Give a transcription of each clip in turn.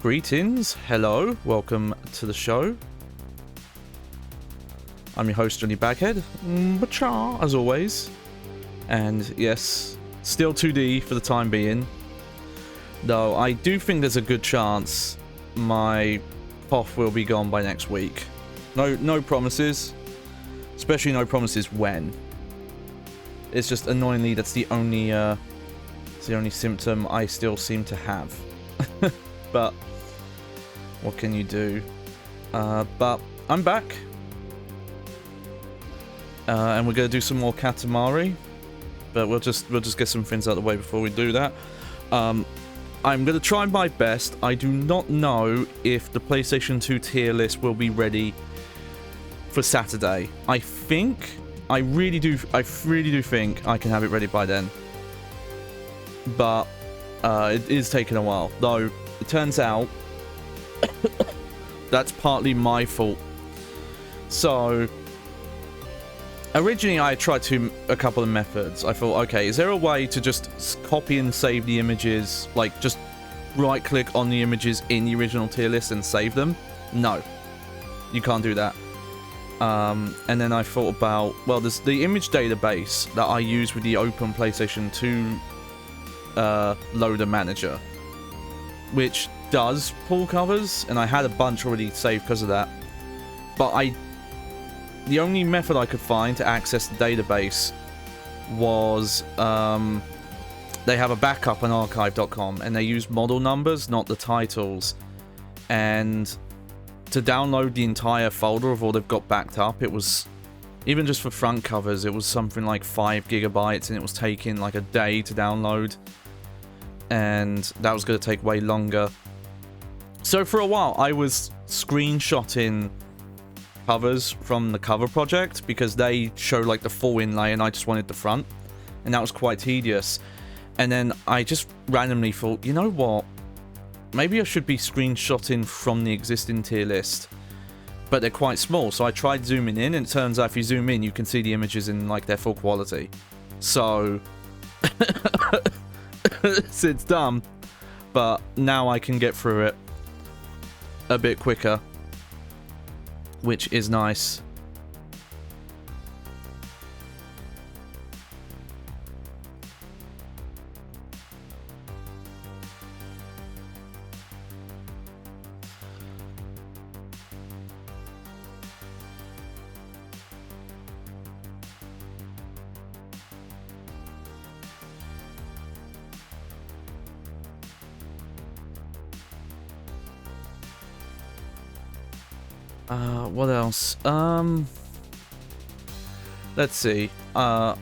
Greetings, hello, welcome to the show. I'm your host, Johnny Baghead, as always. And yes, still 2D for the time being. Though I do think there's a good chance my cough will be gone by next week. No promises, especially no promises when. It's just annoyingly that's the only symptom I still seem to have. But what can you do? But I'm back, and we're gonna do some more Katamari. But we'll just get some things out of the way before we do that. I'm gonna try my best. I do not know if the PlayStation 2 tier list will be ready for Saturday. I really do think I can have it ready by then. But it is taking a while, though. It turns out that's partly my fault. So originally I tried a couple of methods. I thought, okay, is there a way to just copy and save the images, like just right click on the images in the original tier list and save them? No, you can't do that. And then I thought about, well, there's the image database that I use with the open PlayStation 2 loader manager, which does pull covers, and I had a bunch already saved because of that. But the only method I could find to access the database was they have a backup on archive.com, and they use model numbers, not the titles. And to download the entire folder of all they've got backed up, it was, even just for front covers, it was something like 5 gigabytes, and it was taking like a day to download. And that was going to take way longer. So for a while, I was screenshotting covers from the cover project because they show like the full inlay and I just wanted the front. And that was quite tedious. And then I just randomly thought, you know what? Maybe I should be screenshotting from the existing tier list. But they're quite small, so I tried zooming in, and it turns out if you zoom in, you can see the images in like their full quality. So it's dumb, but now I can get through it a bit quicker, which is nice. What else? Let's see. I've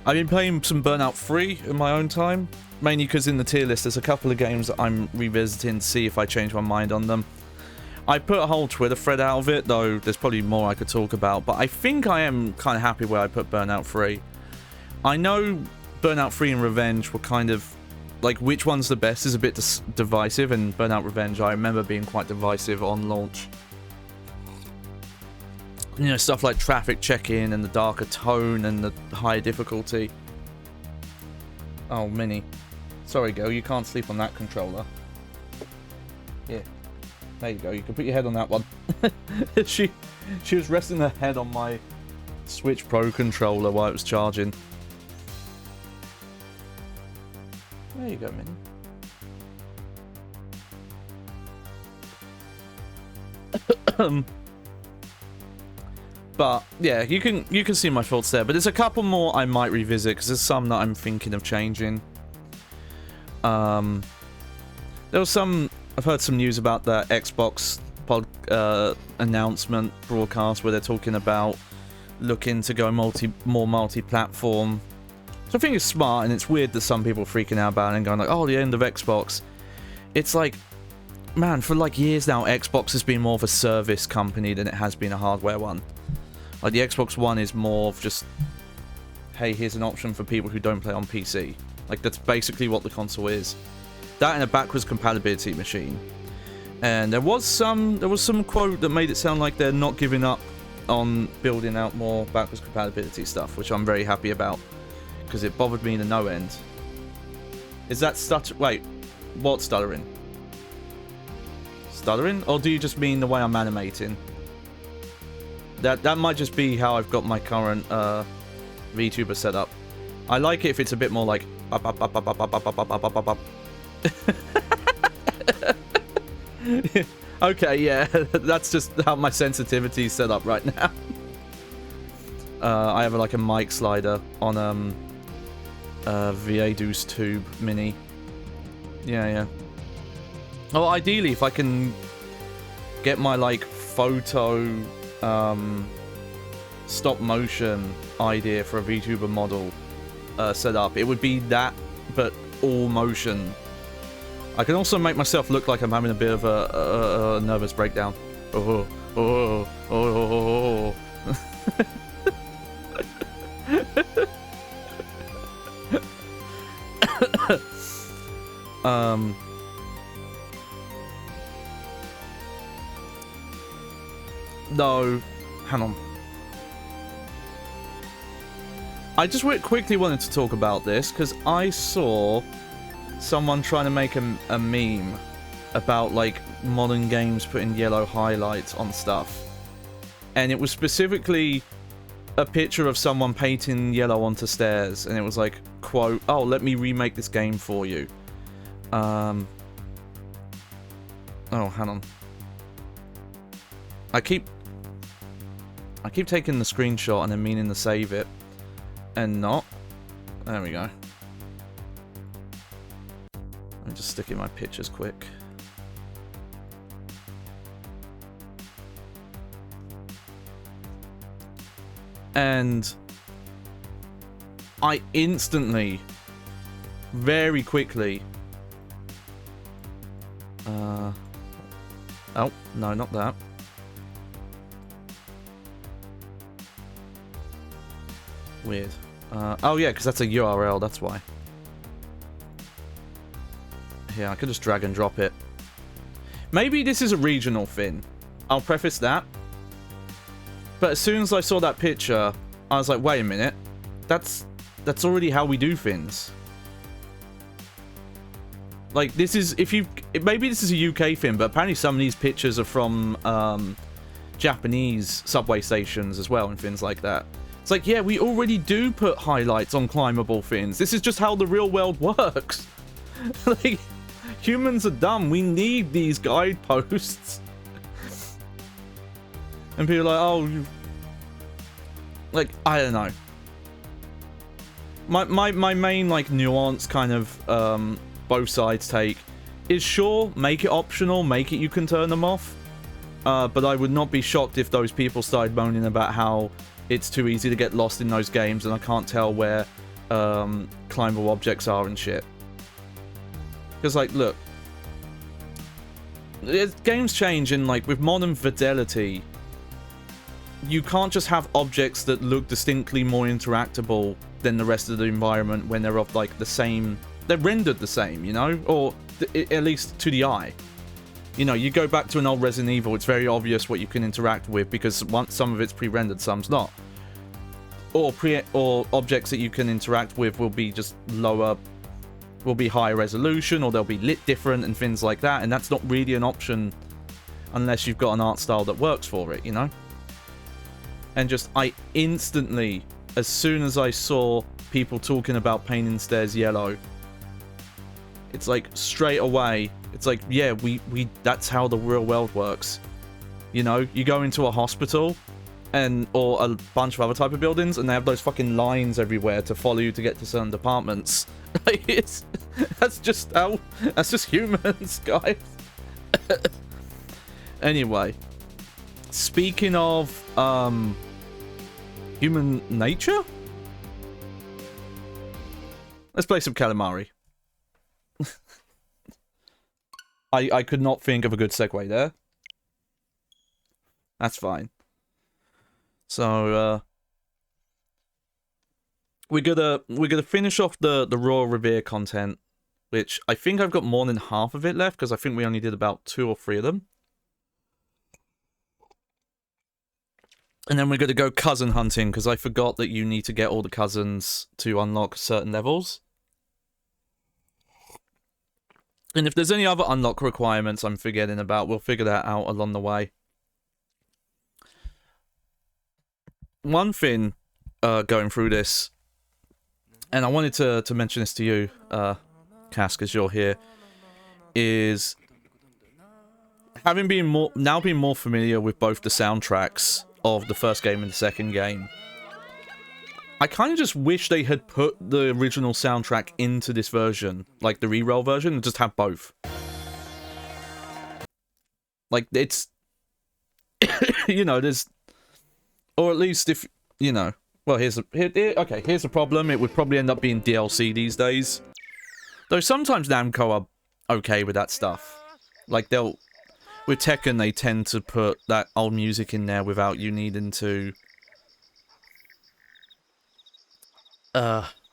been playing some Burnout 3 in my own time, mainly because in the tier list there's a couple of games that I'm revisiting to see if I change my mind on them. I put a whole Twitter thread out of it, though there's probably more I could talk about, but I think I am kind of happy where I put Burnout 3. I know Burnout 3 and Revenge were kind of, like, which one's the best is a bit divisive, and Burnout Revenge I remember being quite divisive on launch. You know, stuff like traffic check-in and the darker tone and the higher difficulty. Oh, Minnie. Sorry, girl, you can't sleep on that controller. Here. There you go, you can put your head on that one. She was resting her head on my Switch Pro controller while it was charging. There you go, Minnie. But yeah, you can see my thoughts there. But there's a couple more I might revisit because there's some that I'm thinking of changing. There was some. I've heard some news about the Xbox announcement broadcast where they're talking about looking to go more multi-platform. So I think it's smart, and it's weird that some people are freaking out about it and going like, "Oh, the end of Xbox." It's like, man, for like years now, Xbox has been more of a service company than it has been a hardware one. Like, the Xbox One is more of just, hey, here's an option for people who don't play on PC. Like, that's basically what the console is. That and a backwards compatibility machine. And there was some quote that made it sound like they're not giving up on building out more backwards compatibility stuff, which I'm very happy about, because it bothered me to no end. Is that stutter? Wait, what stuttering? stuttering? Or do you just mean the way I'm animating? That might just be how I've got my current VTuber set up. I like it if it's a bit more like... Okay, yeah, that's just how my sensitivity is set up right now. I have like a mic slider on Viadu's Tube Mini. Yeah. Well, ideally, if I can get my like photo stop motion idea for a VTuber model set up, it would be that, but all motion. I can also make myself look like I'm having a bit of a nervous breakdown. No, hang on. I just quickly wanted to talk about this because I saw someone trying to make a meme about like modern games putting yellow highlights on stuff, and it was specifically a picture of someone painting yellow onto stairs, and it was like, quote, "Oh, let me remake this game for you." Oh, hang on. I keep taking the screenshot and then meaning to save it and not. There we go. Let me just stick in my pictures quick. And I instantly, very quickly... Oh, no, not that. Weird. Oh yeah, because that's a URL, that's why. Yeah, I could just drag and drop it. Maybe this is a regional thing. I'll preface that. But as soon as I saw that picture, I was like, wait a minute. That's already how we do things. Like, this is, maybe this is a UK thing, but apparently some of these pictures are from, Japanese subway stations as well and things like that. It's like, yeah, we already do put highlights on climbable things. This is just how the real world works. Like, humans are dumb. We need these guideposts. And people are like, oh, like, I don't know. My main, like, nuance kind of, both sides take is, sure, make it optional, make it you can turn them off. But I would not be shocked if those people started moaning about how it's too easy to get lost in those games and I can't tell where climbable objects are and shit. Because, like, look, games change, and, like, with modern fidelity, you can't just have objects that look distinctly more interactable than the rest of the environment when they're of, like, the same... They're rendered the same, you know? Or, at least to the eye. You know, you go back to an old Resident Evil, it's very obvious what you can interact with because some of it's pre-rendered, some's not. Or objects that you can interact with will be just lower, will be higher resolution, or they'll be lit different and things like that, and that's not really an option unless you've got an art style that works for it, you know? And just, I instantly, as soon as I saw people talking about painting stairs yellow, it's like, straight away, it's like, yeah, that's how the real world works. You know, you go into a hospital, or a bunch of other type of buildings, and they have those fucking lines everywhere to follow you to get to certain departments. Like, that's just humans, guys. Anyway, speaking of, human nature? Let's play some Katamari. I could not think of a good segue there. That's fine. So, we're gonna finish off the Raw Revere content, which I think I've got more than half of it left, because I think we only did about 2 or 3 of them. And then we're gonna go cousin hunting, because I forgot that you need to get all the cousins to unlock certain levels. And if there's any other unlock requirements I'm forgetting about, we'll figure that out along the way. One thing going through this, and I wanted to mention this to you, Cass, because you're here, is having been more familiar with both the soundtracks of the first game and the second game. I kind of just wish they had put the original soundtrack into this version, like the REROLL version, and just have both. Like, it's... you know, there's... Or at least if, you know... Well, here's the problem. It would probably end up being DLC these days. Though sometimes Namco are okay with that stuff. Like, they'll... With Tekken, they tend to put that old music in there without you needing to...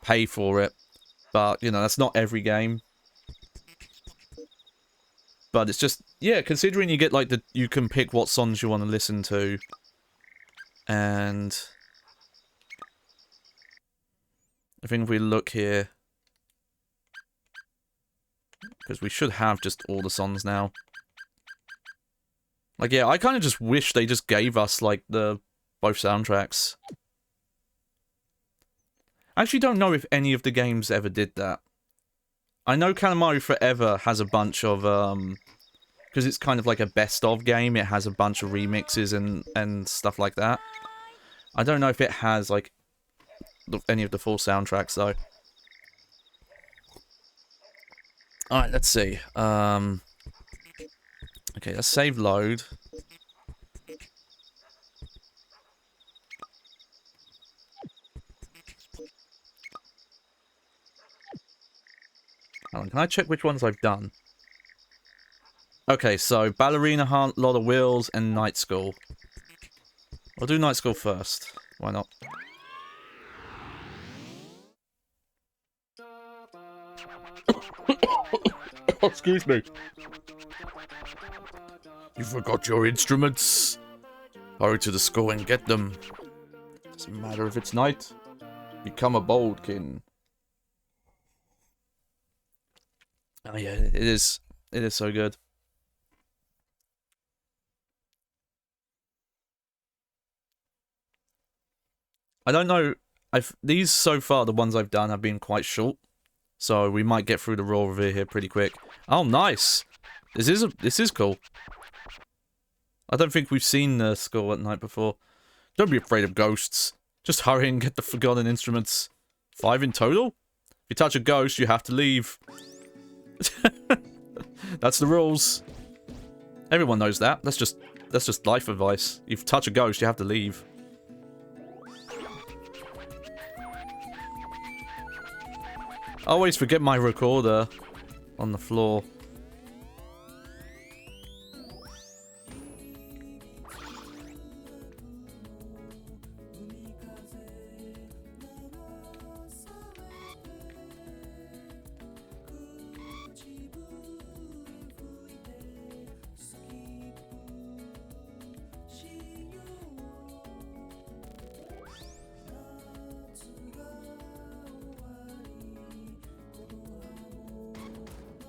pay for it. But, you know, that's not every game. But it's just... Yeah, considering you get, like, you can pick what songs you want to listen to. And... I think if we look here... Because we should have just all the songs now. Like, yeah, I kind of just wish they just gave us, like, both soundtracks. I actually don't know if any of the games ever did that. I know Katamari Forever has a bunch of, because it's kind of like a best-of game, it has a bunch of remixes and stuff like that. I don't know if it has, like, any of the full soundtracks, though. Alright, let's see. Okay, let's save load. Can I check which ones I've done? Okay, so Ballerina Hunt, Lot of Wheels, and Night School. I'll do Night School first. Why not? Excuse me. You forgot your instruments. Hurry to the school and get them. Doesn't matter if it's night. Become a boldkin. Oh yeah, it is. It is so good. I don't know. These so far, the ones I've done have been quite short, so we might get through the raw review here pretty quick. Oh, nice. This is cool. I don't think we've seen the School at Night before. Don't be afraid of ghosts. Just hurry and get the forgotten instruments. 5 in total? If you touch a ghost, you have to leave. That's the rules. Everyone knows that. That's just life advice. If you touch a ghost, you have to leave. I always forget my recorder on the floor.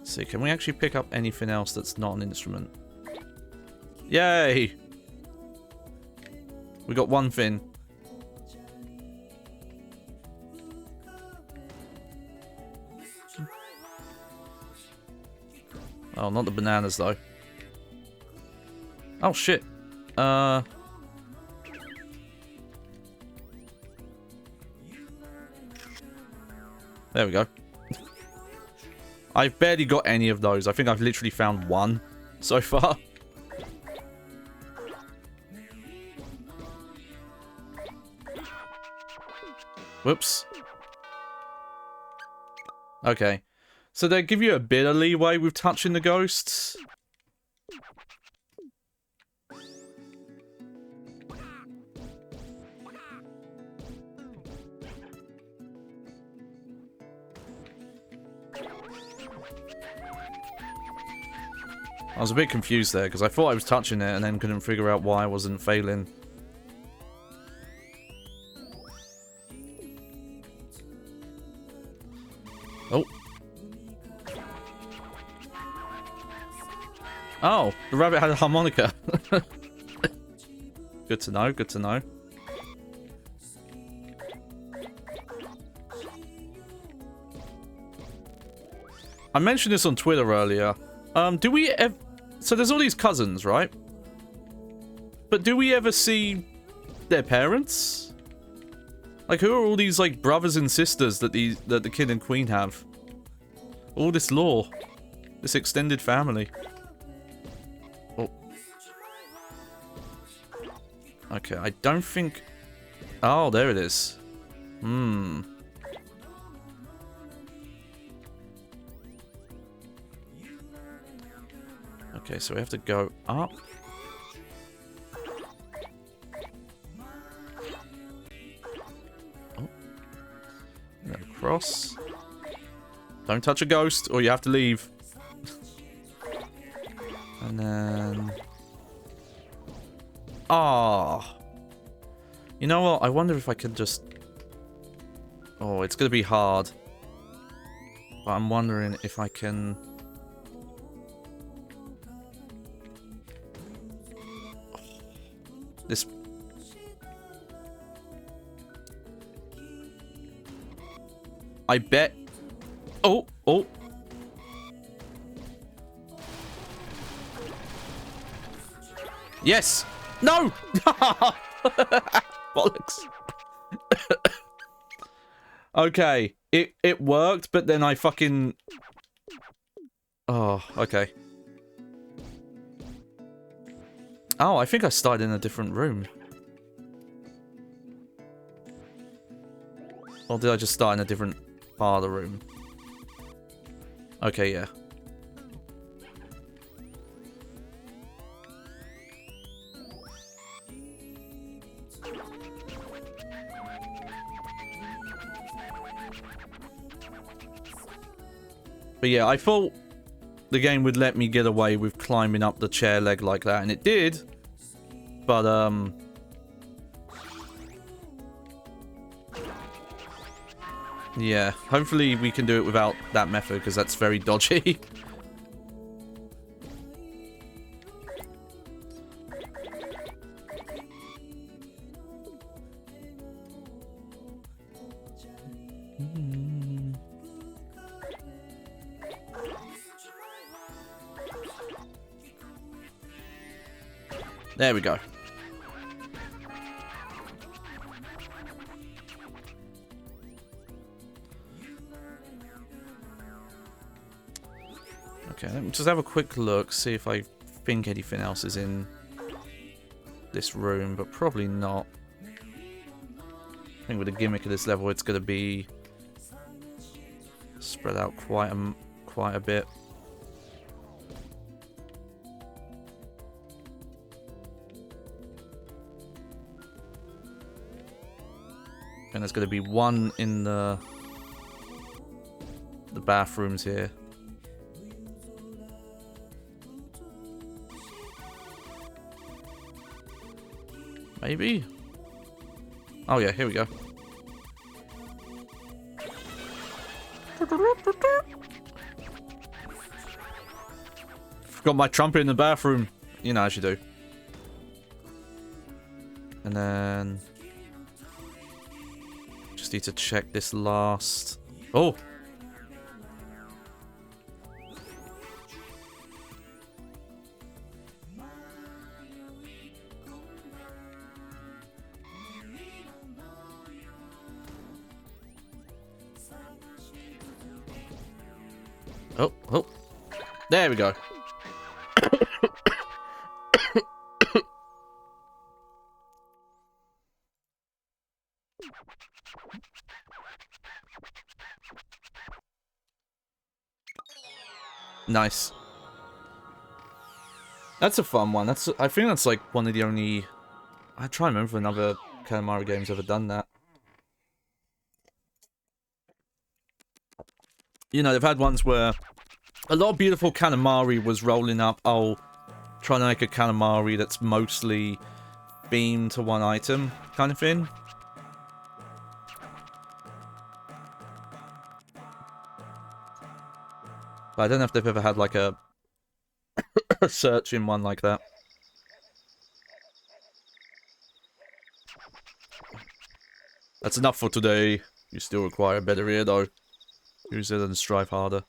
See, can we actually pick up anything else that's not an instrument? Yay! We got one thing. Oh, not the bananas though. Oh shit. There we go. I've barely got any of those. I think I've literally found one so far. Whoops. Okay. So they give you a bit of leeway with touching the ghosts. I was a bit confused there, because I thought I was touching it and then couldn't figure out why I wasn't failing. Oh. Oh, the rabbit had a harmonica. Good to know, good to know. I mentioned this on Twitter earlier. Do we ever... So there's all these cousins, right? But do we ever see their parents? Like, who are all these, like, brothers and sisters that the king and queen have? All this lore. This extended family. Oh. Okay, I don't think... Oh, there it is. Hmm. Okay, so we have to go up. Oh. And then across. Don't touch a ghost, or you have to leave. And then... Ah. You know what? I wonder if I could just... Oh, it's gonna be hard. But I'm wondering if I can... This... I bet... Oh, oh. Yes! No! Bollocks. Okay. It worked, but then I fucking... Oh, okay. Oh, I think I started in a different room. Or did I just start in a different part of the room? Okay, yeah. But yeah, I thought the game would let me get away with climbing up the chair leg like that, and it did. But, yeah, hopefully we can do it without that method, because that's very dodgy. There we go. Okay, let me just have a quick look, see if I think anything else is in this room, but probably not. I think with the gimmick of this level, it's going to be spread out quite a bit. And there's going to be one in the bathrooms here. Maybe? Oh yeah, here we go. Forgot my trumpet in the bathroom. You know, as you do. And then... Just need to check this last... Oh! Oh, oh. There we go. Nice. That's a fun one. I think that's like one of the only... I try and remember if another Katamari game's ever done that. You know, they've had ones where a lot of beautiful Katamari was rolling up, oh, trying to make a Katamari that's mostly themed to one item, kind of thing. But I don't know if they've ever had like a searching one like that. That's enough for today. You still require a better ear, though. Use it and strive harder.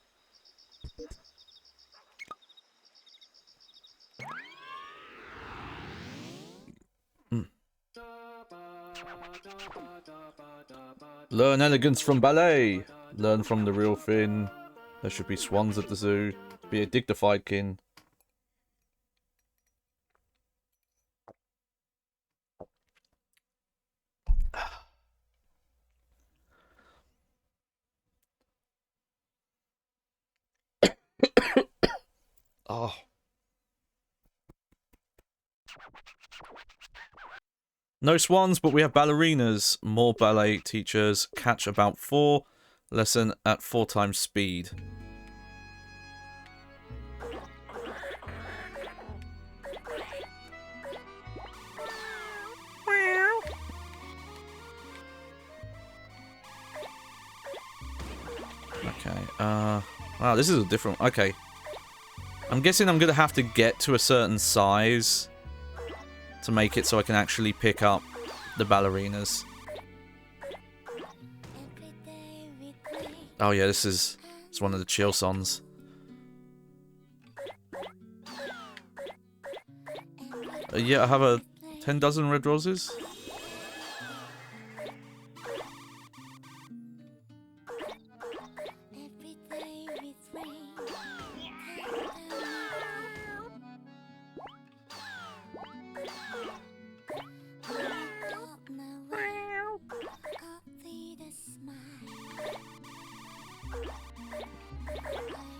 Learn elegance from ballet. Learn from the real thing. There should be swans at the zoo. Be a dignified kin. Oh. No swans, but we have ballerinas. More ballet teachers. Catch about 4. Lesson at 4 times speed. Okay, wow, this is a different... Okay. I'm guessing I'm gonna have to get to a certain size to make it so I can actually pick up the ballerinas. Oh yeah, this is... It's one of the chill songs. Yeah, I have a 10 dozen red roses.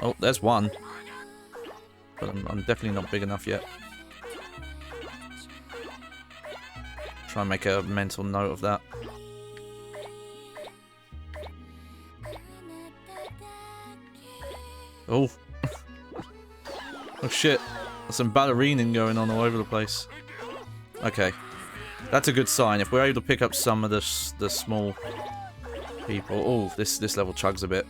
Oh, there's one. But I'm definitely not big enough yet. Try and make a mental note of that. Oh. Oh shit. There's some ballerining going on all over the place. Okay. That's a good sign. If we're able to pick up some of the small people... Oh, this level chugs a bit.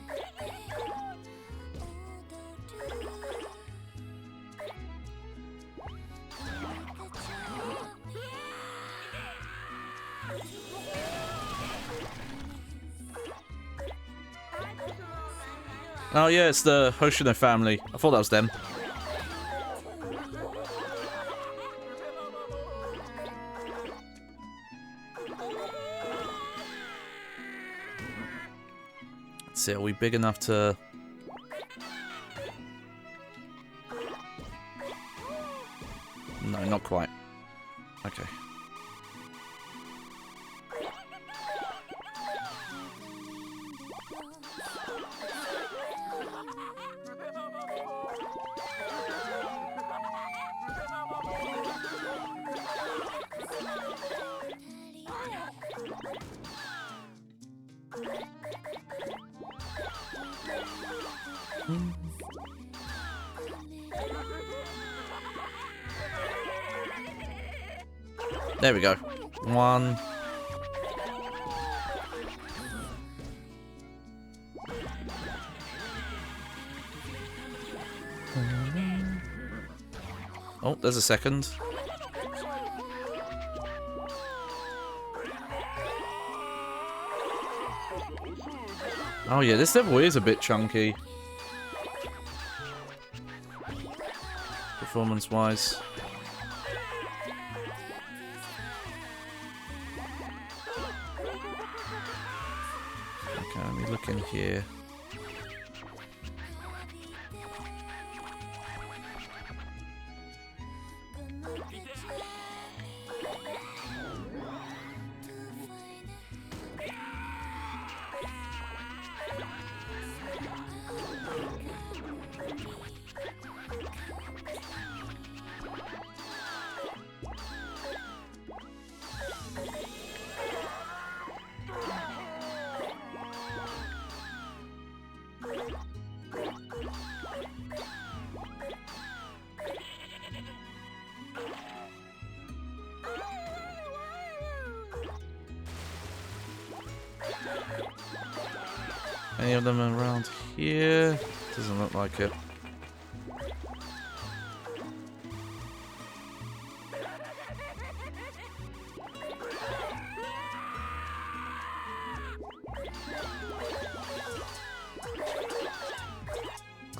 Oh yeah, it's the Hoshino family. I thought that was them. Let's see, are we big enough to... No, not quite. Okay. There we go. 1. Oh, there's a second. Oh yeah, this level is a bit chunky. Performance-wise. Okay, let me look in here. Any of them around here? Doesn't look like it.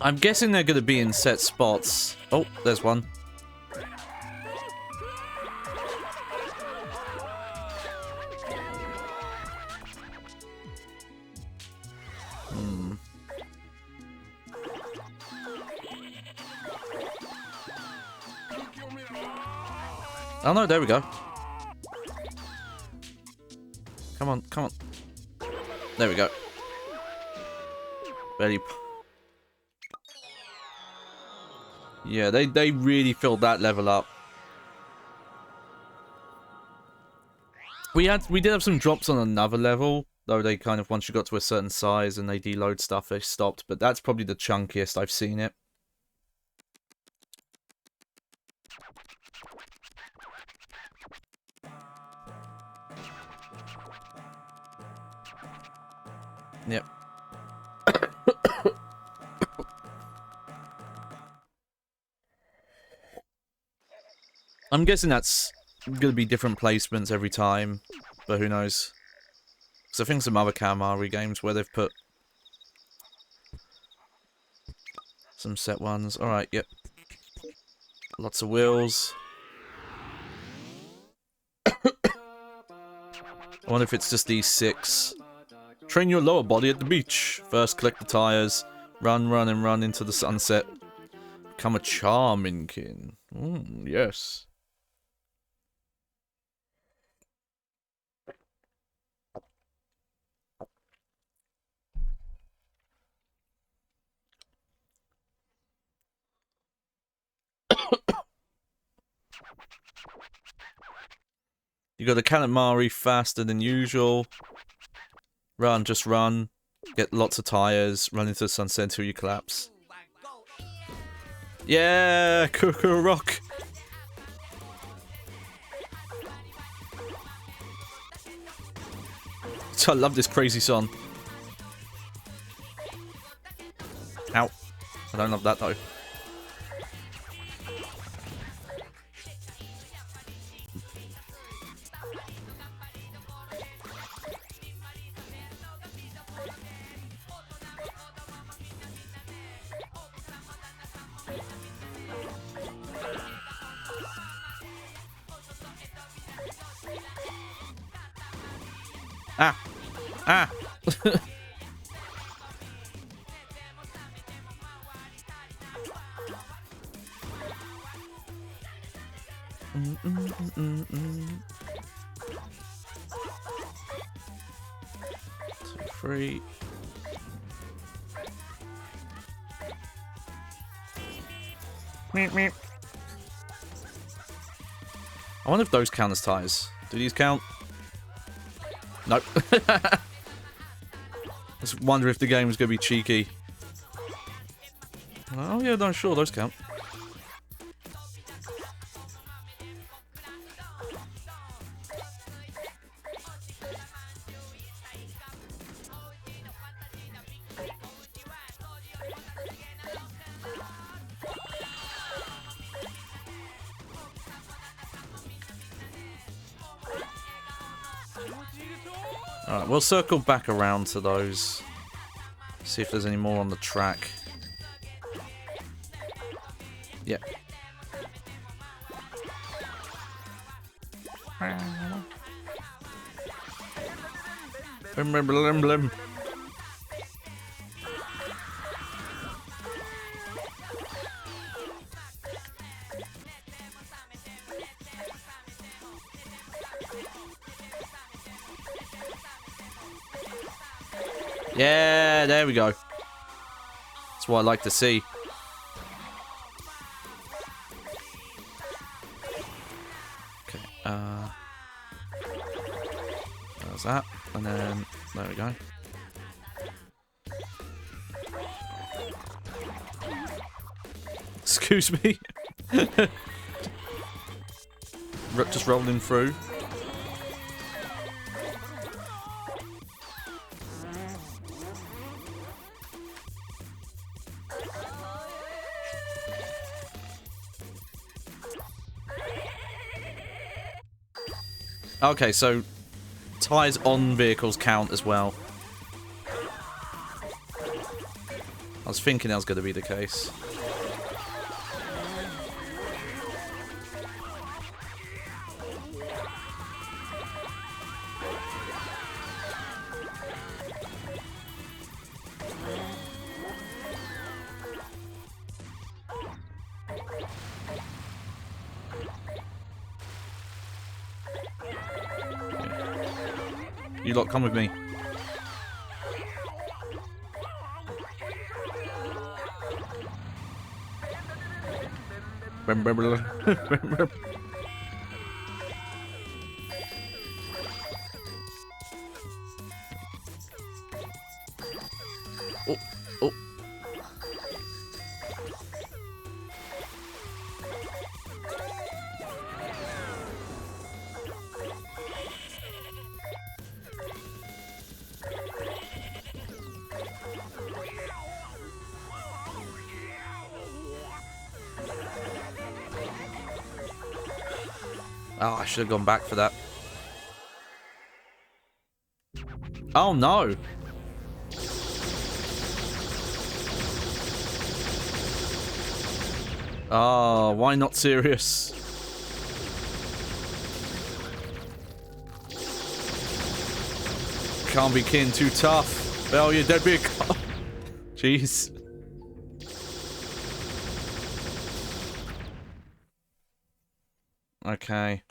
I'm guessing they're going to be in set spots. Oh, there's one. Oh no, there we go. Come on, come on. There we go. Very... Yeah, they really filled that level up. We did have some drops on another level, though they kind of, once you got to a certain size and they deload stuff, they stopped, but that's probably the chunkiest I've seen it. Yep. I'm guessing that's gonna be different placements every time, but who knows? Because I think some other Katamari games where they've put some set ones. Alright, yep. Lots of wheels. I wonder if it's just these 6. Train your lower body at the beach. First collect the tires. Run, run, and run into the sunset. Become a charming kin. Yes. You got a Katamari faster than usual. Run, just run. Get lots of tires. Run into the sunset until you collapse. Yeah, Cuckoo Rock. I love this crazy song. Ow. I don't love that though. Ah! Ah! Free. Meep, meep. I wonder if those count as tires. Do these count? Nope. I just wonder if the game is going to be cheeky. Oh yeah, no, sure, those count. Alright, we'll circle back around to those. See if there's any more on the track. Yep. Blim, blim, blim, blim. Yeah, there we go. That's what I like to see. Okay, there's that, and then there we go. Excuse me. Just rolling through. Okay, so tires on vehicles count as well. was thinking that was going to be the case. You lot come with me. Oh, oh. Oh, I should have gone back for that. Oh, no. Oh, why not serious? Can't be kin, too tough. Oh, you're dead big. Jeez. Okay.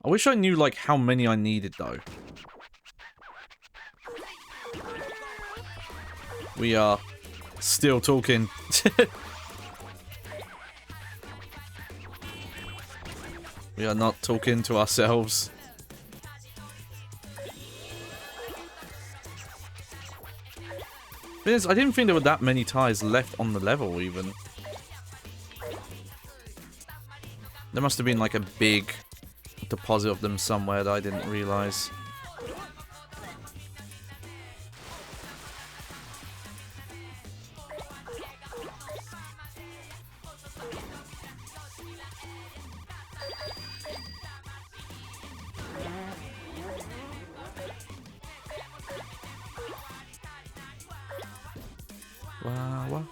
I wish I knew, like, how many I needed, though. We are still talking. We are not talking to ourselves. I didn't think there were that many tires left on the level, even. There must have been, like, a big deposit of them somewhere that I didn't realize. Wow, wow.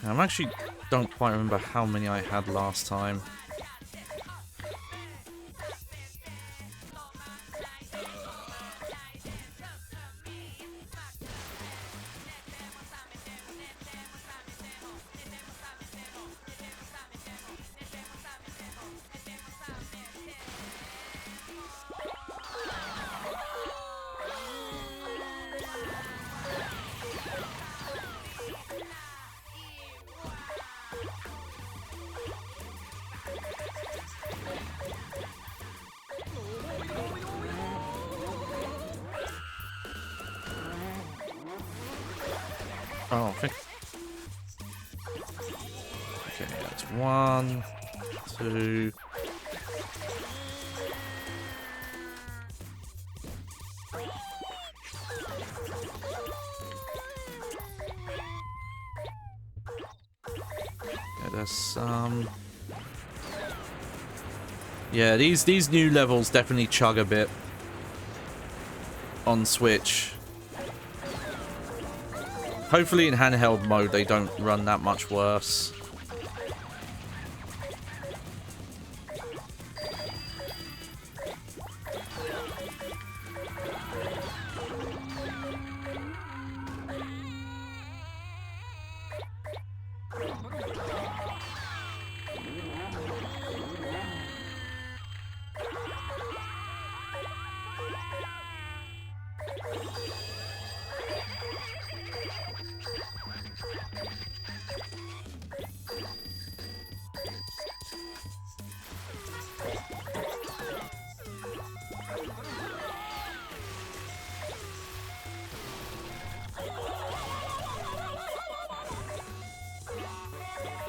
I actually don't quite remember how many I had last time. Oh, okay. Okay, that's 1, 2. Okay, there's some. Yeah, these new levels definitely chug a bit on Switch. Hopefully in handheld mode they don't run that much worse.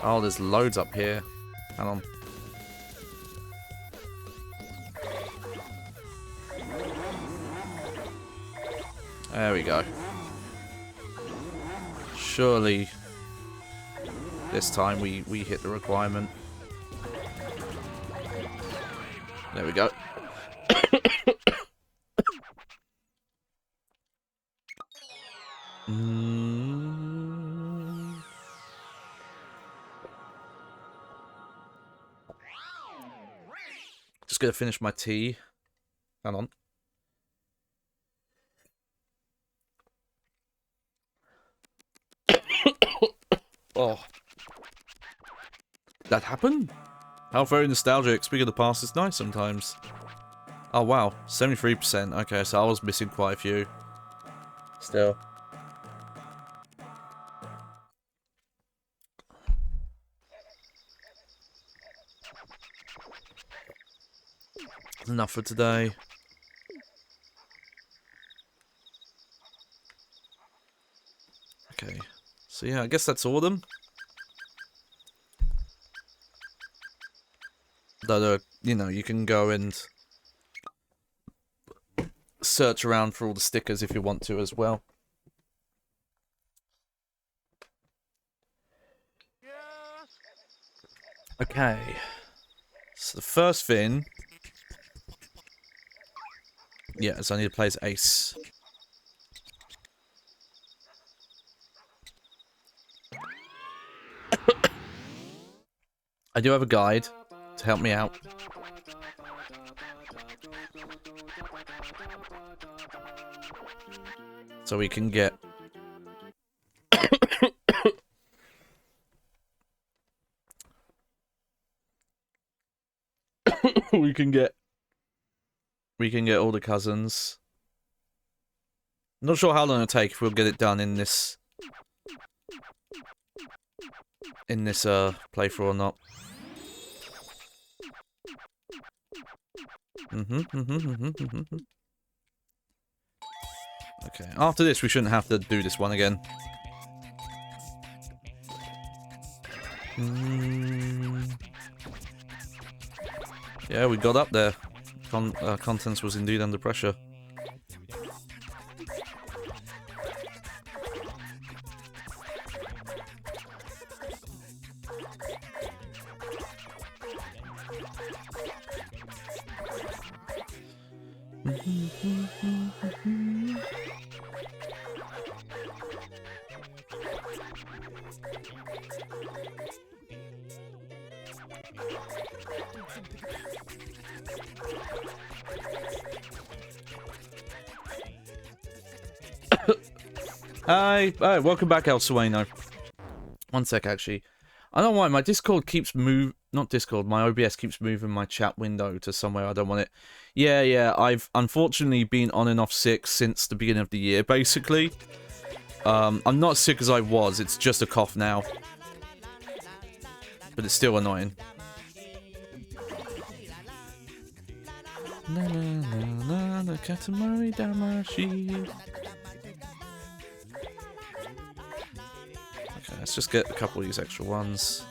Oh, there's loads up here. Hang on. There we go. Surely this time we hit the requirement. There we go. Just gonna finish my tea. Hang on. Oh. That happened? How very nostalgic. Speaking of the past, it's nice sometimes. Oh wow, 73%. Okay, so I was missing quite a few. Still. Enough for today. Okay. So yeah, I guess that's all of them. Though, you know, you can go and search around for all the stickers if you want to as well. Okay. So the first thing... yeah, so I need to play as Ace. I do have a guide to help me out. So we can get... we can get all the cousins. Not sure how long it'll take if we'll get it done in this playthrough or not. Okay, after this we shouldn't have to do this one again. Yeah, we got up there. Contents was indeed under pressure. Hi, welcome back, El Sueno. One sec, actually. I don't know why my Discord keeps not Discord, my OBS keeps moving my chat window to somewhere I don't want it. Yeah, I've unfortunately been on and off sick since the beginning of the year, basically. I'm not as sick as I was, it's just a cough now. But it's still annoying. Na na na na, Katamari Damashi. Okay, let's just get a couple of these extra ones.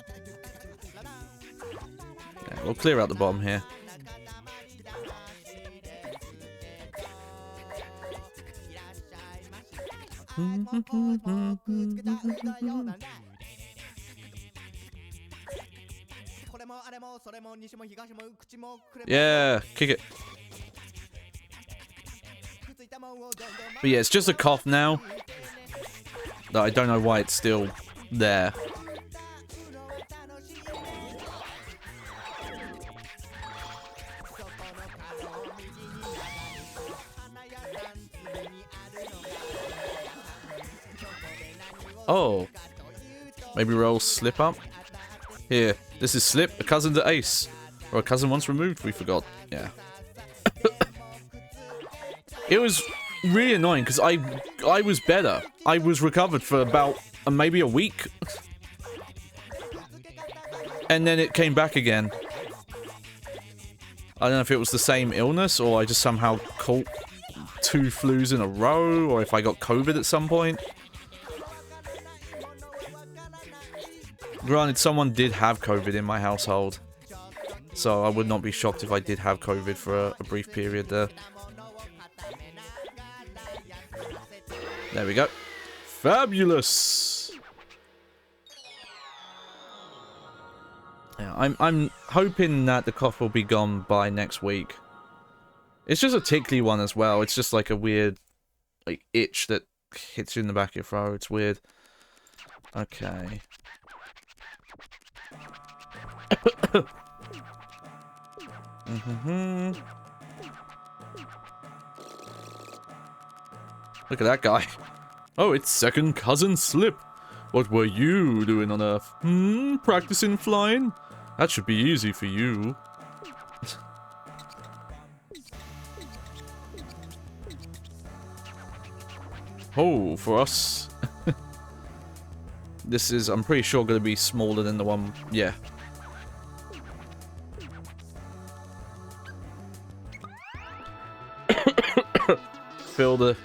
Yeah, we'll clear out the bottom here. Yeah, kick it. But yeah, it's just a cough now. I don't know why it's still there. Oh. Maybe roll slip up? Here, this is Slip, a cousin to Ace. Or a cousin once removed, we forgot. Yeah. It was really annoying because I was better. I was recovered for about maybe a week. And then it came back again. I don't know if it was the same illness or I just somehow caught 2 flus in a row or if I got COVID at some point. Granted, someone did have COVID in my household. So I would not be shocked if I did have COVID for a brief period there. There we go. Fabulous! Yeah, I'm hoping that the cough will be gone by next week. It's just a tickly one as well. It's just like a weird like itch that hits you in the back of your throat. It's weird. Okay. Look at that guy. Oh, it's second cousin Slip. What were you doing on Earth? Practicing flying? That should be easy for you. Oh, for us. This is, I'm pretty sure, going to be smaller than the one. Yeah. Fill the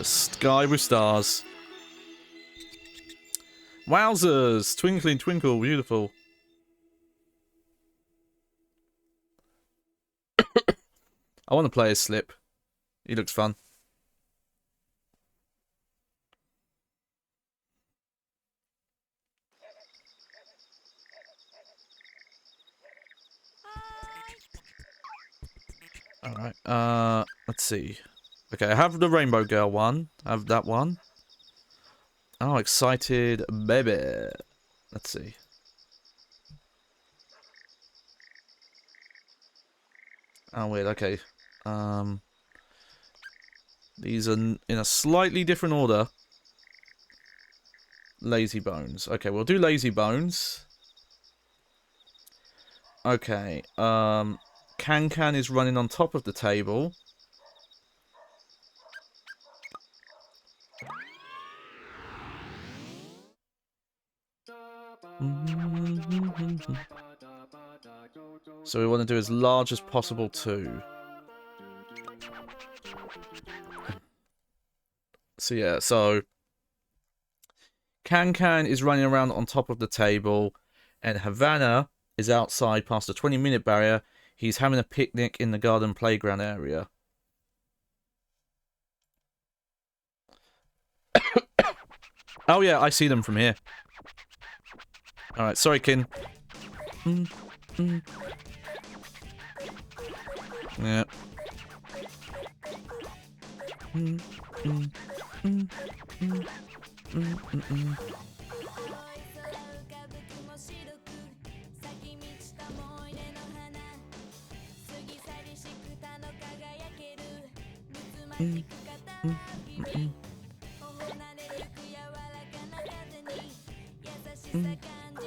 sky with stars. Wowzers! Twinkling twinkle, beautiful. I want to play as Slip. He looks fun. Alright, let's see. Okay, I have the Rainbow Girl one. I have that one. Oh, excited baby. Let's see. Oh, weird, okay. These are in a slightly different order. Lazy Bones. Okay, we'll do Lazy Bones. Okay, Can is running on top of the table. So we want to do as large as possible too. So yeah, so Can is running around on top of the table, and Havana is outside past the 20-minute barrier. He's having a picnic in the garden playground area. Oh yeah, I see them from here. Alright, sorry, Kin. Yeah.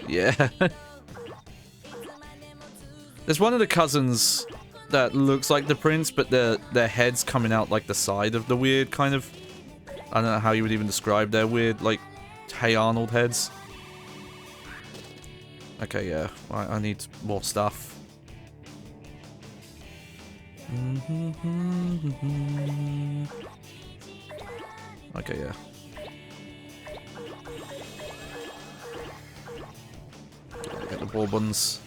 Yeah. There's one of the cousins that looks like the prince, but their head's coming out like the side of the weird kind of... I don't know how you would even describe their weird, like, Hey Arnold heads. Okay, yeah. I need more stuff. Okay, yeah. Get the bourbons.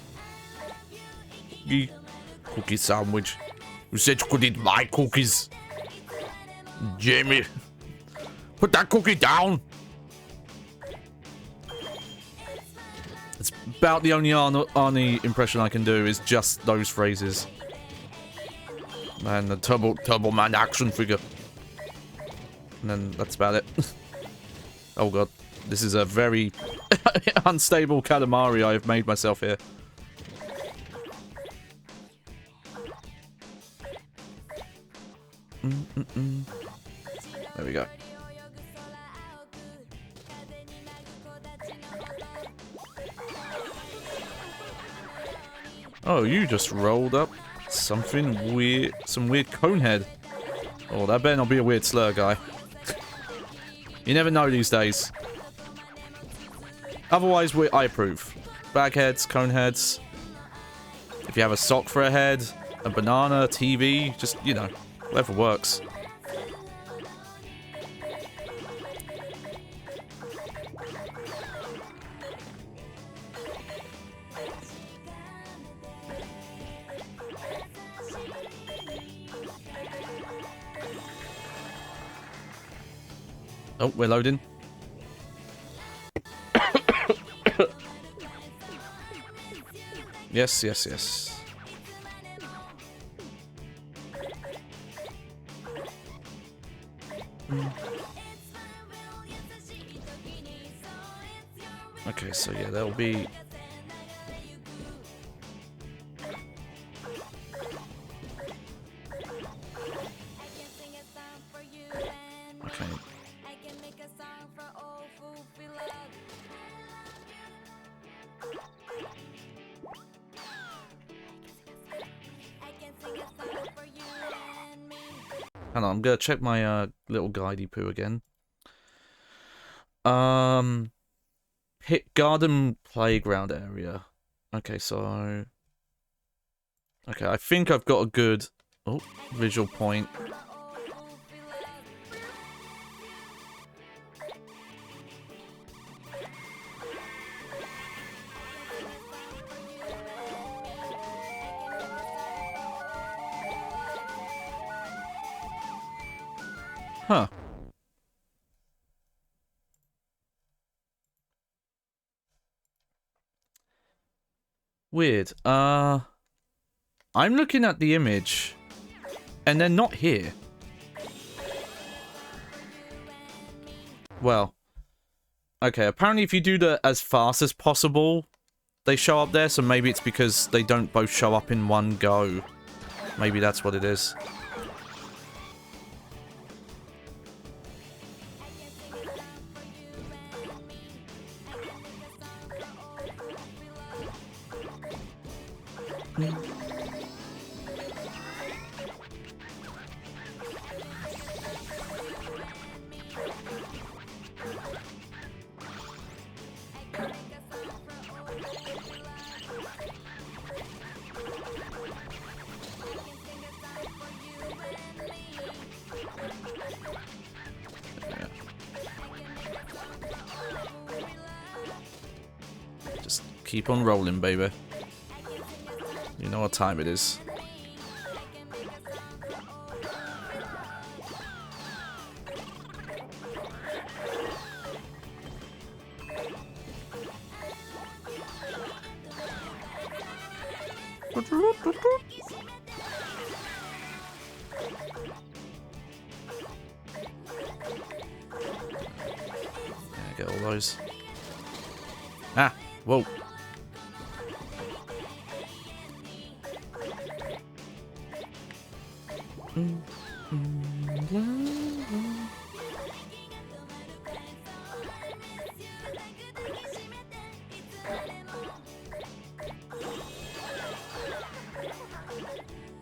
Cookie sandwich. You said you could eat my cookies. Jamie, put that cookie down. It's about the only Arnie impression I can do is just those phrases. And the Turbo Man action figure. And then that's about it. Oh god. This is a very unstable Katamari I have made myself here. There we go. Oh, you just rolled up something weird, some weird cone head. Oh, that better not be a weird slur, guy. You never know these days. Otherwise, I approve. Bagheads, coneheads. If you have a sock for a head, a banana, TV, just, you know, whatever works. Oh, we're loading. Yes, yes, yes. Okay, so yeah, there'll be... Okay. Hang on, I'm gonna check my little guidey poo again. Hit garden playground area. Okay, so... Okay, I think I've got a good visual point. Huh. Weird. I'm looking at the image, and they're not here. Well, okay, apparently if you do that as fast as possible, they show up there, so maybe it's because they don't both show up in one go. Maybe that's what it is. Just keep on rolling, baby. You know what time it is. Get all those. Ah, whoa.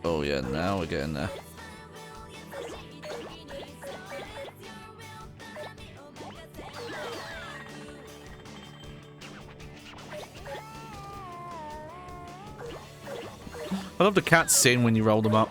Oh yeah, now we're getting there. I love the cats sing when you roll them up.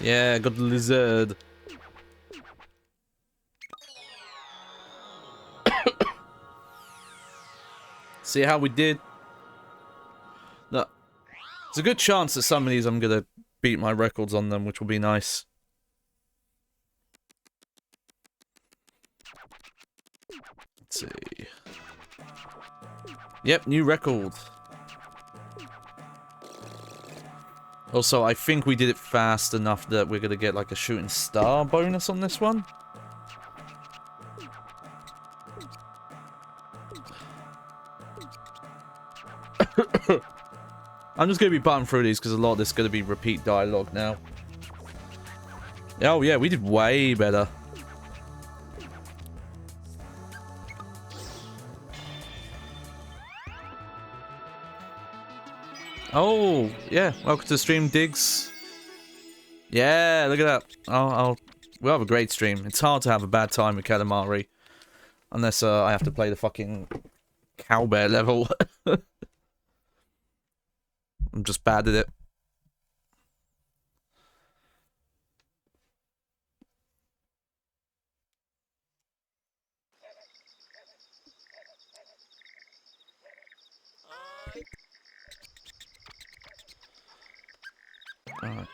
Yeah, got the lizard. See how we did? Look, there's a good chance that some of these I'm gonna beat my records on them, which will be nice. Let's see. Yep, new record. Also, I think we did it fast enough that we're gonna get like a shooting star bonus on this one. I'm just gonna be butting through these because a lot of this is gonna be repeat dialogue now. Oh yeah, we did way better. Oh, yeah. Welcome to the stream, Diggs. Yeah, look at that. We'll have a great stream. It's hard to have a bad time with Katamari. Unless I have to play the fucking cowbear level. I'm just bad at it. Alright.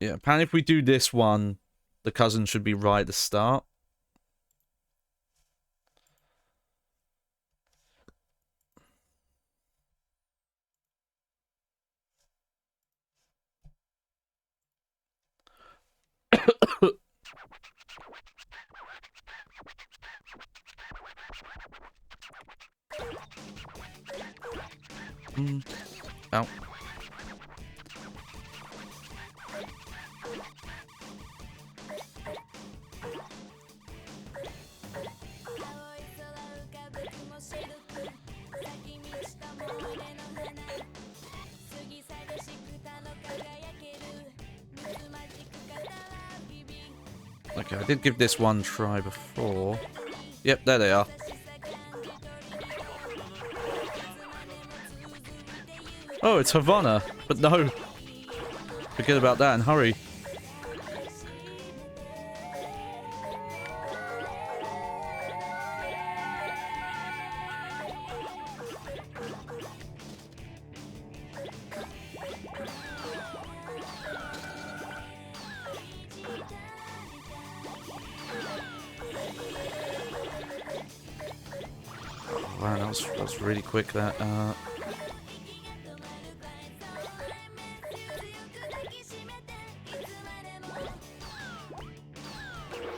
Yeah, apparently if we do this one, the cousin should be right at the start. Ow. Okay, I did give this one try before. Yep, there they are. Oh, it's Havana. But no. Forget about that and hurry. Wow, that was really quick, that.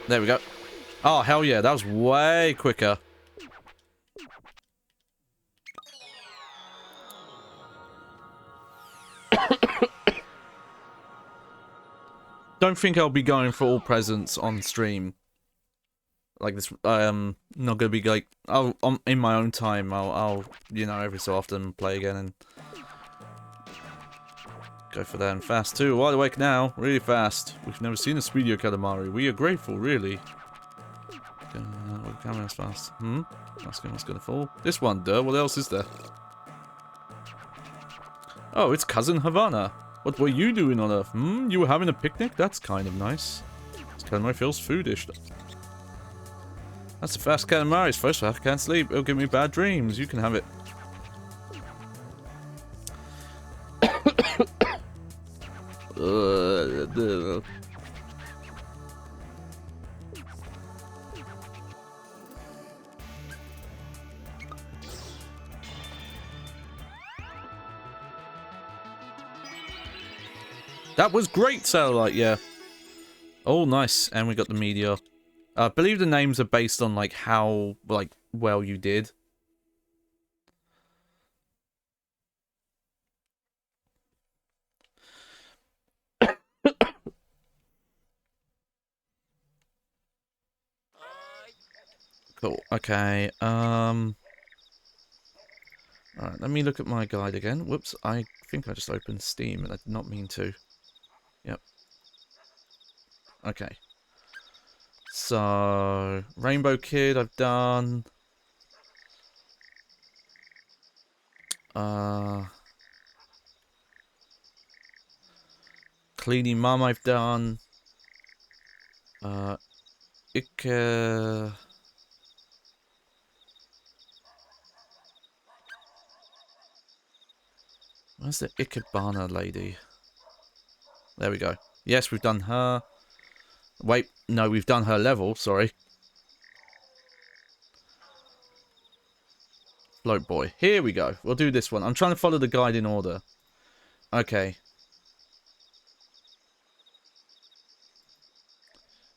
There we go. Oh, hell yeah, that was way quicker. Don't think I'll be going for all presents on stream. Like this, not gonna be like, in my own time, I'll, you know, every so often play again and go for that and fast too. Wide awake now, really fast. We've never seen a speedier Katamari. We are grateful, really. Camera's fast. Asking what's gonna fall. This one, duh. What else is there? Oh, it's Cousin Havana. What were you doing on Earth? You were having a picnic? That's kind of nice. This Katamari feels foodish. That's a fast Katamari's first. I can't sleep. It'll give me bad dreams. You can have it. That was great, Satellite, yeah. Oh, nice. And we got the meteor. I believe the names are based on, like, how, like, well you did. Cool. Okay, alright, let me look at my guide again. Whoops, I think I just opened Steam and I did not mean to. Yep. Okay. So, Rainbow Kid I've done. Cleaning Mum I've done. Where's the Ikebana lady? There we go. Yes, we've done her. Wait, no, we've done her level, sorry. Float boy. Here we go. We'll do this one. I'm trying to follow the guide in order. Okay.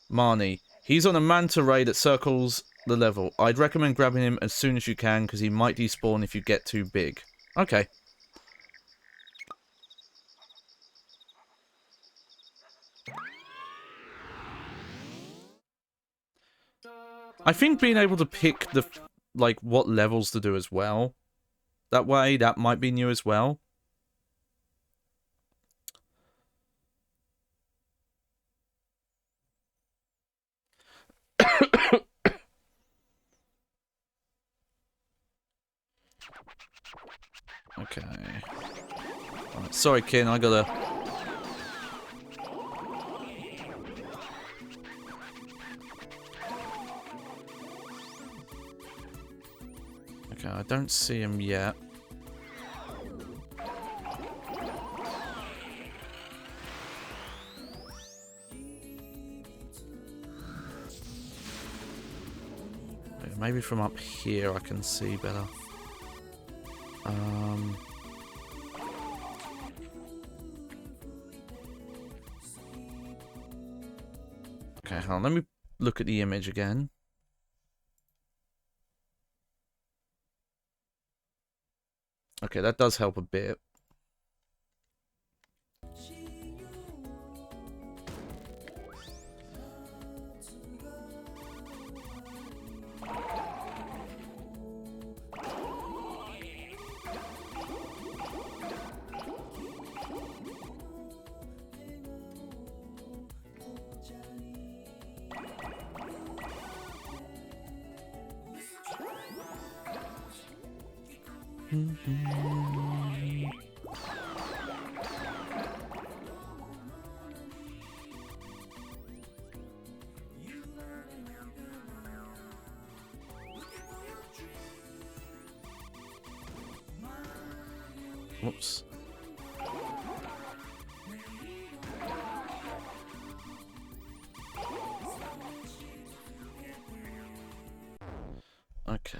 Marnie. He's on a manta ray that circles the level. I'd recommend grabbing him as soon as you can, because he might despawn if you get too big. Okay. I think being able to pick the, like, what levels to do as well. That way, that might be new as well. Okay. Right, sorry, Kin, I gotta... Okay, I don't see him yet. Maybe from up here I can see better. Okay, hold on. Let me look at the image again. Okay, that does help a bit. Whoops. Okay.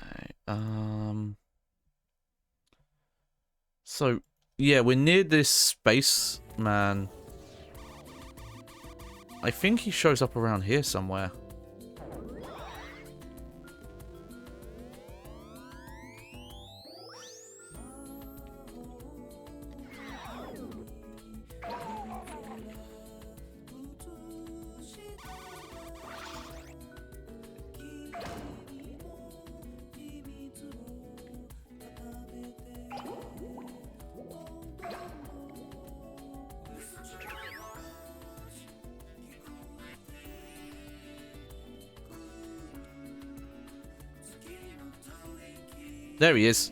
So, yeah, we're near this spaceman. I think he shows up around here somewhere. There he is.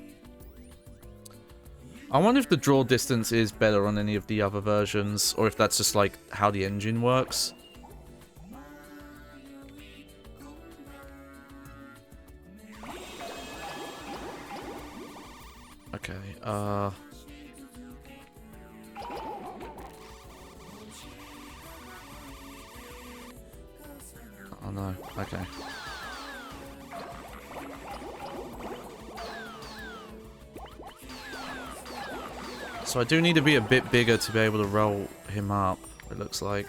I wonder if the draw distance is better on any of the other versions, or if that's just like how the engine works. Okay, oh no, okay. So I do need to be a bit bigger to be able to roll him up, it looks like.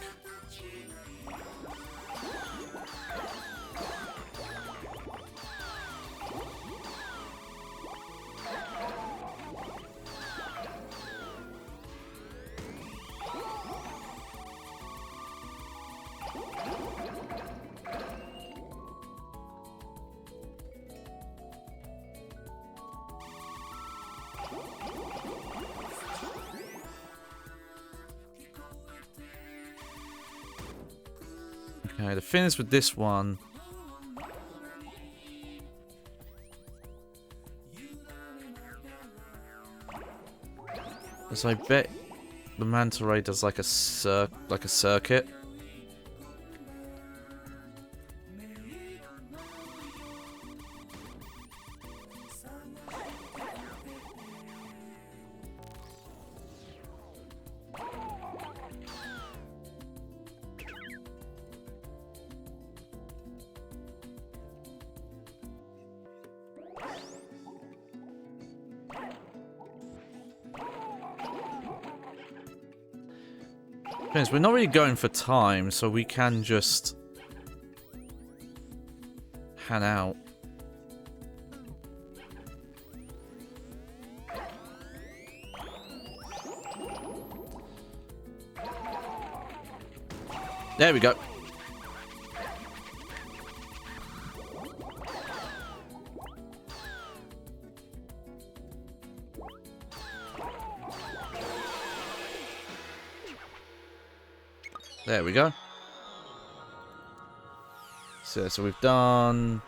Okay, to finish with this one. As I bet the manta ray does like a circuit. We're not really going for time, so we can just hang out. There we go. There we go. So we've done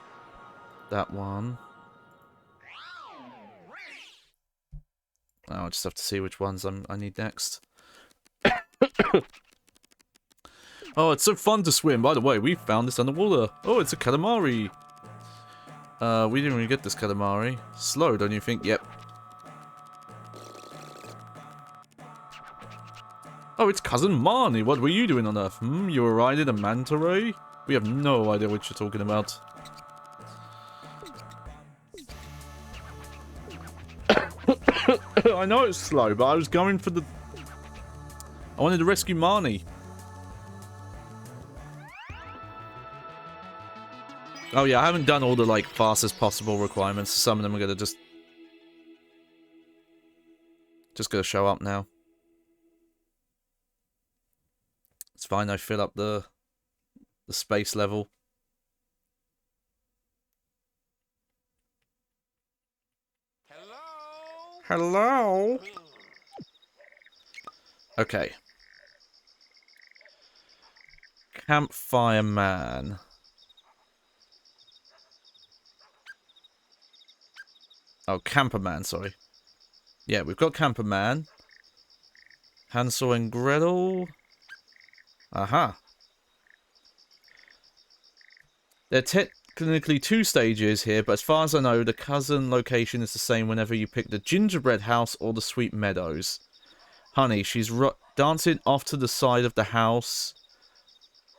that one. I'll just have to see which ones I need next. Oh, it's so fun to swim. By the way, we found this underwater. Oh, it's a Katamari. We didn't really get this Katamari. Slow, don't you think? Yep. Oh, it's Cousin Marnie. What were you doing on Earth? You were riding a manta ray? We have no idea what you're talking about. I know it's slow, but I was going for the... I wanted to rescue Marnie. Oh yeah, I haven't done all the, like, fastest possible requirements. Some of them are gonna just gonna show up now. It's fine, I fill up the space level. Hello? Okay. Campfire Man. Oh, Camper Man, sorry. Yeah, we've got Camper Man. Hansel and Gretel. Aha. There are technically 2 stages here, but as far as I know, the cousin location is the same whenever you pick the gingerbread house or the sweet meadows. Honey, she's dancing off to the side of the house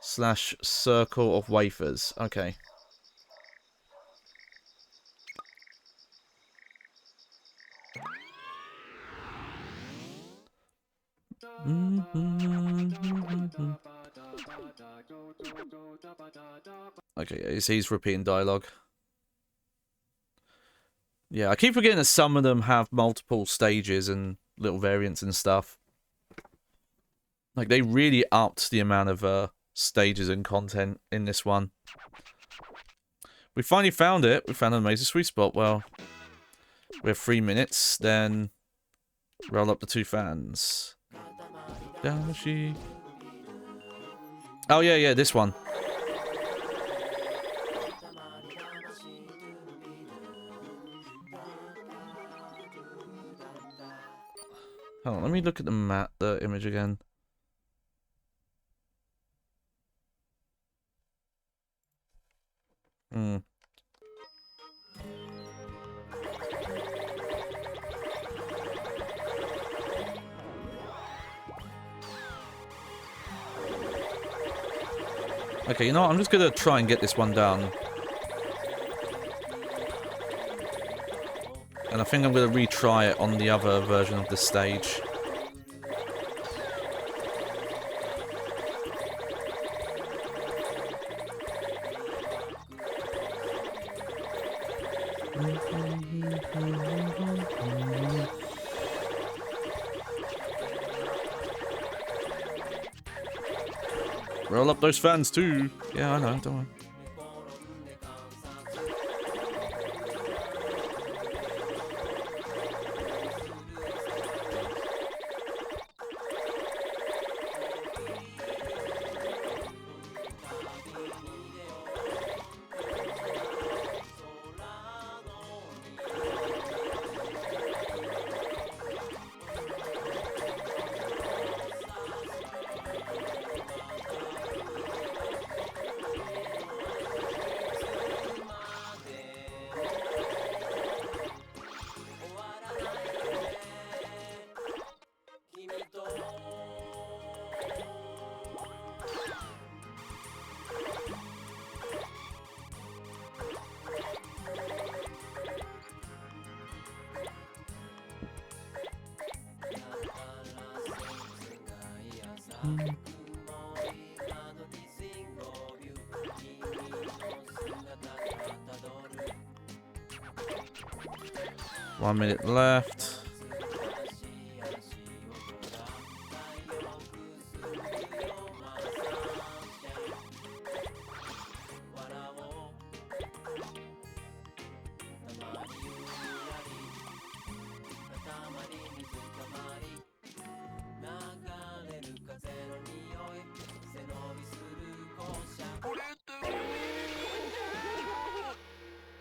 / circle of wafers. Okay. Okay, he's repeating dialogue. Yeah, I keep forgetting that some of them have multiple stages and little variants and stuff. Like, they really upped the amount of stages and content in this one. We finally found it. We found an amazing sweet spot. Well, we have 3 minutes, then roll up the 2 fans. Oh, yeah, this one. Hold on, let me look at the image again. Okay, you know what? I'm just gonna try and get this one done. And I think I'm gonna retry it on the other version of this stage. Roll up those fans too. Yeah, I know, don't worry. 1 minute left.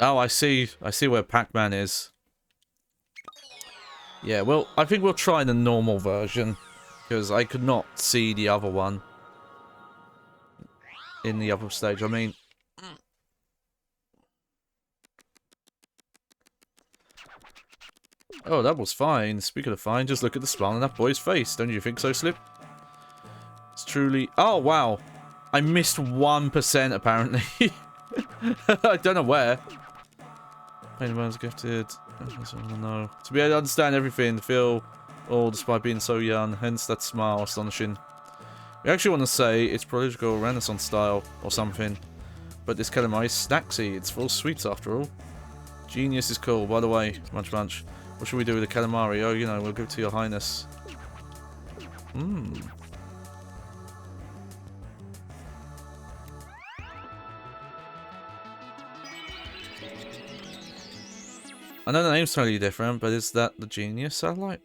Oh, I see. I see where Pac-Man is. Yeah, well, I think we'll try the normal version. Because I could not see the other one. In the other stage, I mean... Oh, that was fine. Speaking of fine, just look at the smile on that boy's face. Don't you think so, Slip? It's truly... Oh, wow. I missed 1%, apparently. I don't know where. Painterman's gifted. No. To be able to understand everything, to feel all despite being so young, hence that smile, astonishing. We actually want to say it's prodigal Renaissance style or something, but this Katamari is snacksy. It's full of sweets after all. Genius is cool, by the way. Munch munch. What should we do with the Katamari? Oh, you know, we'll give it to your highness. I know the name's totally different, but is that the Genius satellite?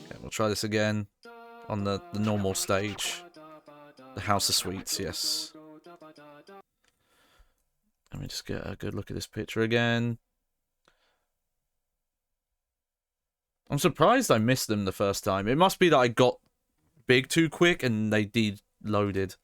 Okay, we'll try this again on the normal stage. The House of Sweets, yes. Let me just get a good look at this picture again. I'm surprised I missed them the first time. It must be that I got big too quick and they de-loaded.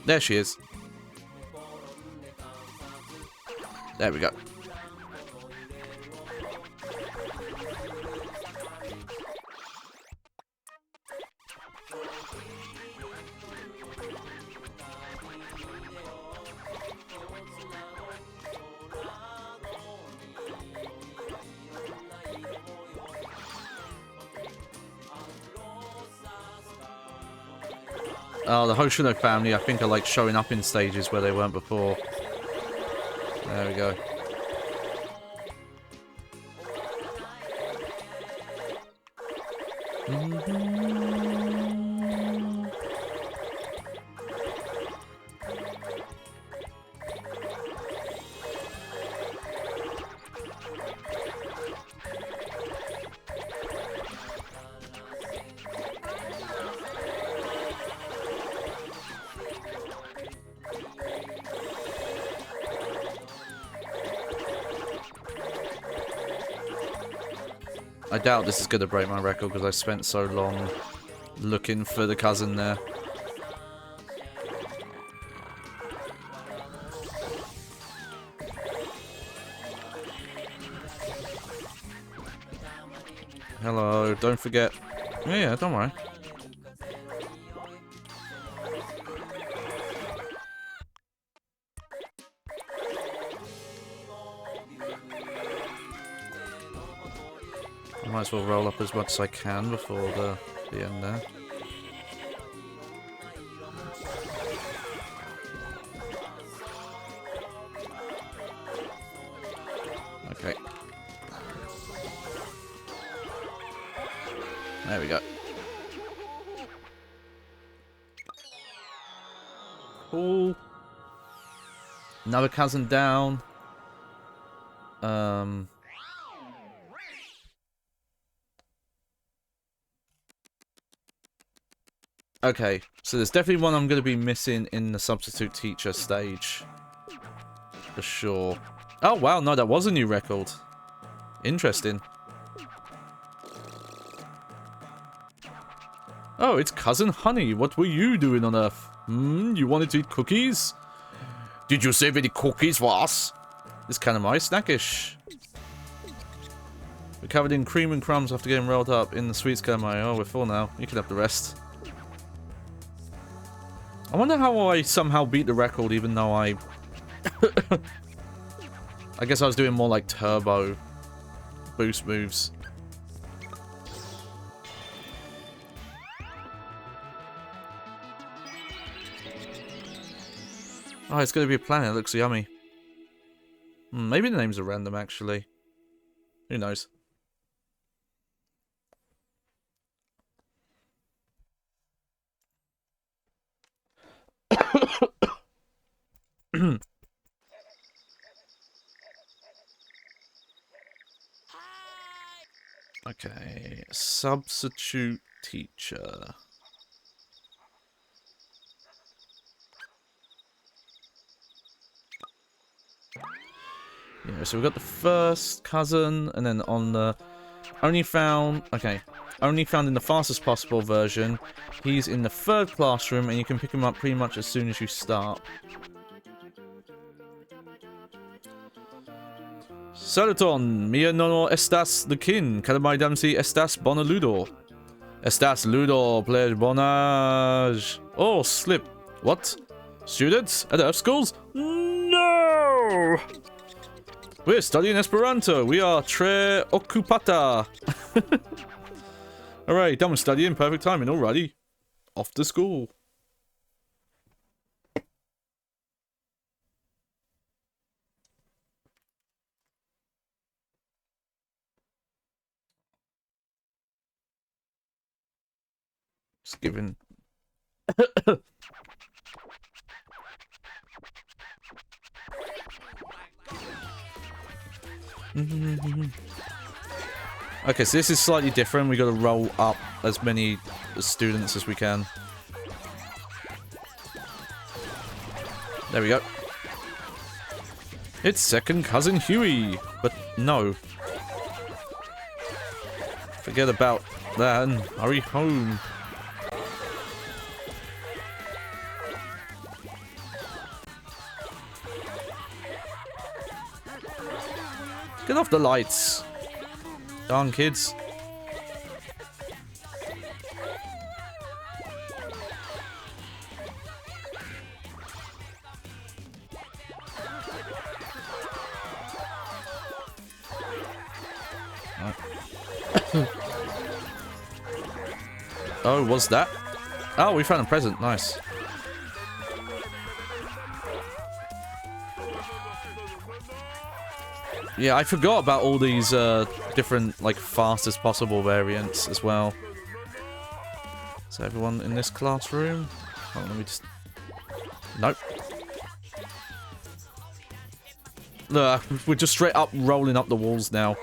There she is. There we go. Oh, the Hoshino family, I think, are like showing up in stages where they weren't before. There we go. I doubt this is going to break my record because I spent so long looking for the cousin there. Hello, don't forget. Yeah, don't worry. Might as well roll up as much as I can before the end there. Okay. There we go. Cool. Another cousin down. Okay, so there's definitely one I'm going to be missing in the substitute teacher stage. For sure. Oh, wow, no, that was a new record. Interesting. Oh, it's Cousin Honey. What were you doing on Earth? You wanted to eat cookies? Did you save any cookies for us? This Katamari snackish. We're covered in cream and crumbs after getting rolled up in the sweets Katamari. Oh, we're full now. You can have the rest. I wonder how I somehow beat the record even though I... I guess I was doing more like turbo boost moves. Oh, it's going to be a planet. It looks yummy. Maybe the names are random, actually. Who knows? Okay, substitute teacher. Yeah, so we've got the first cousin, and then on the only found in the fastest possible version. He's in the third classroom, and you can pick him up pretty much as soon as you start. Saluton, mia no estas the kin, Katamari damsi estas bona ludo. Estas ludo, plej bonage. Oh, slip. What? Students at Earth schools? No! We're studying Esperanto. We are tre occupata. Alright, done with studying. Perfect timing. Alrighty. Off to school. Just giving... Okay, so this is slightly different. We got to roll up as many students as we can. There we go. It's second cousin Huey, but no. Forget about that and hurry home. Get off the lights. Darn kids. Oh, what's that? Oh, we found a present. Nice. Yeah, I forgot about all these different, like, fastest possible variants as well. Is everyone in this classroom? Oh, let me just... Nope. Look, we're just straight up rolling up the walls now.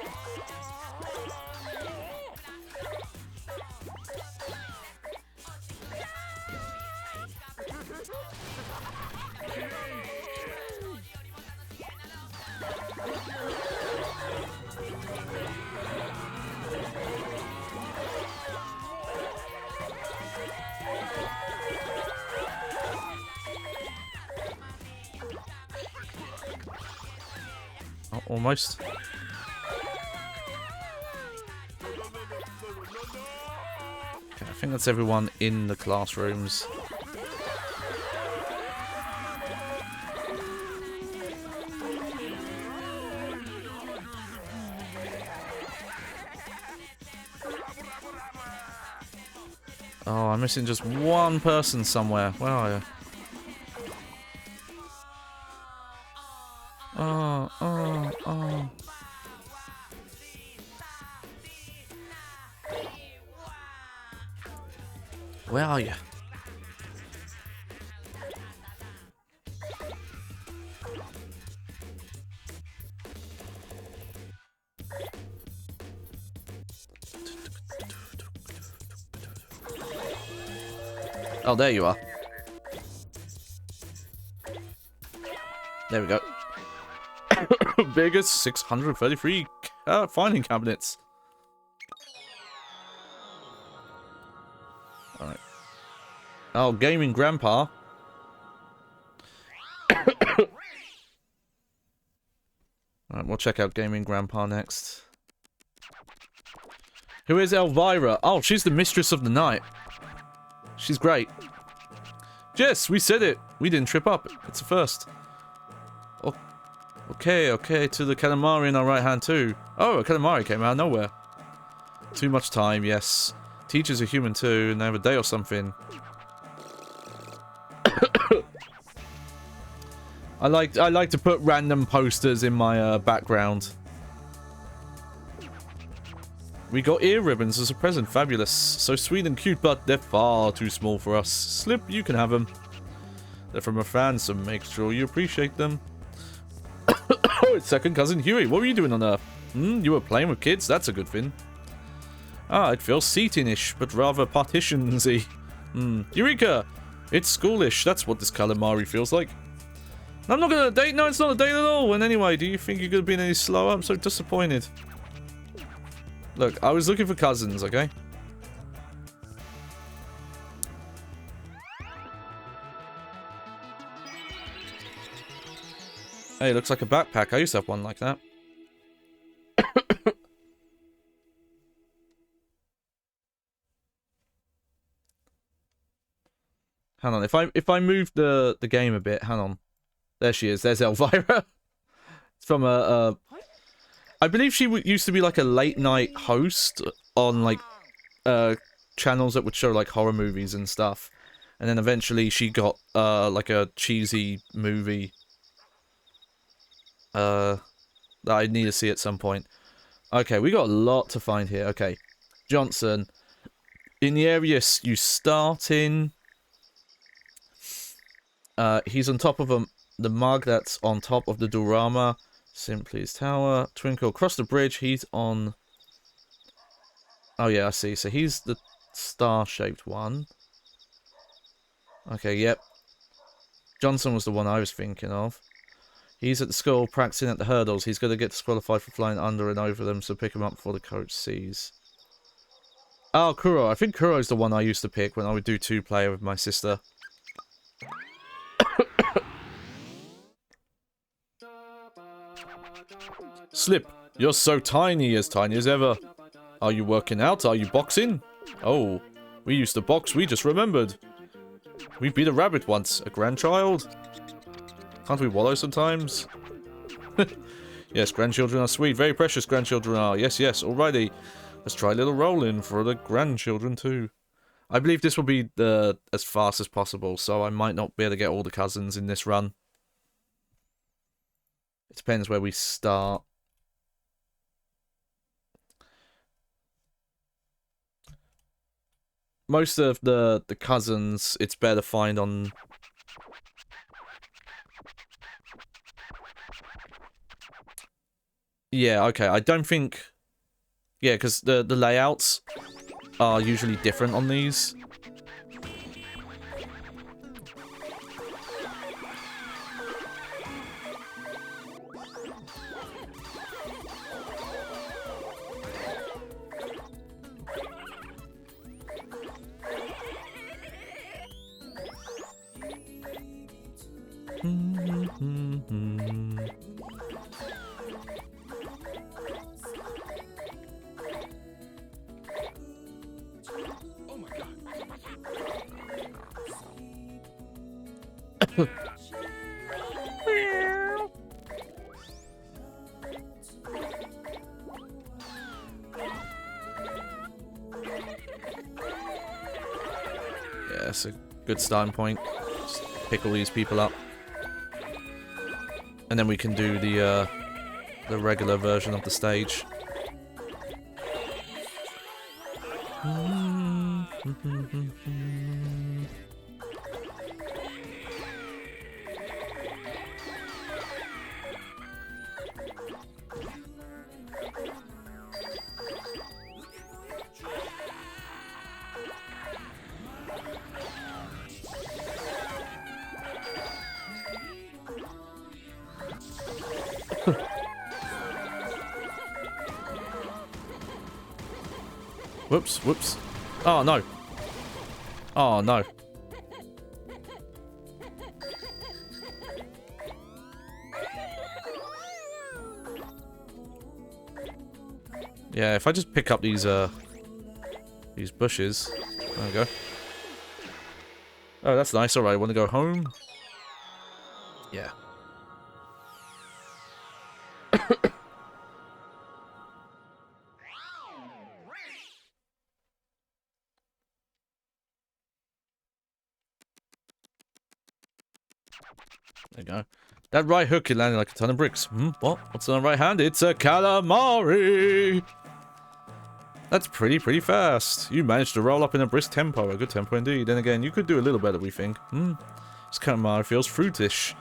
Almost. Okay, I think that's everyone in the classrooms. Oh, I'm missing just one person somewhere. Where are you? Oh. Where are you? Oh, there you are. There we go. Biggest 633 filing cabinets. Alright. Oh, gaming grandpa. Alright, we'll check out gaming grandpa next. Who is Elvira? Oh, she's the mistress of the night. She's great. Yes, we said it. We didn't trip up. It's a first. Okay, to the Katamari in our right hand too. Oh, a Katamari came out of nowhere. Too much time, yes. Teachers are human too, and they have a day or something. I like to put random posters in my background. We got ear ribbons as a present, fabulous. So sweet and cute, but they're far too small for us. Slip, you can have them. They're from a fan, so make sure you appreciate them. Oh, it's second cousin Huey. What were you doing on Earth? You were playing with kids? That's a good thing. Ah, it feels seating-ish, but rather partitions-y. Eureka! It's schoolish. That's what this Katamari feels like. I'm not gonna date. No, it's not a date at all. And anyway, do you think you could have been any slower? I'm so disappointed. Look, I was looking for cousins, okay? Hey, looks like a backpack. I used to have one like that. Hang on, if I move the game a bit, hang on. There she is. There's Elvira. It's from I believe she used to be like a late night host on like channels that would show like horror movies and stuff. And then eventually she got like a cheesy movie that I need to see at some point. Okay, we got a lot to find here. Okay. Johnson. In the area you start in, he's on top of the mug that's on top of the Durama. Simply's Tower. Twinkle. Across the bridge, he's on... Oh yeah, I see. So he's the star-shaped one. Okay, yep. Johnson was the one I was thinking of. He's at the school practicing at the hurdles. He's going to get disqualified for flying under and over them, so pick him up before the coach sees. Oh, Kuro. I think Kuro's the one I used to pick when I would do two-player with my sister. Slip, you're so tiny as ever. Are you working out? Are you boxing? Oh, we used to box, we just remembered. We beat a rabbit once. A grandchild? Can't we wallow sometimes? Yes, grandchildren are sweet. Very precious grandchildren are. Yes, alrighty. Let's try a little rolling for the grandchildren too. I believe this will be as fast as possible, so I might not be able to get all the cousins in this run. It depends where we start. Most of the cousins, it's better to find on... Yeah, okay, I don't think... Yeah, because the layouts are usually different on these. Oh my god. That's a good starting point. Just pick all these people up. And then we can do the regular version of the stage. Whoops, whoops. Oh, no. Oh, no. Yeah, if I just pick up these bushes. There we go. Oh, that's nice. Alright, want to go home? Yeah. There you go. That right hook, it landed like a ton of bricks. What? What's on the right hand? It's a Katamari! That's pretty fast. You managed to roll up in a brisk tempo. A good tempo indeed. Then again, you could do a little better, we think. This Katamari feels fruitish.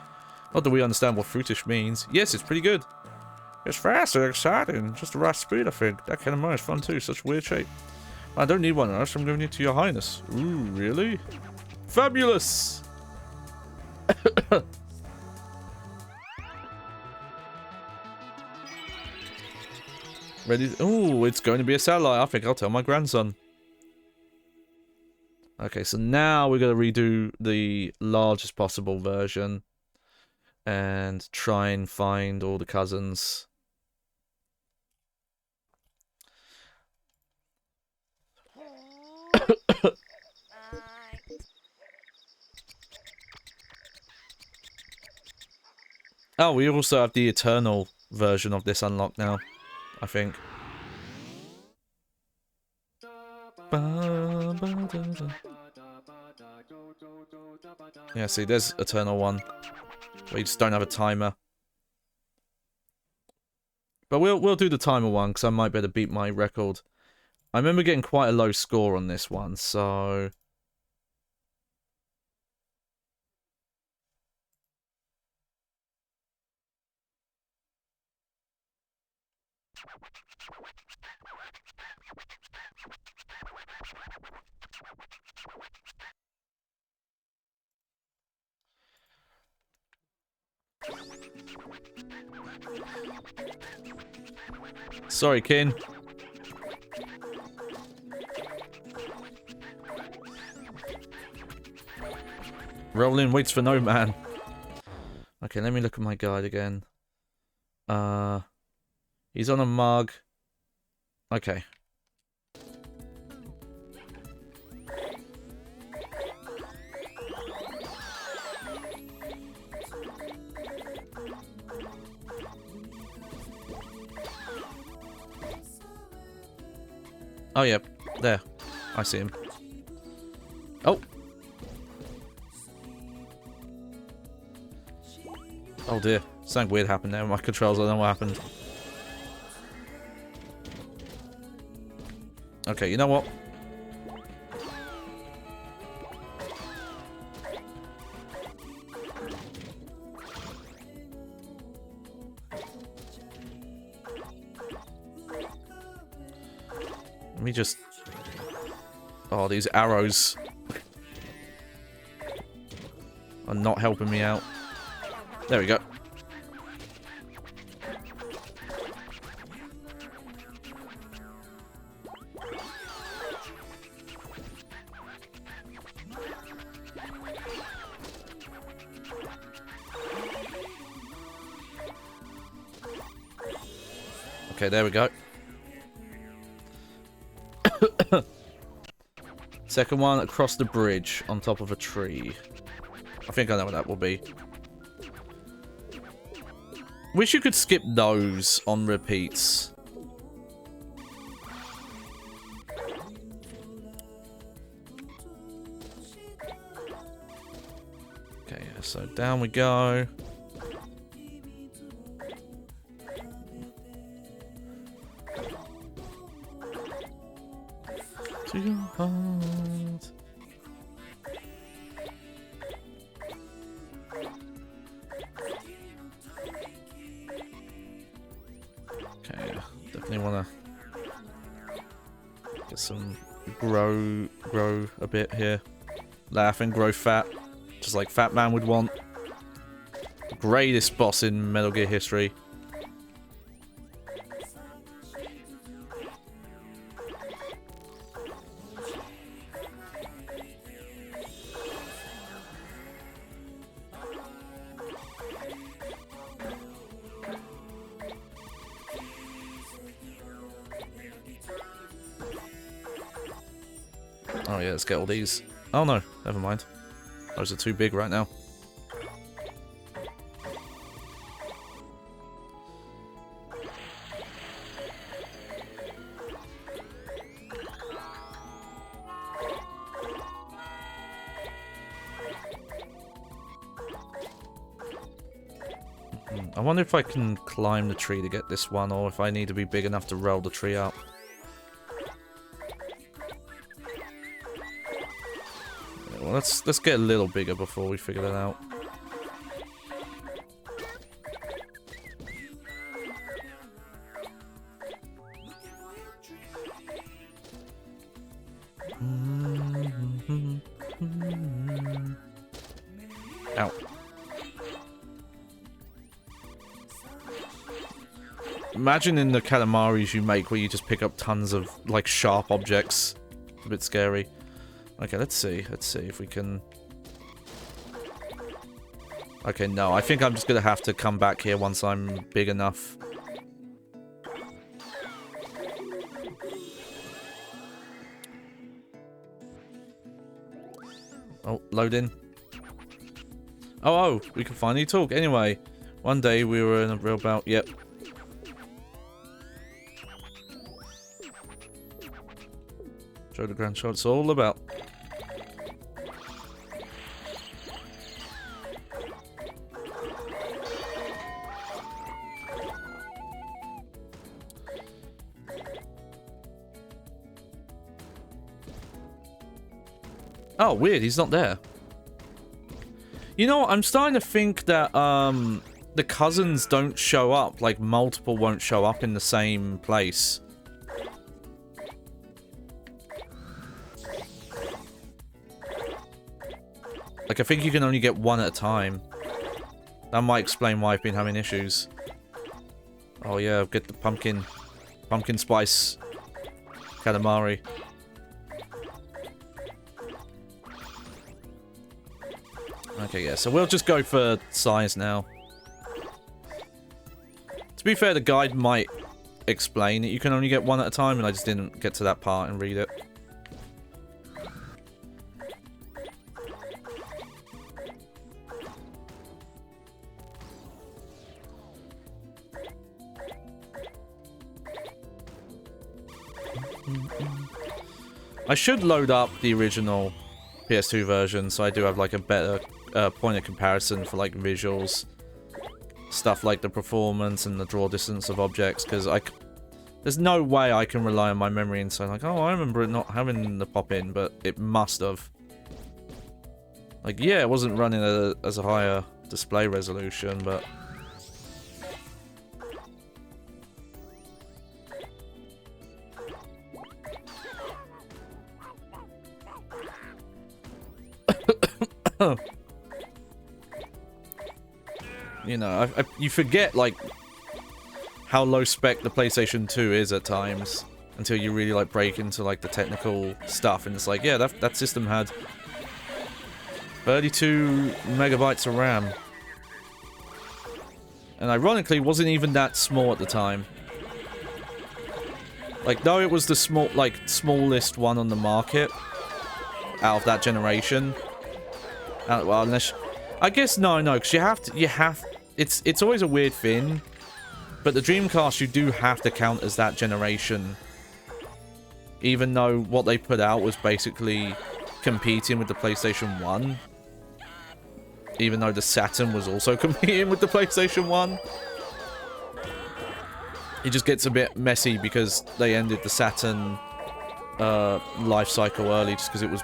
Not that we understand what fruitish means. Yes, it's pretty good. It's fast and exciting. Just the right speed, I think. That Katamari is fun too. Such a weird shape. I don't need one of those. I'm giving it to your highness. Ooh, really? Fabulous! Ready? Oh, it's going to be a satellite. I think I'll tell my grandson. Okay, so now we're going to redo the largest possible version. And try and find all the cousins. Oh, we also have the Eternal version of this unlocked now, I think. Yeah, see, there's Eternal one. Where you just don't have a timer. But we'll do the timer one, because I might be able to beat my record. I remember getting quite a low score on this one, so... Sorry, Kin. Rolling waits for no man. Okay, let me look at my guide again. He's on a mug. Okay. Oh, yep. Yeah. There. I see him. Oh! Oh dear. Something weird happened there. My controls, I don't know what happened. Okay, you know what? Let me just... Oh, these arrows are not helping me out. There we go. Okay, there we go. Second one across the bridge on top of a tree. I think I know what that will be. Wish you could skip those on repeats. So down we go. To your heart. Okay, definitely want to get some grow a bit here. Laugh and grow fat, just like Fat Man would want. The greatest boss in Metal Gear history. Oh yeah, let's get all these. Oh no, never mind. Those are too big right now. I wonder if I can climb the tree to get this one, or if I need to be big enough to roll the tree up. Well, let's get a little bigger before we figure that out. Ow. Imagine in the Katamaris you make where you just pick up tons of, like, sharp objects. A bit scary. Okay, let's see. Let's see if we can... Okay, no. I think I'm just going to have to come back here once I'm big enough. Oh, load in. Oh, we can finally talk. Anyway, one day we were in a real bout. Yep. Show the grand shot. It's all about. Oh, weird. He's not there. You know, I'm starting to think that the cousins don't show up. Like, multiple won't show up in the same place. Like, I think you can only get one at a time. That might explain why I've been having issues. Oh yeah, get the pumpkin spice Katamari. Okay, yeah, so we'll just go for size now. To be fair, the guide might explain that you can only get one at a time, and I just didn't get to that part and read it. I should load up the original PS2 version, so I do have like a better point of comparison for like visuals, stuff like the performance and the draw distance of objects, because there's no way I can rely on my memory and say like, oh, I remember it not having the pop-in, but it must have. Like, yeah, it wasn't running as a higher display resolution, but... You know, you forget, like, how low spec the PlayStation 2 is at times, until you really, like, break into, like, the technical stuff, and it's like, yeah, that system had 32 megabytes of RAM. And ironically, wasn't even that small at the time. Like, though it was the smallest one on the market out of that generation. Well, unless... I guess no, because you have... It's always a weird thing, but the Dreamcast you do have to count as that generation, even though what they put out was basically competing with the PlayStation 1. even though the Saturn was also competing with the PlayStation 1. It just gets a bit messy because they ended the Saturn life cycle early just because it was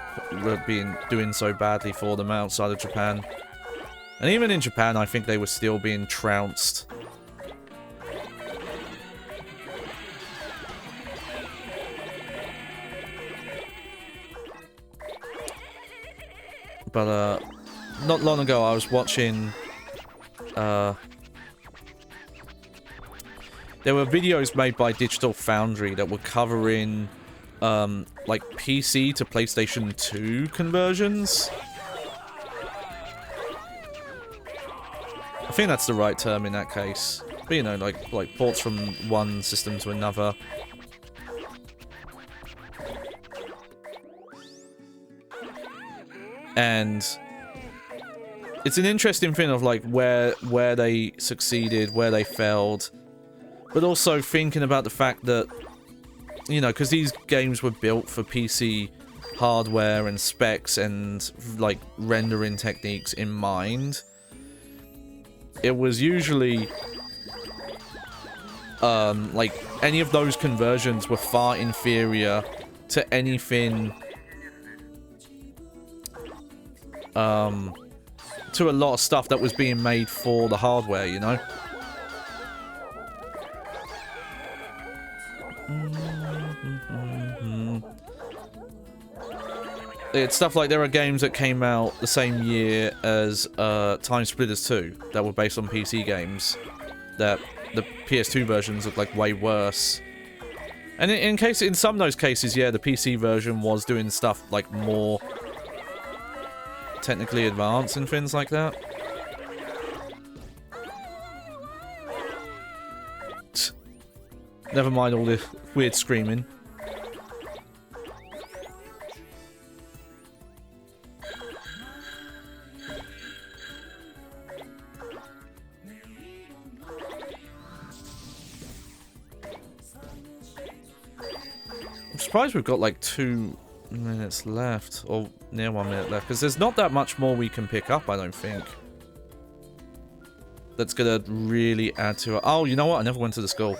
doing so badly for them outside of Japan. And even in Japan, I think they were still being trounced. But, not long ago, I was watching, there were videos made by Digital Foundry that were covering, like, PC to PlayStation 2 conversions. I think that's the right term in that case. But, you know, like ports from one system to another. And it's an interesting thing of like where they succeeded, where they failed, but also thinking about the fact that, you know, because these games were built for PC hardware and specs and like rendering techniques in mind, it was usually like any of those conversions were far inferior to anything to a lot of stuff that was being made for the hardware, you know? It's stuff like there are games that came out the same year as Time Splitters 2 that were based on PC games that the PS2 versions look like way worse. And in some of those cases, yeah, the PC version was doing stuff like more technically advanced and things like that. Never mind all the weird screaming. I'm surprised we've got like 2 minutes left, or near 1 minute left, because there's not that much more we can pick up, I don't think. That's gonna really add to it. Oh, you know what? I never went to the school.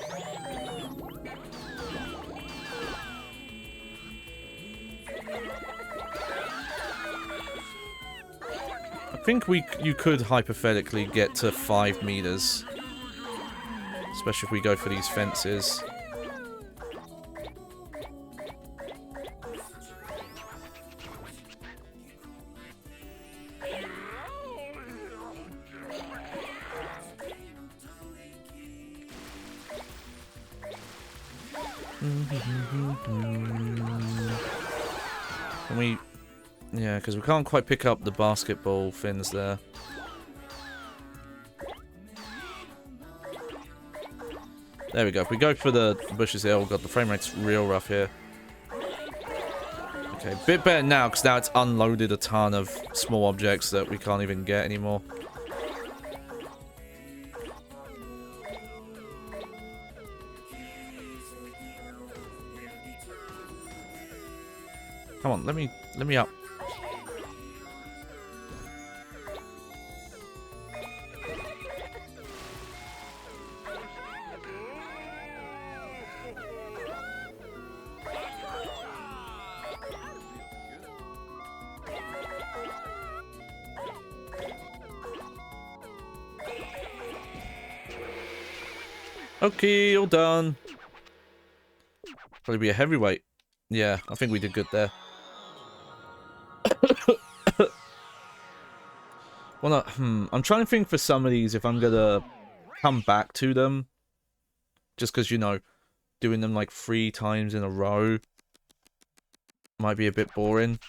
I think you could hypothetically get to 5 meters. Especially if we go for these fences. Can we... Yeah, because we can't quite pick up the basketball fins there. There we go. If we go for the bushes here, oh god, the frame rate's real rough here. Okay, a bit better now, because now it's unloaded a ton of small objects that we can't even get anymore. Come on, let me up. Okay, all done. Probably be a heavyweight. Yeah, I think we did good there. Well, I'm trying to think for some of these if I'm gonna come back to them. Just because, you know, doing them like 3 times in a row might be a bit boring.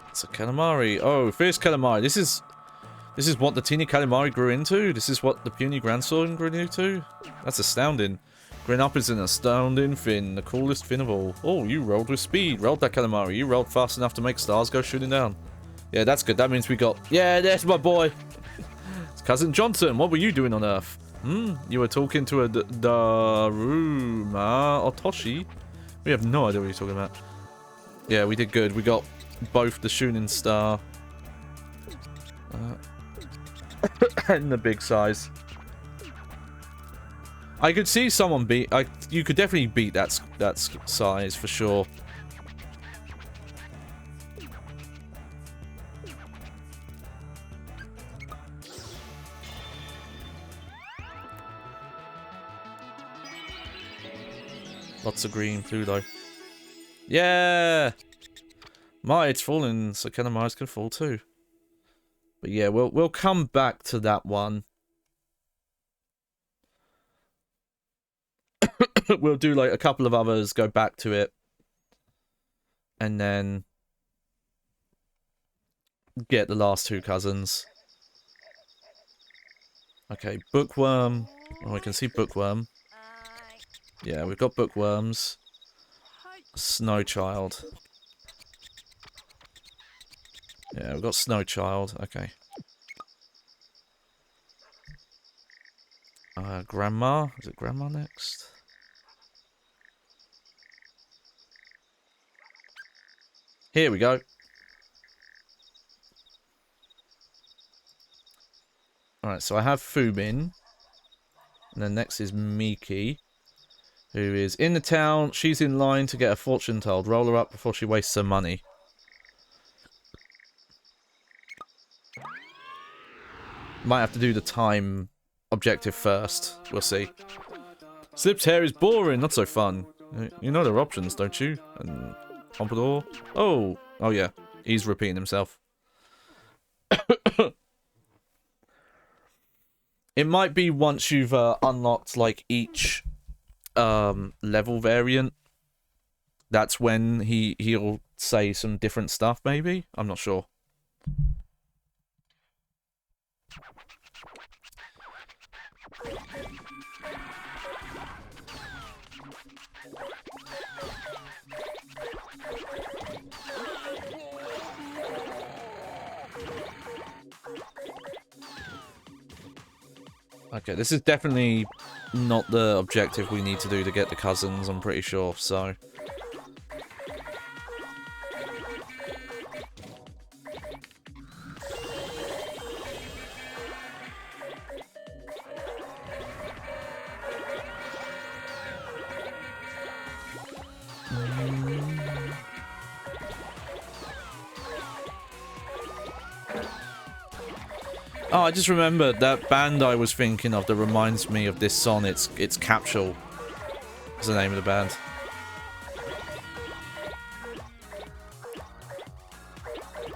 It's a Katamari. Oh, first Katamari. This is what the teeny Katamari grew into? This is what the puny Grandsword grew into? That's astounding. Growing up is an astounding fin. The coolest fin of all. Oh, you rolled with speed. Rolled that Katamari. You rolled fast enough to make stars go shooting down. Yeah, that's good. That means we got... Yeah, there's my boy. It's Cousin Johnson, what were you doing on Earth? You were talking to a Daruma Otoshi? We have no idea what you're talking about. Yeah, we did good. We got both the Shunin Star and the big size. I could see someone beat... you could definitely beat that size for sure. Lots of green Pluto. Yeah! It's falling, so Katamari's can fall too. But yeah, we'll come back to that one. We'll do like a couple of others, go back to it. And then get the last two cousins. Okay, Bookworm. Oh, I can see Bookworm. Yeah, we've got Bookworms. Snow Child. Yeah, we've got Snow Child. Okay. Grandma. Is it Grandma next? Here we go. Alright, so I have Fubin. And then next is Miki, who is in the town. She's in line to get a fortune told. Roll her up before she wastes her money. Might have to do the time objective first. We'll see. Slip's hair is boring, not so fun. You know there are options, don't you? And Pompadour? Oh yeah. He's repeating himself. It might be once you've unlocked like each level variant. That's when he'll say some different stuff, maybe? I'm not sure. Okay, this is definitely not the objective we need to do to get the cousins, I'm pretty sure, so... Oh, I just remembered that band I was thinking of that reminds me of this song. It's Capsule. Is the name of the band.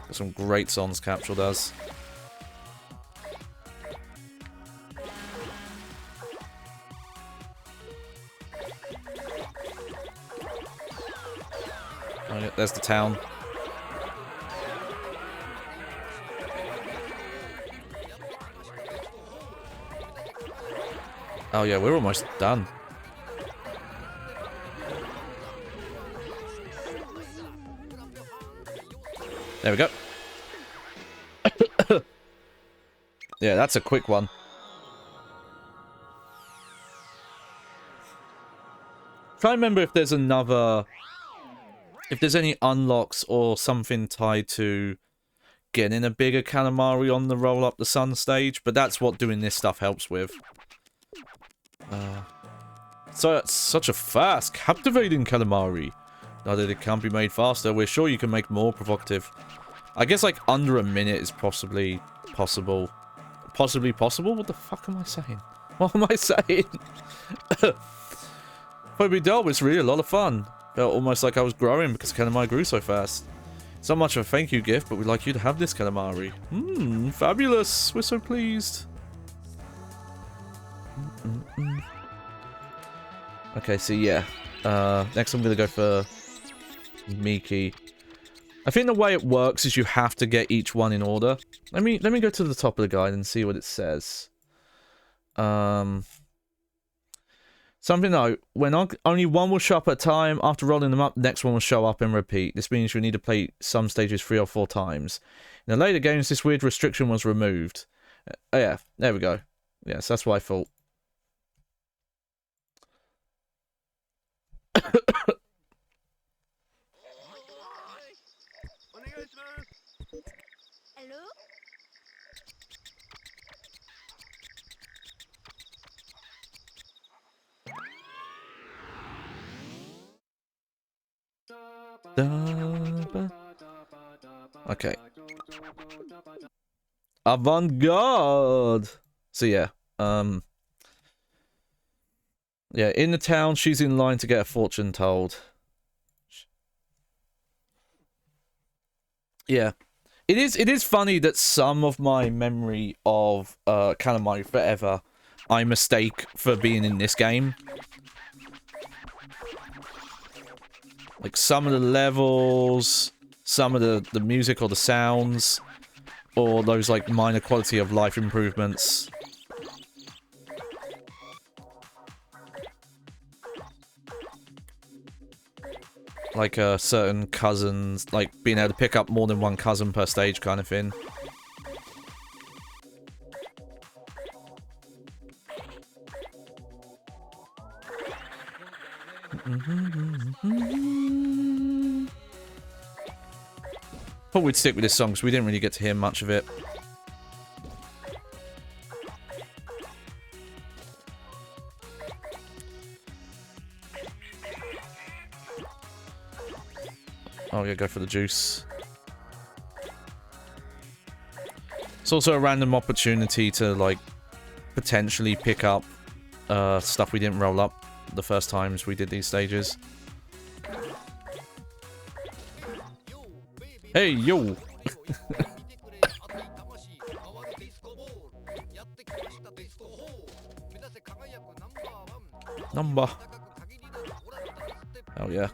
Got some great songs Capsule does. Oh yeah, there's the town. Oh yeah, we're almost done. There we go. Yeah, that's a quick one. Try to remember if there's another... if there's any unlocks or something tied to getting a bigger Katamari on the Roll Up the Sun stage, but that's what doing this stuff helps with. So it's such a fast, captivating Katamari. Now that it can't be made faster, we're sure you can make more provocative. I guess like under a minute is possibly possible. Possibly possible? What the fuck am I saying? What am I saying? Hobby Doll was really a lot of fun. Felt almost like I was growing because Katamari grew so fast. It's not much of a thank you gift, but we'd like you to have this Katamari. Fabulous. We're so pleased. Okay, so yeah. Next I'm gonna go for Miki. I think the way it works is you have to get each one in order. Let me go to the top of the guide and see what it says. Something though, when only one will show up at a time, after rolling them up, the next one will show up and repeat. This means you'll need to play some stages 3 or 4 times. In the later games, this weird restriction was removed. Oh, yeah, there we go. Yes, that's what I thought. Hello? Okay. Avant-garde. So yeah, yeah, in the town, she's in line to get a fortune told. Yeah. It is funny that some of my memory of Katamari Forever I mistake for being in this game. Like some of the levels, some of the music or the sounds, or those like minor quality of life improvements. Like certain cousins, like being able to pick up more than one cousin per stage kind of thing. Thought we'd stick with this song because we didn't really get to hear much of it. Oh yeah, go for the juice. It's also a random opportunity to, like, potentially pick up stuff we didn't roll up the first times we did these stages. Hey, yo! Number. Oh, yeah.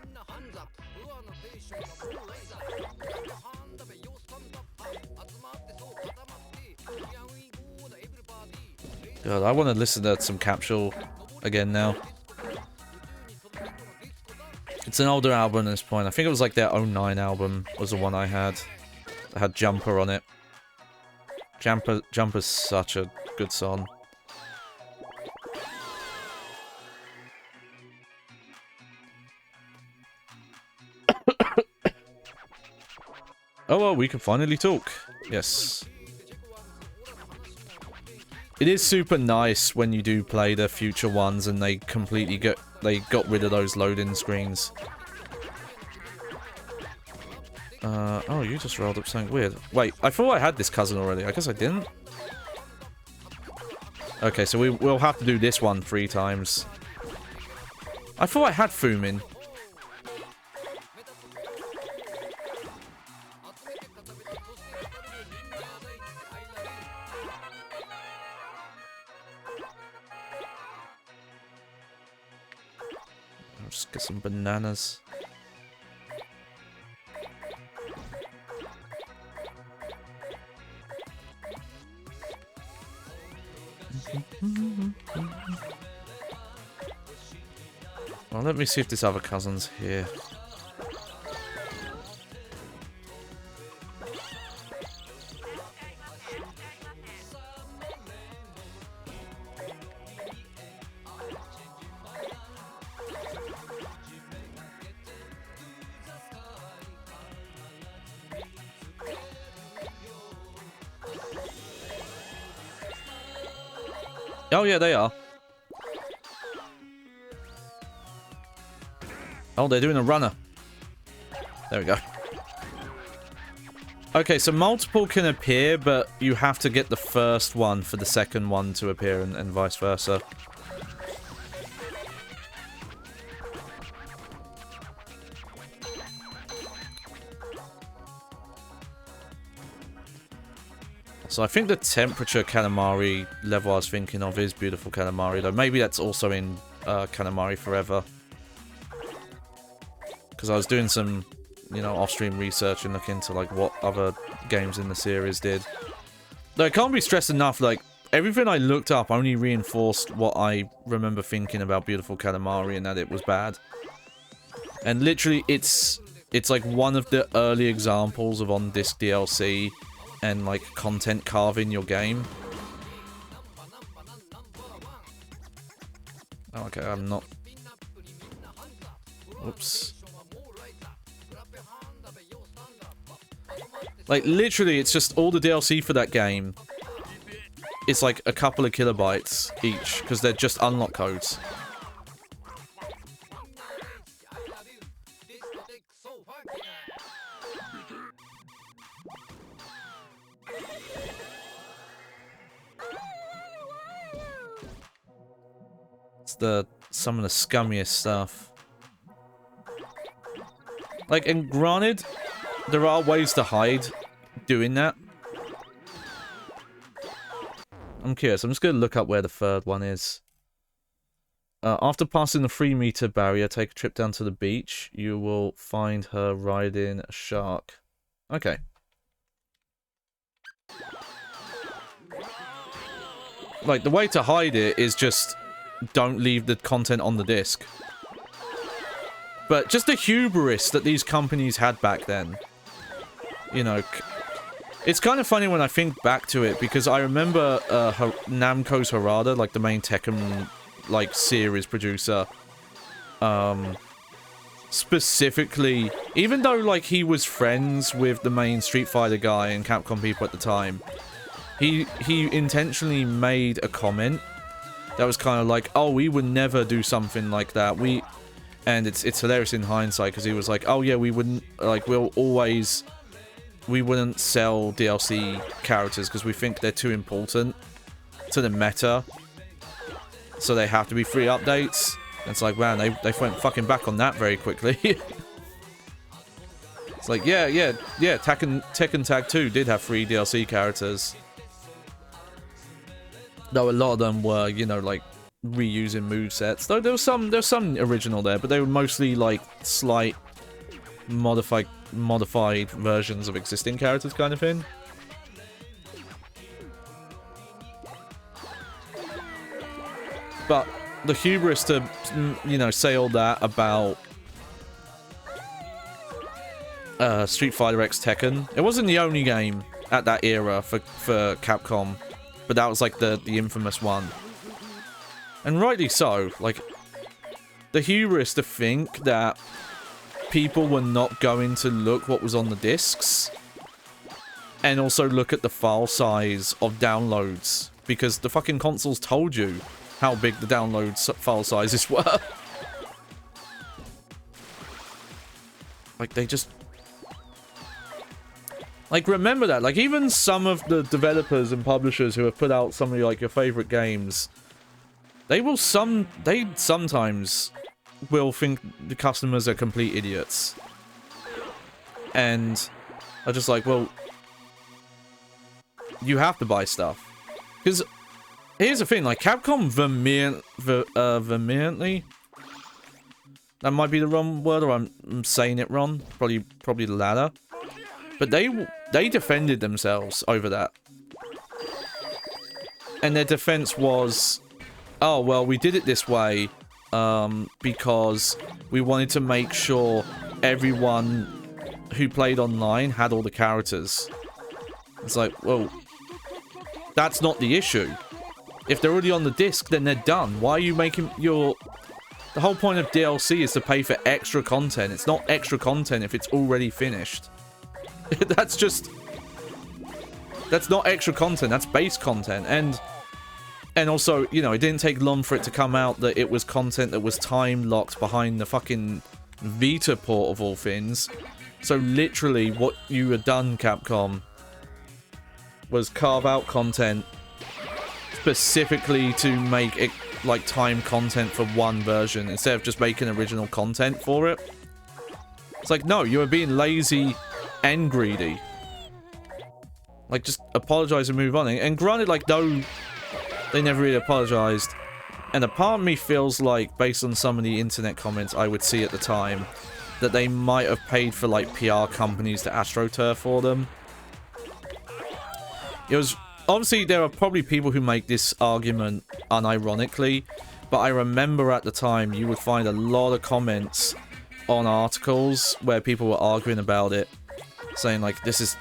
God, I want to listen to some Capsule again now. It's an older album at this point. I think it was like their 09 album was the one I had. That had Jumper on it. Jumper's such a good song. Oh well, we can finally talk. Yes. It is super nice when you do play the future ones and they completely got rid of those loading screens. Oh, you just rolled up something weird. Wait, I thought I had this cousin already. I guess I didn't. Okay, so we'll have to do this one 3 times. I thought I had Fumin. I'll just get some bananas. Well, let me see if this other cousin's here. Oh yeah, they are. Oh, they're doing a runner. There we go. Okay, so multiple can appear, but you have to get the first one for the second one to appear, and vice versa. So I think the temperature Katamari level I was thinking of is Beautiful Katamari, though. Maybe that's also in Katamari Forever. Because I was doing some, you know, off-stream research and looking into, like, what other games in the series did. Though it can't be stressed enough, like, everything I looked up only reinforced what I remember thinking about Beautiful Katamari and that it was bad. And literally, it's like one of the early examples of on-disc DLC and, like, content carving your game. Oh, okay, I'm not... Oops. Like, literally, it's just all the DLC for that game. It's like a couple of kilobytes each, because they're just unlock codes. It's some of the scummiest stuff. Like, and granted, there are ways to hide doing that. I'm curious. I'm just going to look up where the third one is. After passing the 3-meter barrier, take a trip down to the beach. You will find her riding a shark. Okay. Like, the way to hide it is just don't leave the content on the disc. But just the hubris that these companies had back then. You know, it's kind of funny when I think back to it, because I remember Namco's Harada, like the main Tekken, like, series producer, specifically, even though, like, he was friends with the main Street Fighter guy and Capcom people at the time, he intentionally made a comment that was kind of like, oh, we would never do something like that. And it's hilarious in hindsight, because he was like, oh yeah, we wouldn't, like, we wouldn't sell DLC characters because we think they're too important to the meta, so they have to be free updates. And it's like, man, they went fucking back on that very quickly. It's like, yeah, Tekken Tag 2 did have free DLC characters. Though a lot of them were, you know, like, reusing movesets. Though there was some original there, but they were mostly, like, slight modified versions of existing characters kind of thing. But the hubris to, you know, say all that about Street Fighter X Tekken. It wasn't the only game at that era for Capcom, but that was like the infamous one. And rightly so. Like, the hubris to think that people were not going to look what was on the discs, and also look at the file size of downloads, because the fucking consoles told you how big the download file sizes were. Like, they just... Like, remember that. Like, even some of the developers and publishers who have put out some of your, like, your favorite games, they sometimes will think the customers are complete idiots. And are just like, well, you have to buy stuff. Because here's the thing, like, Capcom vehemently... That might be the wrong word, or I'm saying it wrong. Probably the latter. But they defended themselves over that. And their defense was, oh, well, we did it this way because we wanted to make sure everyone who played online had all the characters. It's like, well, that's not the issue. If they're already on the disc, then they're done. Why are you making your... The whole point of DLC is to pay for extra content. It's not extra content if it's already finished. That's just... That's not extra content. That's base content. And also, you know, it didn't take long for it to come out that it was content that was time-locked behind the fucking Vita port of all things. So literally, what you had done, Capcom, was carve out content specifically to make it, like, time content for one version, instead of just making original content for it. It's like, no, you were being lazy and greedy. Like, just apologize and move on. And granted, like, no, they never really apologized. And a part of me feels like, based on some of the internet comments I would see at the time, that they might have paid for, like, PR companies to AstroTurf for them. It was... Obviously, there are probably people who make this argument unironically, but I remember at the time you would find a lot of comments on articles where people were arguing about it, saying like, this is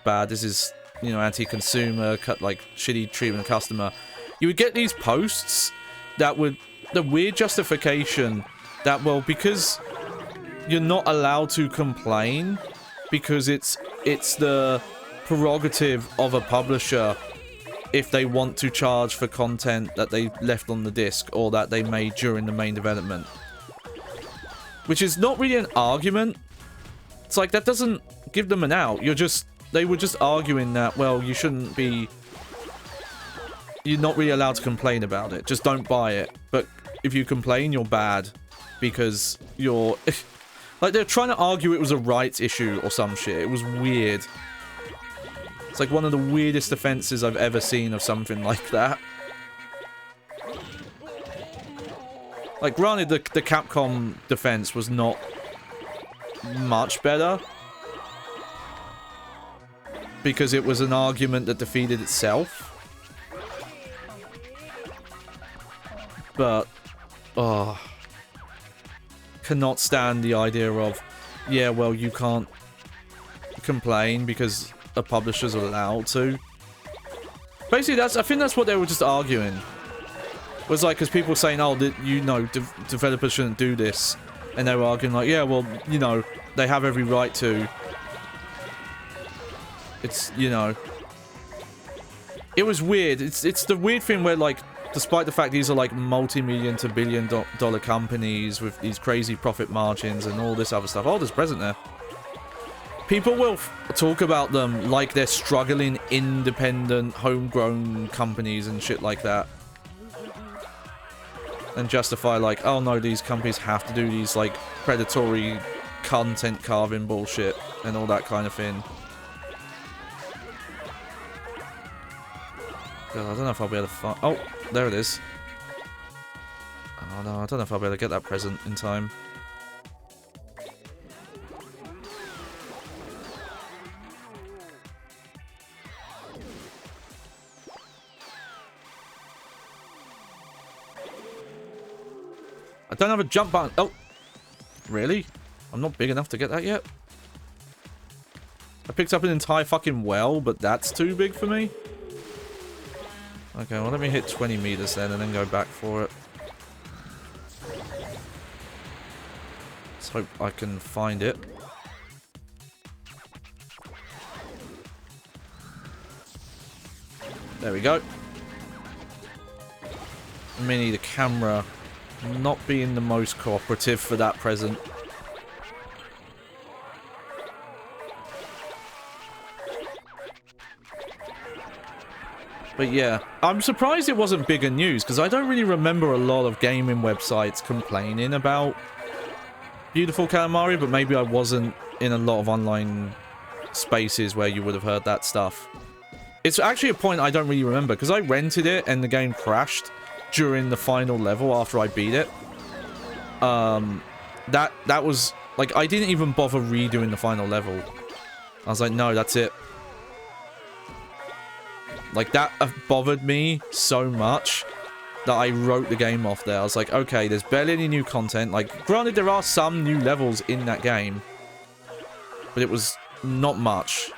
bad, this is, you know, anti-consumer, like, shitty treatment of customer. You would get these posts that would the weird justification that, well, because you're not allowed to complain because it's the prerogative of a publisher if they want to charge for content that they left on the disc or that they made during the main development. Which is not really an argument. It's like, that doesn't give them an out. They were just arguing that, well, you shouldn't be... You're not really allowed to complain about it. Just don't buy it. But if you complain, you're bad. Because you're... like, they're trying to argue it was a rights issue or some shit. It was weird. It's like one of the weirdest defenses I've ever seen of something like that. Like, granted, the Capcom defense was not much better. Because it was an argument that defeated itself. But, oh, cannot stand the idea of, yeah, well, you can't complain because a publisher's allowed to. Basically, I think that's what they were just arguing. Was like, because people were saying, oh, developers shouldn't do this. And they were arguing like, yeah, well, you know, they have every right to. It's, you know. It was weird. It's the weird thing where, like, despite the fact these are, like, multi-million to billion-dollar companies with these crazy profit margins and all this other stuff. Oh, there's a present there. People will talk about them like they're struggling independent, homegrown companies and shit like that. And justify, like, oh no, these companies have to do these, like, predatory content carving bullshit and all that kind of thing. God, I don't know if I'll be able to find... Oh, there it is. Oh no, I don't know if I'll be able to get that present in time. I don't have a jump button. Oh, really? I'm not big enough to get that yet? I picked up an entire fucking well, but that's too big for me? Okay, well, let me hit 20 meters then and then go back for it. Let's hope I can find it. There we go. Mini, the camera not being the most cooperative for that present. But yeah, I'm surprised it wasn't bigger news, because I don't really remember a lot of gaming websites complaining about Beautiful Katamari, but maybe I wasn't in a lot of online spaces where you would have heard that stuff. It's actually a point I don't really remember, because I rented it and the game crashed during the final level after I beat it. That was, like, I didn't even bother redoing the final level. I was like, no, that's it. Like, that bothered me so much that I wrote the game off there. I was like, okay, there's barely any new content. Like, granted, there are some new levels in that game, but it was not much.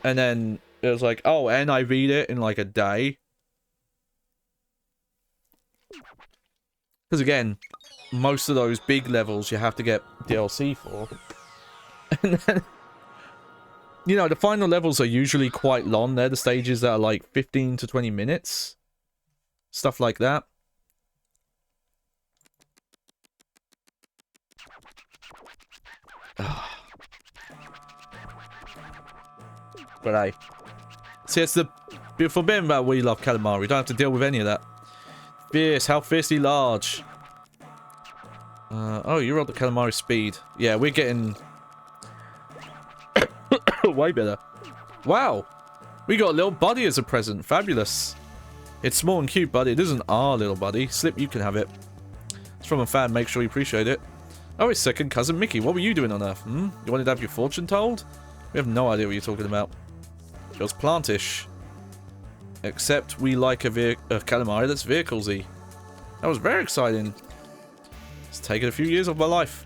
And then it was like, oh, and I beat it in, like, a day. Because, again, most of those big levels you have to get DLC for. And then... You know, the final levels are usually quite long. They're the stages that are like 15 to 20 minutes. Stuff like that. But hey. See, it's the beautiful bit about We Love Katamari. You don't have to deal with any of that. Fierce. How fiercely large. Oh, you rolled the Katamari speed. Yeah, we're getting... way better. Wow. We got a little buddy as a present. Fabulous. It's small and cute, but it isn't our little buddy. Slip, you can have it. It's from a fan. Make sure you appreciate it. Oh, it's second cousin Mickey. What were you doing on Earth? Hmm? You wanted to have your fortune told? We have no idea what you're talking about. Feels plantish. Except we like a Katamari that's vehiclesy. That was very exciting. It's taken a few years of my life.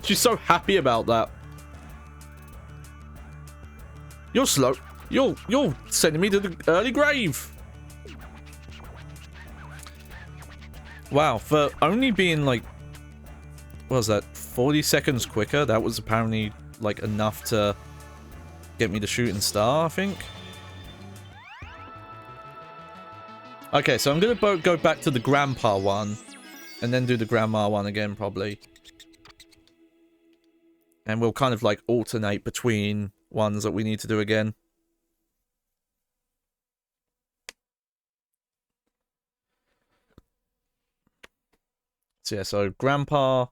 She's so happy about that. You're slow. You're sending me to the early grave. Wow, for only being like, what was that, 40 seconds quicker, that was apparently like enough to get me the shooting star, I think. Okay, so I'm gonna go back to the grandpa one, and then do the grandma one again, probably. And we'll kind of like alternate between ones that we need to do again. So yeah, so grandpa,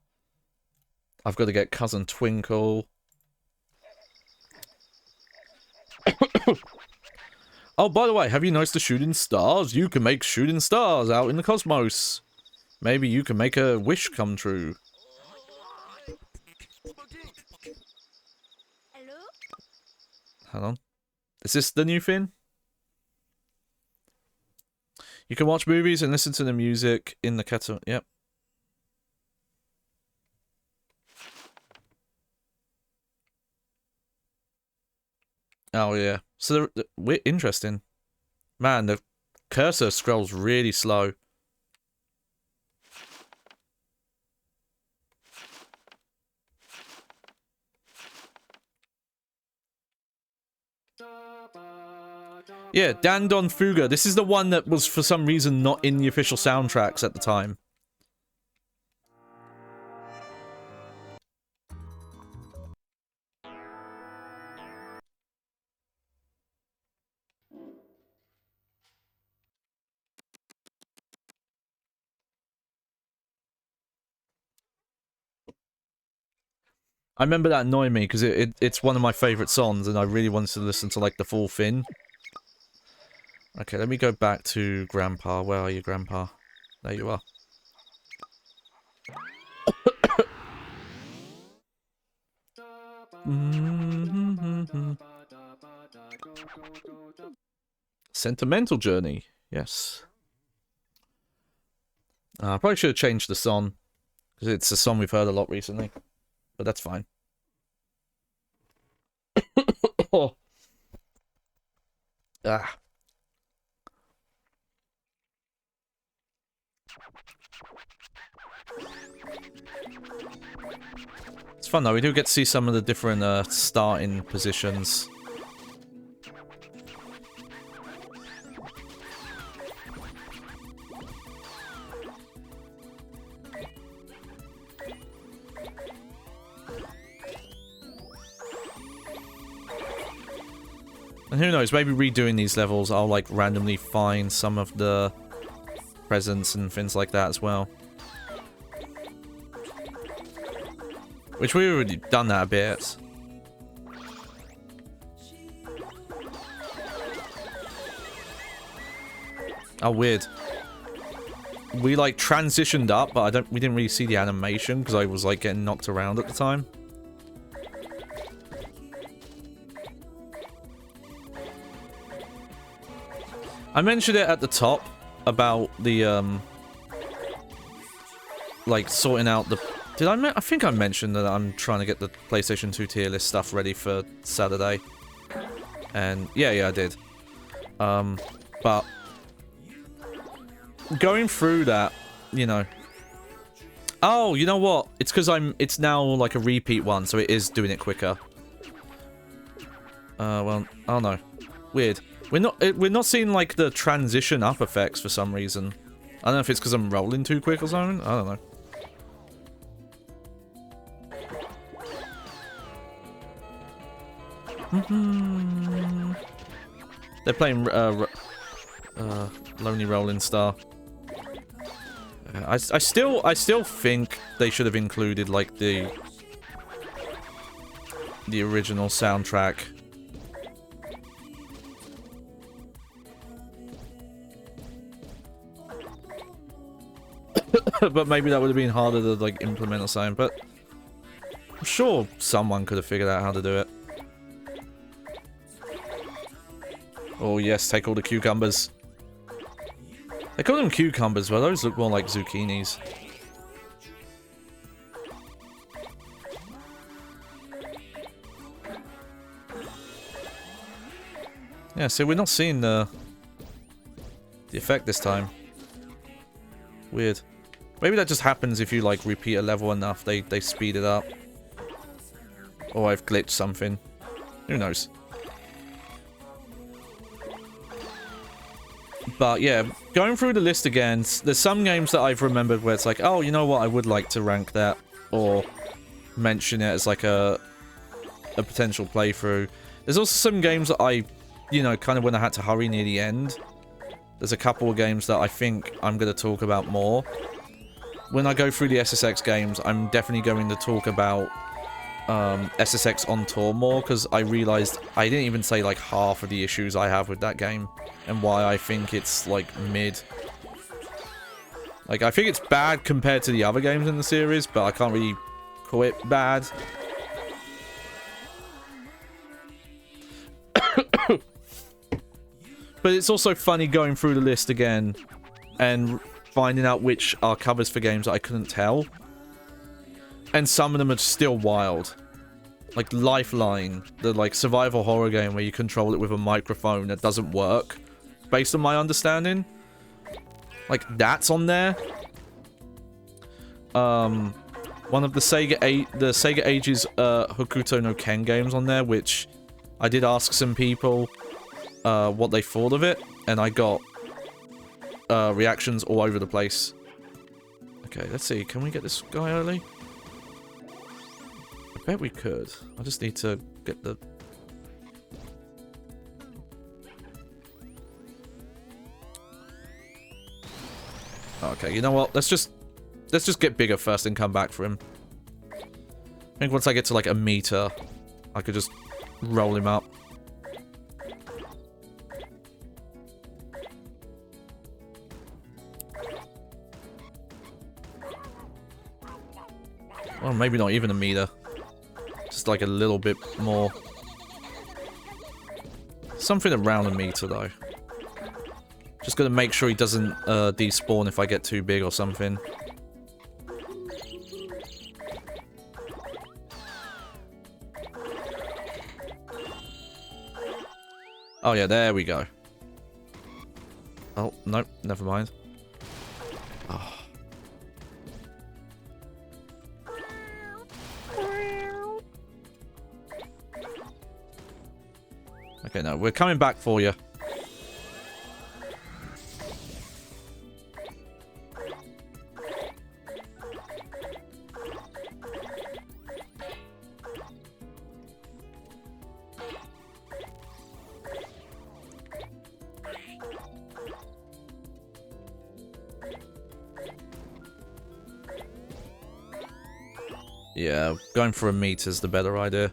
I've got to get cousin Twinkle. Oh, by the way, have you noticed the shooting stars? You can make shooting stars out in the cosmos. Maybe you can make a wish come true. Hello? Hold on. Is this the new thing? You can watch movies and listen to the music in the Katamari. Yep. Oh, yeah. So, we're interesting. Man, the cursor scrolls really slow. Yeah, Dan Don Fuga. This is the one that was, for some reason, not in the official soundtracks at the time. I remember that annoying me, because it's one of my favourite songs, and I really wanted to listen to, like, the full thing. Okay, let me go back to Grandpa. Where are you, Grandpa? There you are. Sentimental Journey. Yes. I probably should have changed the song, because it's a song we've heard a lot recently. But that's fine. Oh. Ah. It's fun though, we do get to see some of the different starting positions. And who knows, maybe redoing these levels, I'll like randomly find some of the presents and things like that as well. Which we've already done that a bit. Oh, weird. We like transitioned up, but we didn't really see the animation because I was like getting knocked around at the time. I mentioned it at the top about the like sorting out the. I think I mentioned that I'm trying to get the PlayStation 2 tier list stuff ready for Saturday. And yeah, I did. But going through that, you know. Oh, you know what? It's because it's now like a repeat one, so it is doing it quicker. Well, oh no. Weird. We're not seeing like the transition up effects for some reason. I don't know if it's because I'm rolling too quick or something. I don't know. They're playing Lonely Rolling Star. I still think they should have included like the original soundtrack. But maybe that would have been harder to like implement or something, but I'm sure someone could have figured out how to do it. Oh yes, take all the cucumbers. They call them cucumbers, but those look more like zucchinis. Yeah, so we're not seeing the effect this time. Weird. Maybe that just happens if you, like, repeat a level enough. They speed it up. Or I've glitched something. Who knows? But, yeah, going through the list again, there's some games that I've remembered where it's like, oh, you know what, I would like to rank that. Or mention it as, like, a potential playthrough. There's also some games that I, you know, kind of when I had to hurry near the end. There's a couple of games that I think I'm going to talk about more. When I go through the SSX games, I'm definitely going to talk about SSX on tour more, because I realized I didn't even say like half of the issues I have with that game and why I think it's like mid. Like, I think it's bad compared to the other games in the series, but I can't really call it bad. But it's also funny going through the list again and finding out which are covers for games that I couldn't tell. And some of them are still wild. Like Lifeline, the like survival horror game where you control it with a microphone that doesn't work, based on my understanding. Like, that's on there. One of the Sega Ages Hokuto no Ken games on there, which I did ask some people what they thought of it, and I got reactions all over the place. Okay, let's see. Can we get this guy early? I bet we could. I just need to get the... Okay, you know what? Let's just get bigger first and come back for him. I think once I get to like a meter, I could just roll him up. Well, maybe not even a meter. Just like a little bit more. Something around a meter, though. Just gonna make sure he doesn't despawn if I get too big or something. Oh yeah, there we go. Oh, nope, never mind. Oh. Okay, no, we're coming back for you. Yeah, going for a meter is the better idea.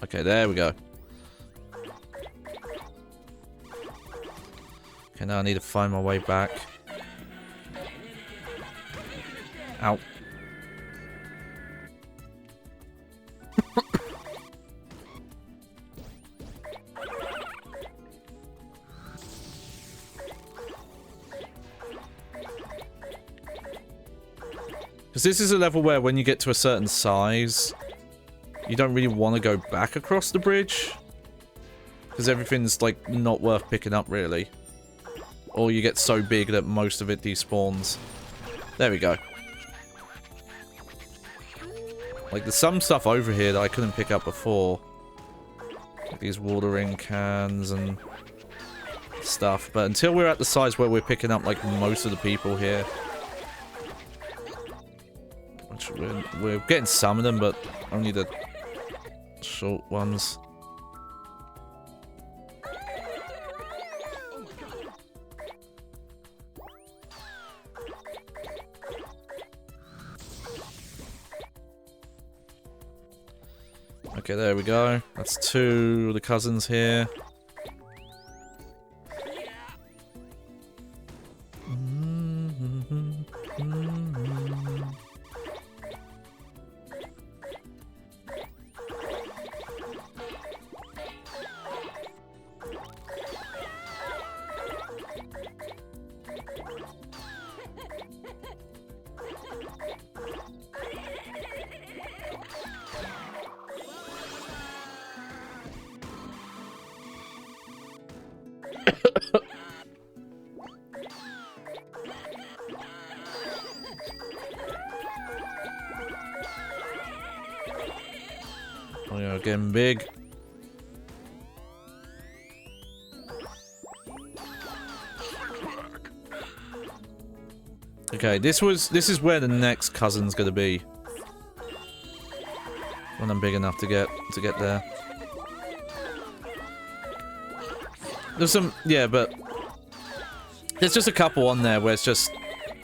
Okay, there we go. Okay, now I need to find my way back. Ow. Because this is a level where when you get to a certain size, you don't really want to go back across the bridge. Because everything's, like, not worth picking up, really. Or you get so big that most of it despawns. There we go. Like, there's some stuff over here that I couldn't pick up before. Like these watering cans and stuff. But until we're at the size where we're picking up, like, most of the people here. Which we're getting some of them, but only the short ones. Okay, there we go. That's two of the cousins here. We are getting big. Okay, this is where the next cousin's gonna be. When I'm big enough to get there. There's some, yeah, but there's just a couple on there where it's just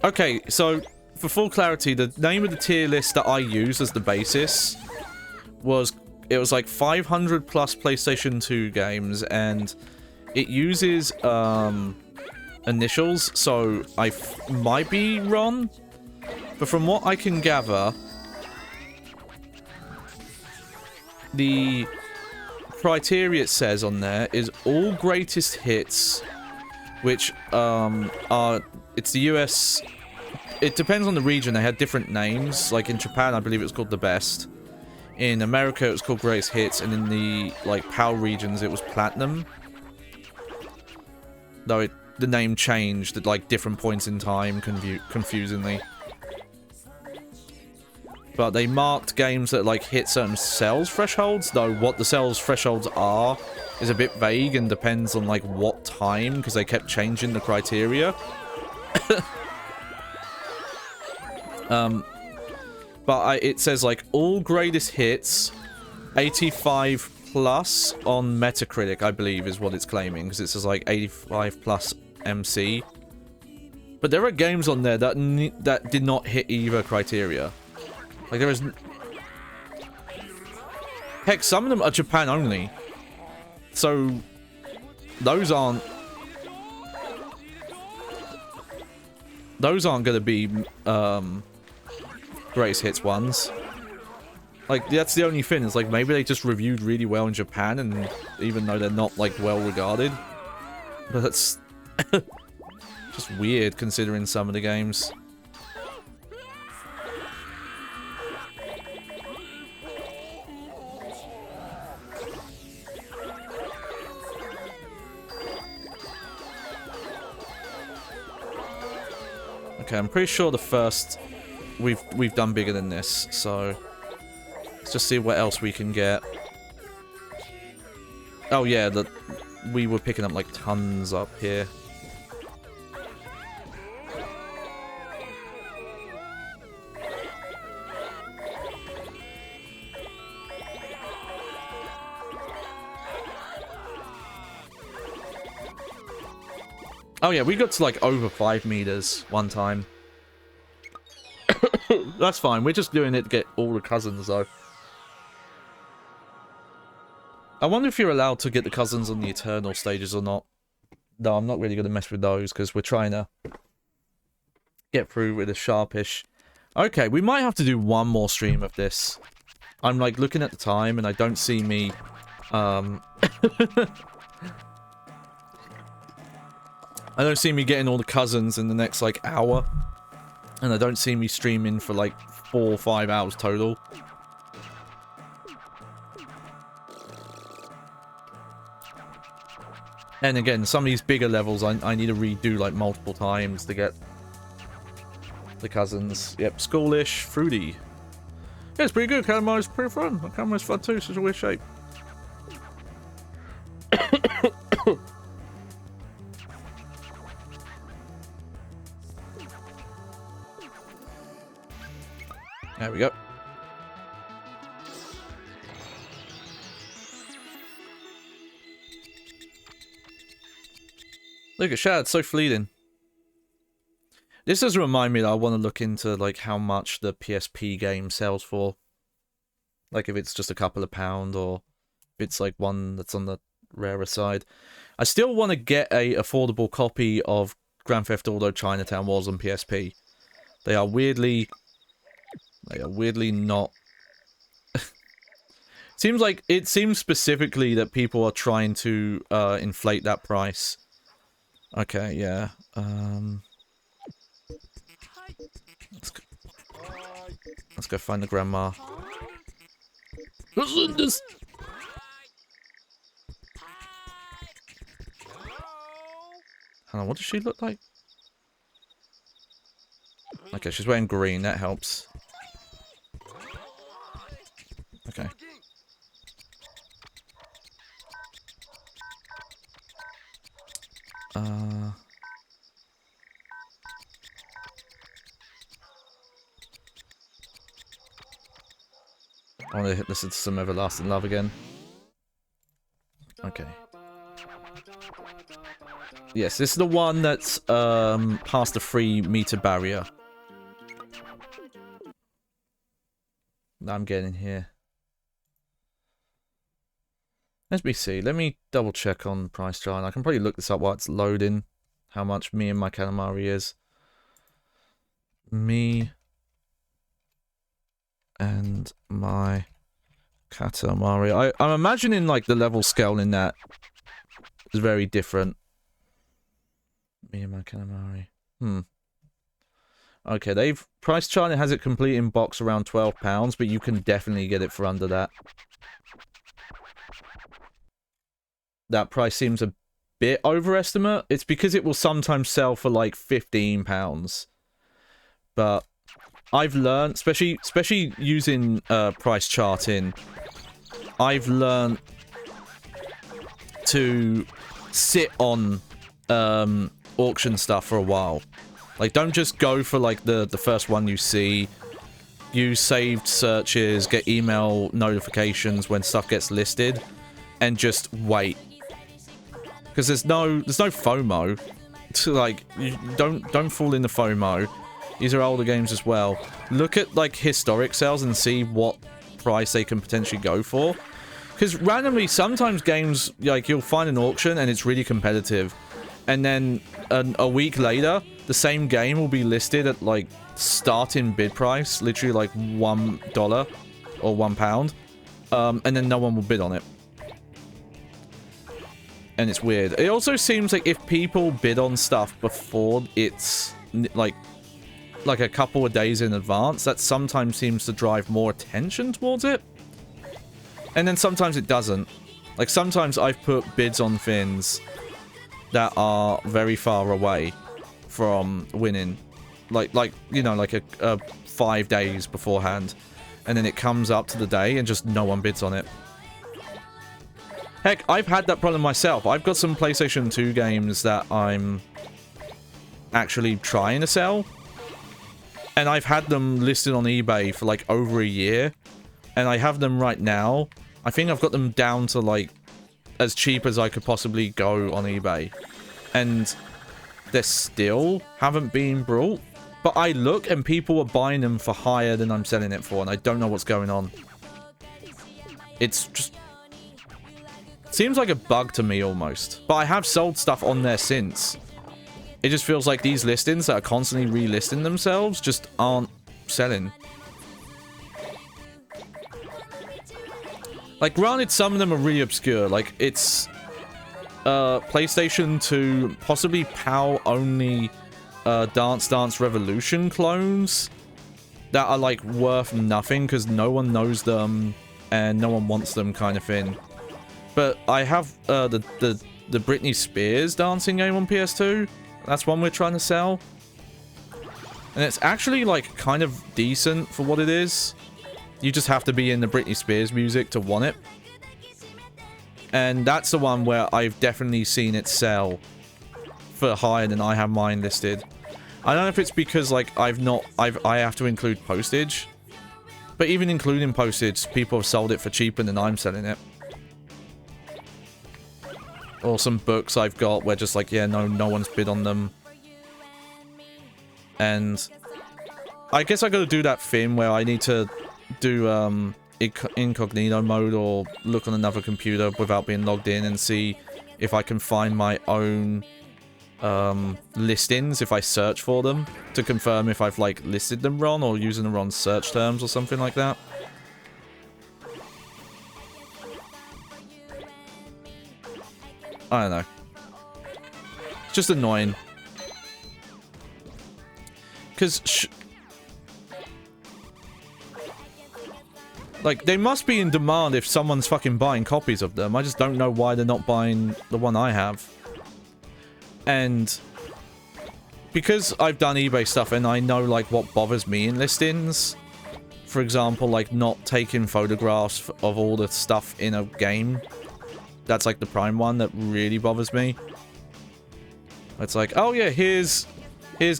okay. So for full clarity, the name of the tier list that I use as the basis was like 500 plus PlayStation 2 games, and it uses initials, so I might be wrong, but from what I can gather, the criteria it says on there is all greatest hits, which it's the US. It depends on the region. They had different names. Like in Japan, I believe it was called the best. In America, it was called greatest hits, and in the like PAL regions, it was platinum. Though the name changed at like different points in time, confusingly. But they marked games that like hit certain sales thresholds, though what the sales thresholds are is a bit vague and depends on like what time, because they kept changing the criteria. But it says like all greatest hits, 85 plus on Metacritic, I believe is what it's claiming, because it says like 85 plus MC. But there are games on there that did not hit either criteria. Like there is... Heck, some of them are Japan only. So those aren't gonna be greatest hits ones. Like that's the only thing, is like maybe they just reviewed really well in Japan, and even though they're not like well regarded. But that's just weird considering some of the games. Okay, I'm pretty sure the first we've done bigger than this, so let's just see what else we can get. Oh yeah, we were picking up like tons up here. Oh yeah, we got to like over 5 meters one time. That's fine, we're just doing it to get all the cousins though. I wonder if you're allowed to get the cousins on the Eternal stages or not. No, I'm not really going to mess with those because we're trying to get through with a sharpish. Okay, we might have to do one more stream of this. I'm like looking at the time and I don't see me I don't see me getting all the cousins in the next like hour. And I don't see me streaming for like 4 or 5 hours total. And again, some of these bigger levels I need to redo like multiple times to get the cousins. Yep, schoolish, fruity. Yeah, it's pretty good. Katamari's pretty fun. Katamari's fun too, such a weird shape. There we go. Look at Shad, so fleeting. This does remind me that I want to look into like how much the PSP game sells for. Like if it's just a couple of pounds or if it's like one that's on the rarer side. I still want to get a affordable copy of Grand Theft Auto Chinatown Wars on PSP. They are weirdly not. It seems specifically that people are trying to inflate that price. Okay, yeah. Let's go find the grandma. Hang on, what does she look like? Okay, she's wearing green, that helps. Okay. I want to listen to some Everlasting Love again. Okay. Yes, this is the one that's past the 3-meter barrier. I'm getting here. Let me see. Let me double check on price chart. I can probably look this up while it's loading. How much me and my Katamari is. Me and my Katamari. I'm imagining like the level scale in that is very different. Me and my Katamari. Okay, they've price chart has it complete in box around £12, but you can definitely get it for under that. That price seems a bit overestimate. It's because it will sometimes sell for like £15. But I've learned, especially using price charting, I've learned to sit on auction stuff for a while. Like, don't just go for like the first one you see. Use saved searches, get email notifications when stuff gets listed, and just wait. Because there's no FOMO. Like, you don't fall into FOMO. These are older games as well. Look at like historic sales and see what price they can potentially go for. Because randomly, sometimes games, like, you'll find an auction and it's really competitive, and then a week later, the same game will be listed at like starting bid price, literally like $1 or £1, and then no one will bid on it. And it's weird. It also seems like if people bid on stuff before it's like a couple of days in advance, that sometimes seems to drive more attention towards it. And then sometimes it doesn't. Like, sometimes I've put bids on things that are very far away from winning. Like you know, like a 5 days beforehand. And then it comes up to the day and just no one bids on it. Heck, I've had that problem myself. I've got some PlayStation 2 games that I'm actually trying to sell. And I've had them listed on eBay for like over a year. And I have them right now. I think I've got them down to like as cheap as I could possibly go on eBay. And they still haven't been brought. But I look and people are buying them for higher than I'm selling it for. And I don't know what's going on. It's just... seems like a bug to me almost. But I have sold stuff on there since. It just feels like these listings that are constantly relisting themselves just aren't selling. Like, granted, some of them are really obscure. Like, it's PlayStation 2, possibly PAL-only Dance Dance Revolution clones that are, like, worth nothing because no one knows them and no one wants them kind of thing. But I have the Britney Spears dancing game on PS2. That's one we're trying to sell. And it's actually, like, kind of decent for what it is. You just have to be in the Britney Spears music to want it. And that's the one where I've definitely seen it sell for higher than I have mine listed. I don't know if it's because, like, I have to include postage. But even including postage, people have sold it for cheaper than I'm selling it. Or some books I've got where just like, yeah, no one's bid on them. And I guess I gotta do that thing where I need to do incognito mode or look on another computer without being logged in and see if I can find my own listings if I search for them to confirm if I've like listed them wrong or using the wrong search terms or something like that. I don't know. It's just annoying. Because... like, they must be in demand if someone's fucking buying copies of them. I just don't know why they're not buying the one I have. And... because I've done eBay stuff and I know, like, what bothers me in listings. For example, like, not taking photographs of all the stuff in a game. That's like the prime one that really bothers me. It's like, oh yeah, here's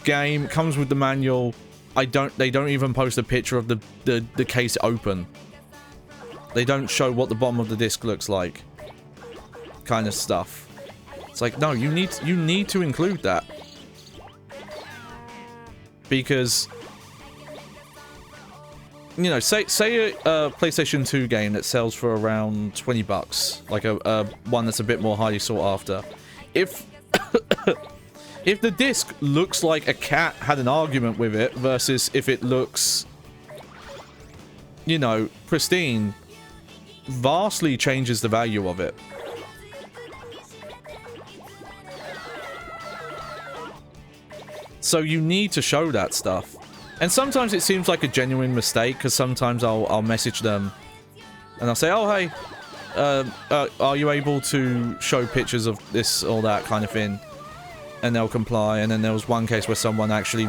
game, comes with the manual. They don't even post a picture of the case open. They don't show what the bottom of the disc looks like. Kind of stuff. It's like, no, you need to include that. Because, you know, say a PlayStation 2 game that sells for around $20, like a one that's a bit more highly sought after. If if the disc looks like a cat had an argument with it versus if it looks, you know, pristine, vastly changes the value of it. So you need to show that stuff. And sometimes it seems like a genuine mistake, because sometimes I'll message them and I'll say, oh, hey, are you able to show pictures of this or that kind of thing? And they'll comply. And then there was one case where someone actually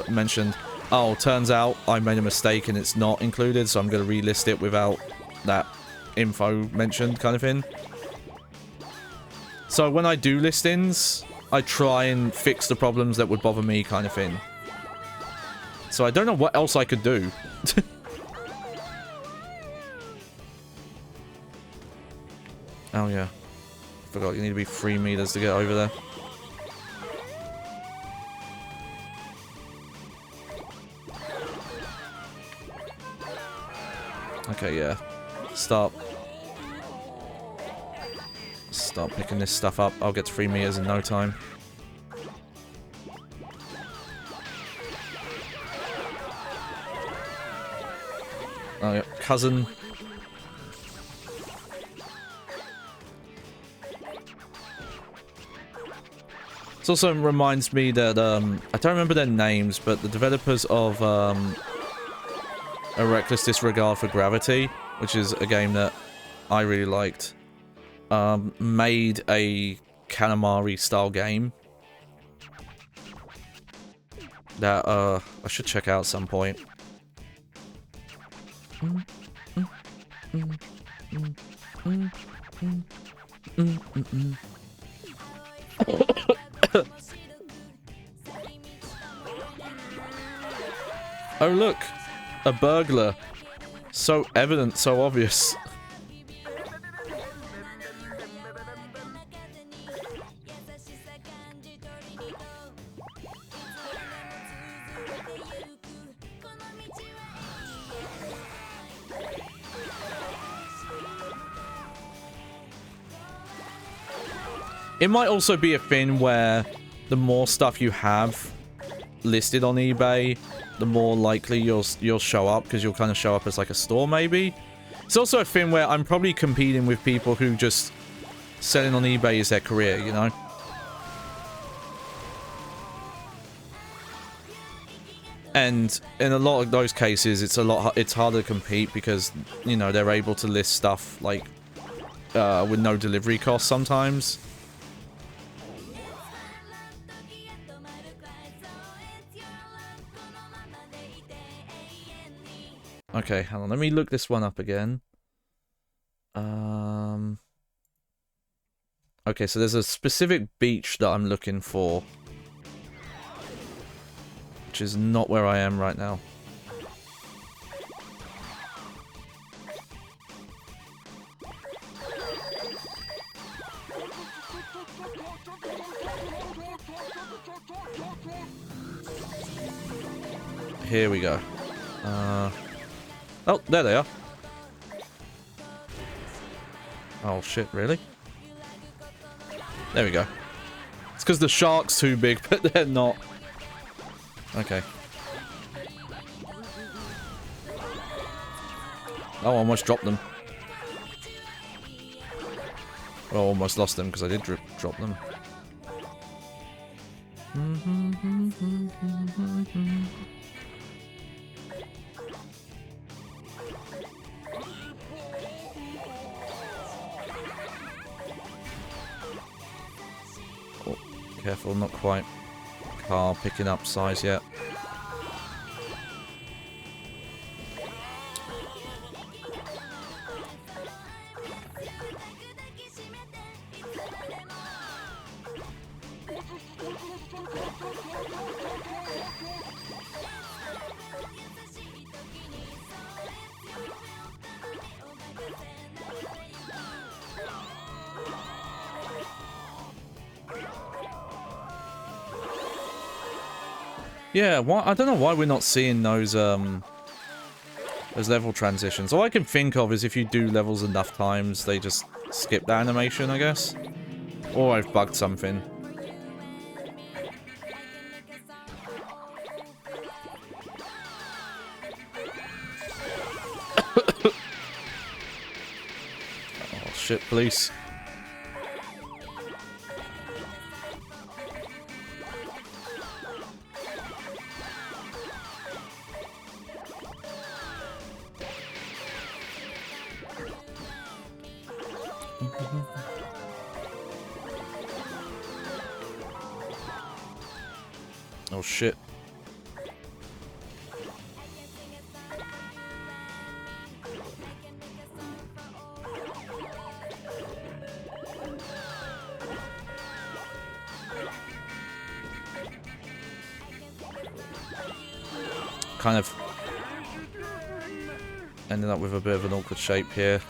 mentioned, oh, turns out I made a mistake and it's not included, so I'm going to relist it without that info mentioned kind of thing. So when I do listings, I try and fix the problems that would bother me kind of thing. So I don't know what else I could do. Oh yeah. Forgot you need to be 3 meters to get over there. Okay, yeah. Start picking this stuff up. I'll get to 3 meters in no time. Oh, yeah. Cousin. This also reminds me that, I don't remember their names, but the developers of, A Reckless Disregard for Gravity, which is a game that I really liked, made a Katamari style game that, I should check out at some point. Oh look, a burglar. So evident, so obvious. It might also be a thing where the more stuff you have listed on eBay, the more likely you'll show up, because you'll kind of show up as like a store maybe. It's also a thing where I'm probably competing with people who just selling on eBay is their career, you know? And in a lot of those cases, it's harder to compete because, you know, they're able to list stuff like with no delivery costs sometimes. Okay, hold on. Let me look this one up again. Okay, so there's a specific beach that I'm looking for, which is not where I am right now. Here we go. Oh, there they are. Oh shit, really? There we go. It's because the shark's too big, but they're not. Okay. Oh, I almost dropped them. Well, I almost lost them because I did drop them. Oh, careful, not quite car picking up size yet. Yeah, why, I don't know why we're not seeing those level transitions. All I can think of is if you do levels enough times, they just skip the animation, I guess. Or I've bugged something. Oh shit, police. Oh shit. Kind of ended up with a bit of an awkward shape here.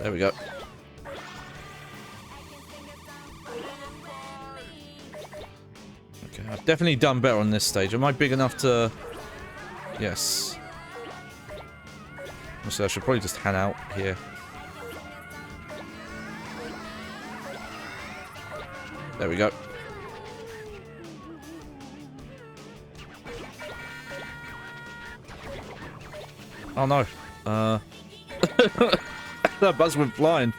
There we go. Okay, I've definitely done better on this stage. Am I big enough to... Yes. So I should probably just hang out here. There we go. Oh no. That buzz went flying.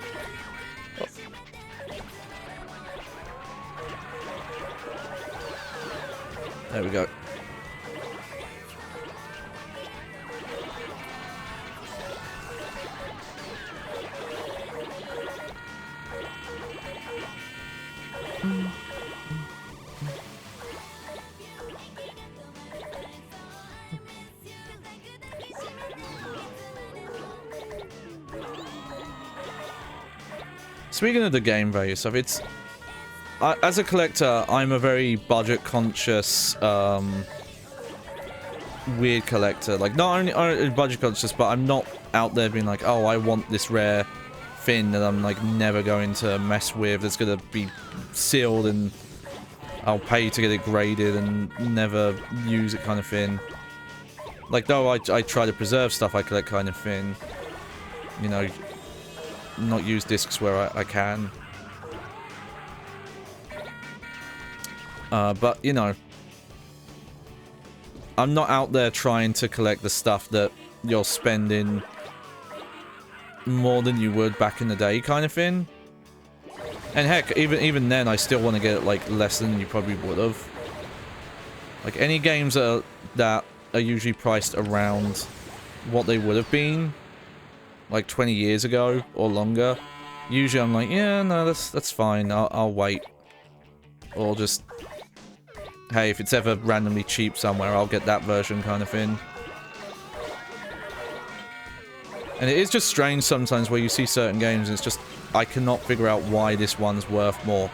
There we go. Speaking of the game value stuff, it's... as a collector, I'm a very budget-conscious, weird collector. Like, not only budget-conscious, but I'm not out there being like, oh, I want this rare fin that I'm, like, never going to mess with. That's gonna be sealed and I'll pay to get it graded and never use it kind of thing. Like, though I try to preserve stuff I collect kind of thing. You know... not use discs where I can. But, you know, I'm not out there trying to collect the stuff that you're spending more than you would back in the day kind of thing. And heck, even then, I still want to get it, like, less than you probably would have. Like, any games that are usually priced around what they would have been, like 20 years ago or longer, usually I'm like, yeah, no, that's fine, I'll wait. Or just, hey, if it's ever randomly cheap somewhere, I'll get that version kind of thing. And it is just strange sometimes where you see certain games and it's just, I cannot figure out why this one's worth more.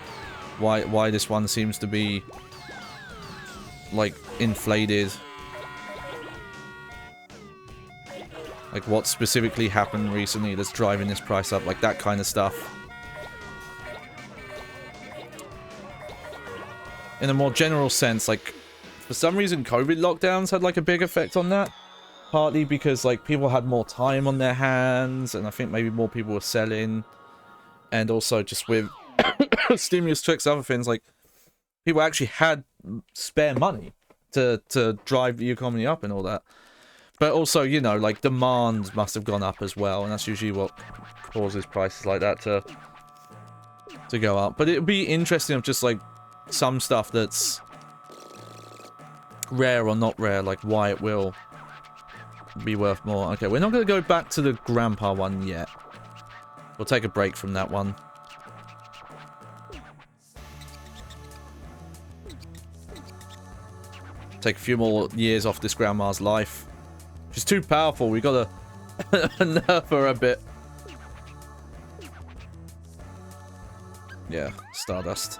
Why this one seems to be, like, inflated. Like, what specifically happened recently that's driving this price up, like that kind of stuff. In a more general sense, like, for some reason COVID lockdowns had, like, a big effect on that. Partly because, like, people had more time on their hands, and I think maybe more people were selling. And also just with stimulus checks, other things, like, people actually had spare money to drive the economy up and all that. But also, you know, like, demand must have gone up as well, and that's usually what causes prices like that to go up. But it'd be interesting of just, like, some stuff that's rare or not rare, like, why it will be worth more. Okay, we're not going to go back to the grandpa one yet. We'll take a break from that one. Take a few more years off this grandma's life. She's too powerful, we gotta nerf her a bit. Yeah, Stardust.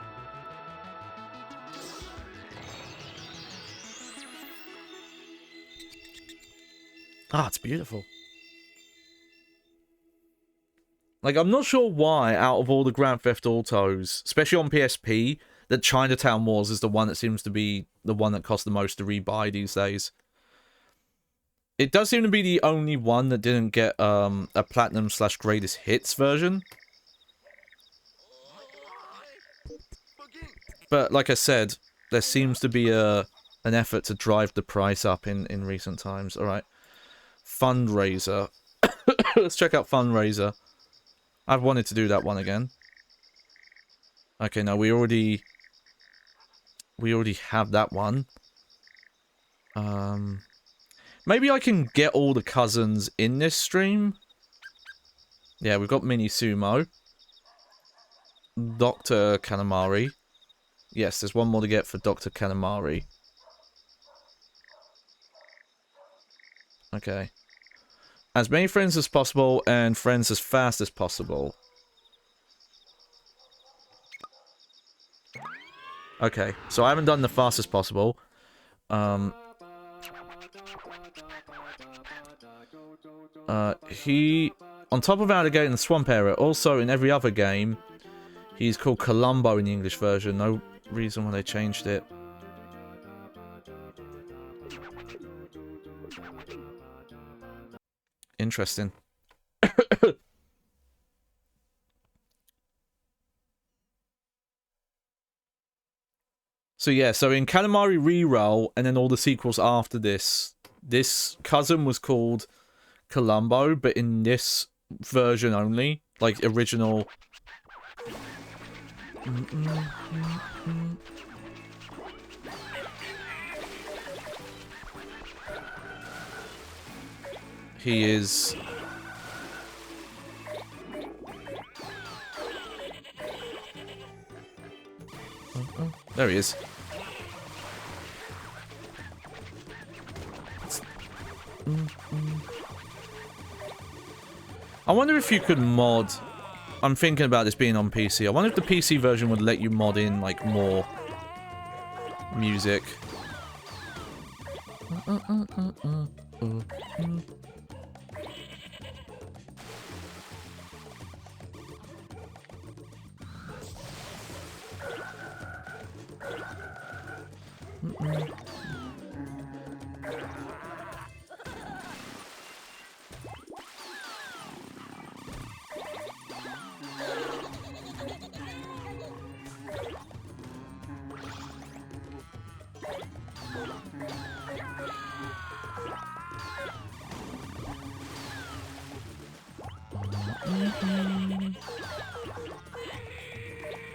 Ah, it's beautiful. Like, I'm not sure why, out of all the Grand Theft Autos, especially on PSP, that Chinatown Wars is the one that seems to be the one that costs the most to rebuy these days. It does seem to be the only one that didn't get a platinum / greatest hits version. But like I said, there seems to be an effort to drive the price up in recent times. All right, Fundraiser. Let's check out Fundraiser. I've wanted to do that one again. Okay, no, we already have that one. Maybe I can get all the cousins in this stream. Yeah, we've got Mini Sumo. Dr. Katamari. Yes, there's one more to get for Dr. Katamari. Okay. As many friends as possible and friends as fast as possible. Okay, so I haven't done the fastest possible. He, on top of Alligator in the Swamp area, also in every other game, he's called Columbo in the English version. No reason why they changed it. Interesting. So yeah, so in Katamari REROLL, and then all the sequels after this, this cousin was called Columbo, but in this version only, like original. He is... There he is. I wonder if you could mod... I'm thinking about this being on PC. I wonder if the PC version would let you mod in, like, more music.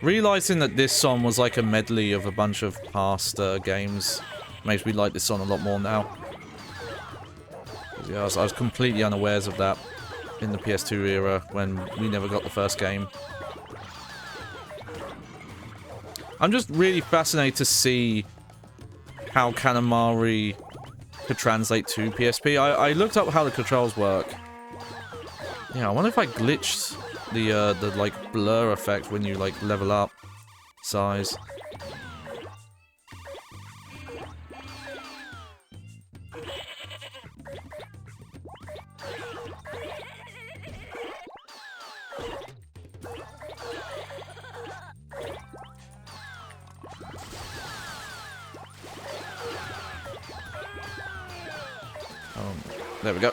Realizing that this song was like a medley of a bunch of past games makes me like this song a lot more now. Yeah, I was completely unawares of that in the PS2 era when we never got the first game. I'm just really fascinated to see how Katamari could translate to PSP. I looked up how the controls work. Yeah, I wonder if I glitched the like blur effect when you like level up size. There we go.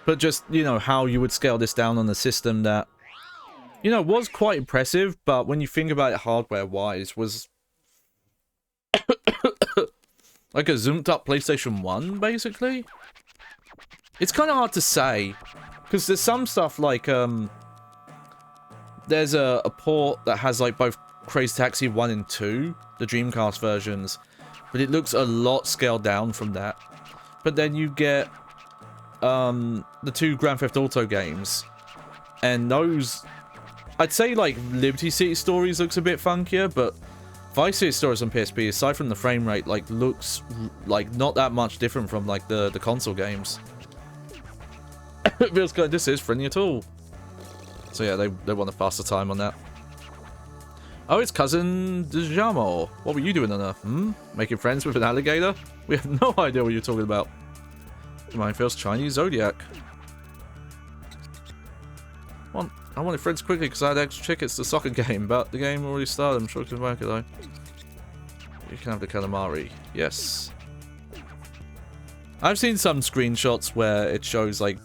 But just, you know, how you would scale this down on a system that, you know, was quite impressive, but when you think about it hardware-wise, was like a zoomed-up PlayStation 1, basically? It's kind of hard to say, because there's some stuff like, there's a port that has, like, both Crazy Taxi 1 and 2, the Dreamcast versions, but it looks a lot scaled down from that. But then you get the 2 Grand Theft Auto games, and those, I'd say like Liberty City Stories looks a bit funkier, but Vice City Stories on PSP, aside from the frame rate, like looks like not that much different from like the console games. It feels like this is friendly at all. So yeah, they want a faster time on that. Oh, it's Cousin Djamo. What were you doing on Earth? Making friends with an alligator? We have no idea what you're talking about. Mine feels Chinese Zodiac. I wanted friends quickly because I had extra tickets to the soccer game, but the game already started. I'm sure it's back though. You can have the Katamari. Yes. I've seen some screenshots where it shows like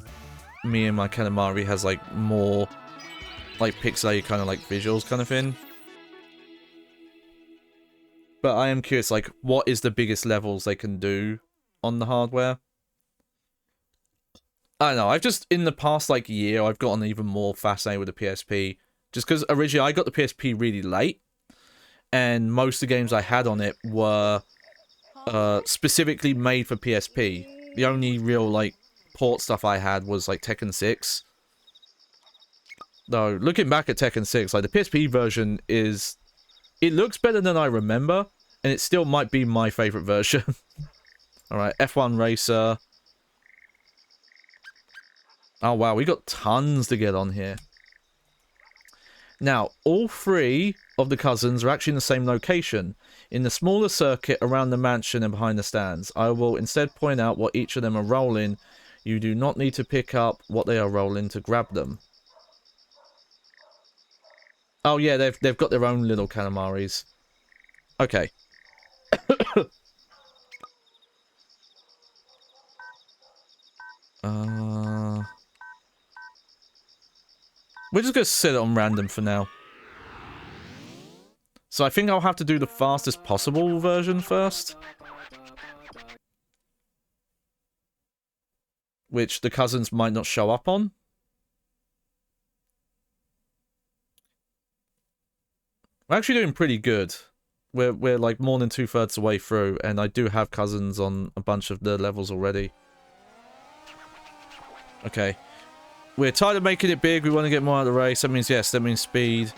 me and my Katamari has like more like pixelated kind of like visuals kind of thing. But I am curious, like, what is the biggest levels they can do on the hardware? I don't know, I've just, in the past, like, year, I've gotten even more fascinated with the PSP. Just because originally I got the PSP really late, and most of the games I had on it were specifically made for PSP. The only real, like, port stuff I had was, like, Tekken 6. Though, looking back at Tekken 6, like, the PSP version is... It looks better than I remember, and it still might be my favorite version. Alright, F1 Racer... Oh, wow, we got tons to get on here. Now, all three of the cousins are actually in the same location, in the smaller circuit around the mansion and behind the stands. I will instead point out what each of them are rolling. You do not need to pick up what they are rolling to grab them. Oh, yeah, they've got their own little Katamaris. Okay. We're just going to set it on random for now. So I think I'll have to do the fastest possible version first. Which the cousins might not show up on. We're actually doing pretty good. We're like more than 2/3 the way through, and I do have cousins on a bunch of the levels already. Okay. We're tired of making it big, we want to get more out of the race. That means, yes, that means speed.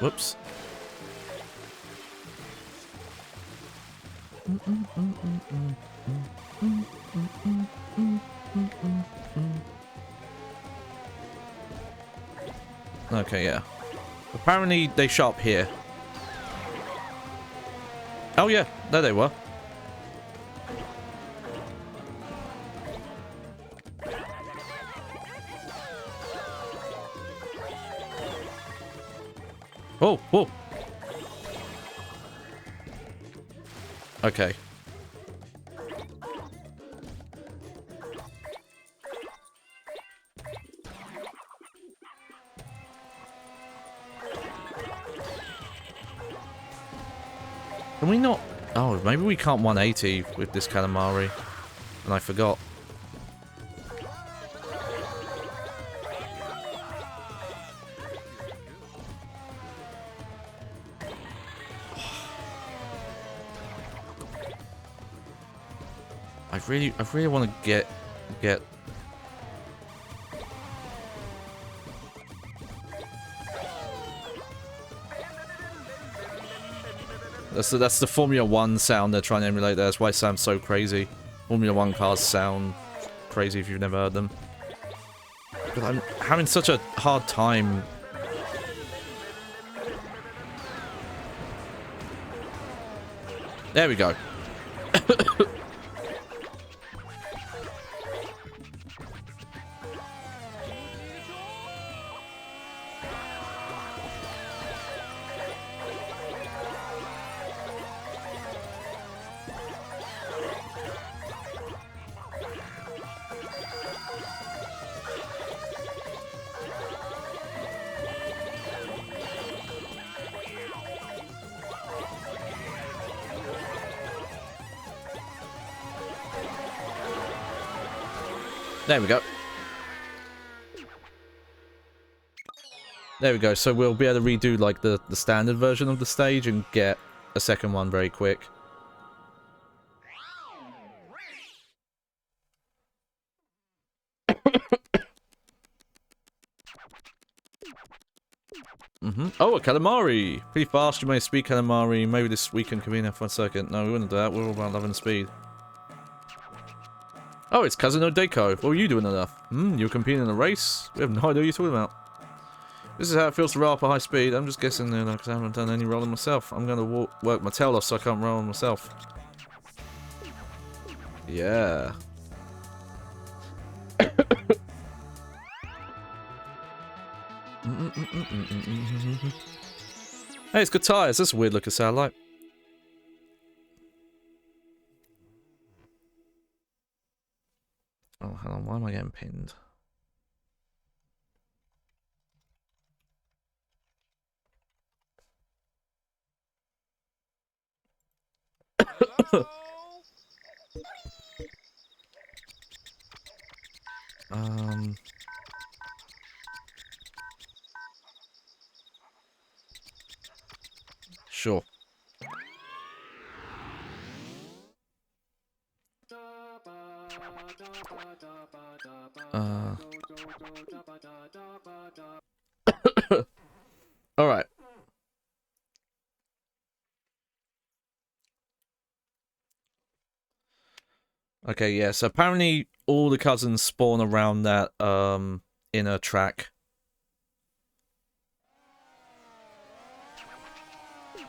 Whoops. Okay, yeah. Apparently they show up here. Oh yeah, there they were. Oh, whoa. Okay. Can we not... Oh, maybe we can't 180 with this Katamari. And I forgot. I really want to get... That's the Formula 1 sound they're trying to emulate there. That's why it sounds so crazy. Formula 1 cars sound crazy if you've never heard them. But I'm having such a hard time. There we go. There we go. There we go. So we'll be able to redo like the standard version of the stage and get a second one very quick. Oh, a Katamari! Pretty fast, you may speak Katamari. Maybe this weekend can be enough for a second. No, we wouldn't do that. We're all about loving speed. Oh, it's Cousin Odeko. What were you doing enough? You were competing in a race? We have no idea what you're talking about. This is how it feels to roll up at high speed. I'm just guessing there, because I haven't done any rolling myself. I'm going to work my tail off so I can't roll myself. Yeah. Hey, it's good tires. That's a weird looking satellite. Oh, hang on. Why am I getting pinned? Sure. All right. Okay, yeah, so apparently all the cousins spawn around that inner track.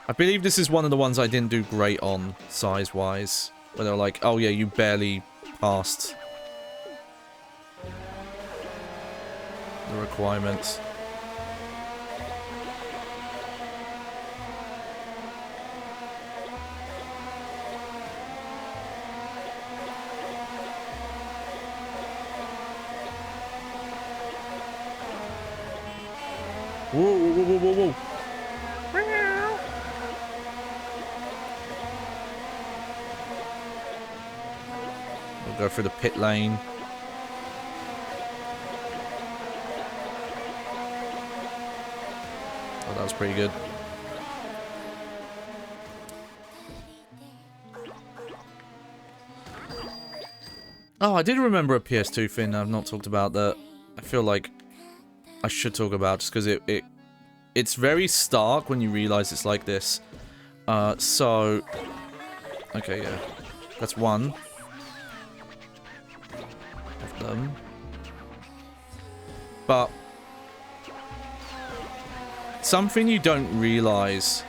I believe this is one of the ones I didn't do great on, size-wise. Where they're like, oh yeah, you barely passed the requirements. Whoa, whoa, whoa, whoa, whoa. We'll go through the pit lane. Oh, that was pretty good. Oh, I did remember a PS2 thing I've not talked about that I feel like I should talk about just because it's very stark when you realize it's like this. So... Okay, yeah. That's one of them. But... something you don't realize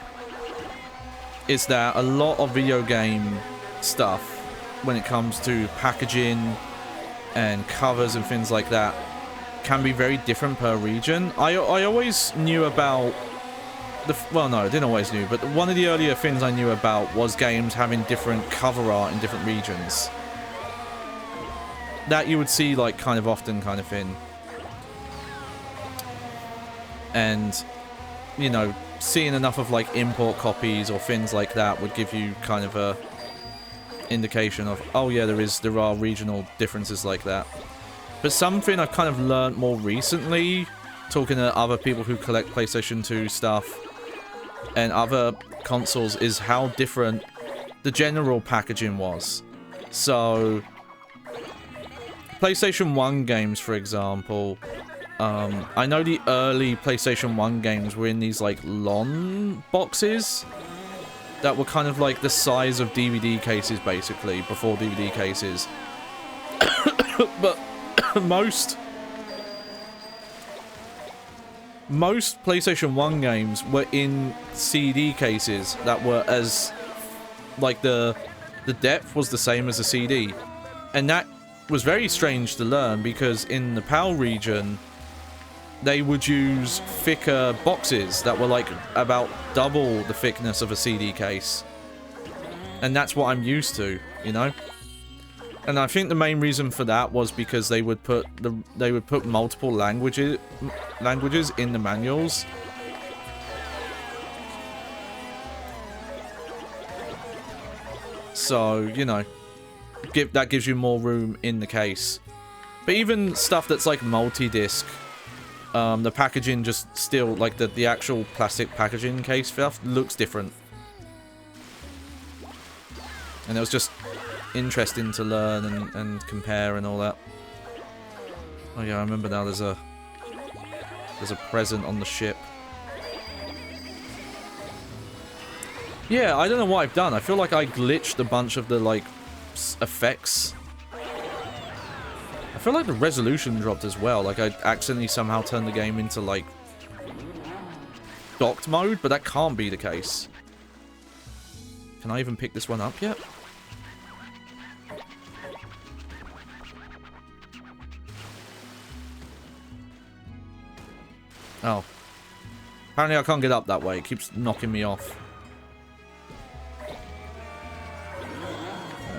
is that a lot of video game stuff, when it comes to packaging and covers and things like that, can be very different per region. I always knew about the... well, no, I didn't always knew, but one of the earlier things I knew about was games having different cover art in different regions. That you would see, like, kind of often kind of thing. And, you know, seeing enough of, like, import copies or things like that would give you kind of a indication of, oh yeah, there are regional differences like that. But something I've kind of learned more recently, talking to other people who collect PlayStation 2 stuff and other consoles, is how different the general packaging was. So, PlayStation 1 games, for example, I know the early PlayStation 1 games were in these, like, long boxes that were kind of like the size of DVD cases, basically, before DVD cases. But most PlayStation 1 games were in CD cases that were as, like, the depth was the same as a CD. And that was very strange to learn, because in the PAL region, they would use thicker boxes that were, like, about double the thickness of a CD case. And that's what I'm used to, you know? And I think the main reason for that was because they would put multiple languages in the manuals. So, you know, that gives you more room in the case. But even stuff that's like multi-disc, the packaging just still, like the actual plastic packaging case stuff looks different. And it was just interesting to learn and compare and all that. Oh yeah, I remember now there's a present on the ship. Yeah, I don't know what I've done. I feel like I glitched a bunch of the, like, effects. I feel like the resolution dropped as well. Like, I accidentally somehow turned the game into, like, docked mode, but that can't be the case. Can I even pick this one up yet? Oh. Apparently I can't get up that way. It keeps knocking me off. There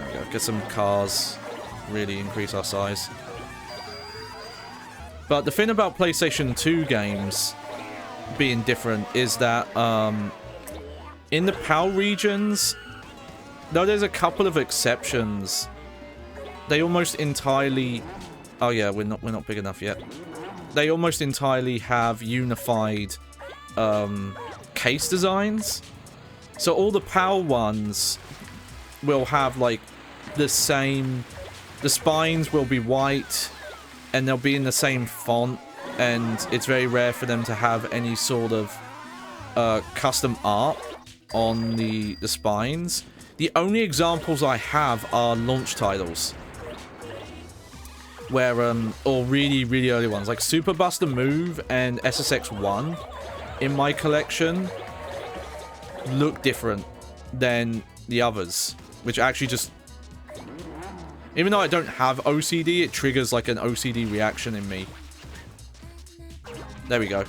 we go. Get some cars. Really increase our size. But the thing about PlayStation 2 games being different is that in the PAL regions, though there's a couple of exceptions, they almost entirely... Oh yeah, we're not big enough yet. They almost entirely have unified case designs. So all the PAL ones will have like the same... The spines will be white and they'll be in the same font, and it's very rare for them to have any sort of custom art on the spines. The only examples I have are launch titles. Where, or really, really early ones, like Super Buster Move and SSX1 in my collection look different than the others, which actually just... Even though I don't have OCD, it triggers like an OCD reaction in me. There we go.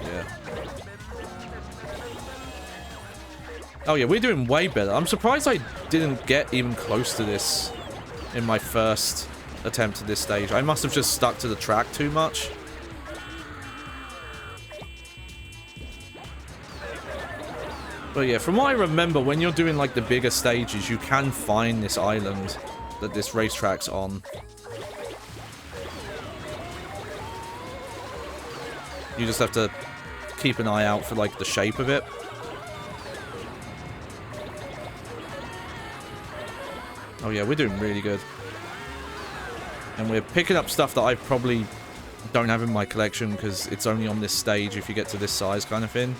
Yeah. Oh yeah, we're doing way better. I'm surprised I didn't get even close to this in my first attempt at this stage. I must have just stuck to the track too much. But yeah, from what I remember, when you're doing like the bigger stages, you can find this island that this racetrack's on. You just have to keep an eye out for like the shape of it. Oh yeah, we're doing really good. And we're picking up stuff that I probably don't have in my collection because it's only on this stage if you get to this size kind of thing.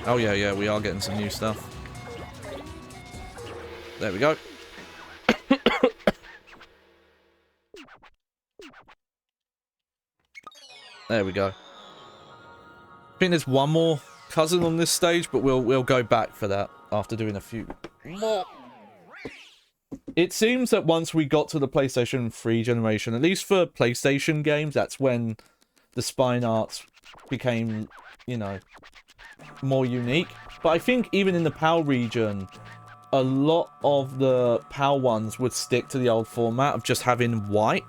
Oh yeah, yeah, we are getting some new stuff. There we go. There we go. I think there's one more cousin on this stage, but we'll go back for that after doing a few more. It seems that once we got to the PlayStation 3 generation, at least for PlayStation games, that's when the spine arts became, you know, more unique. But I think even in the PAL region, a lot of the PAL ones would stick to the old format of just having white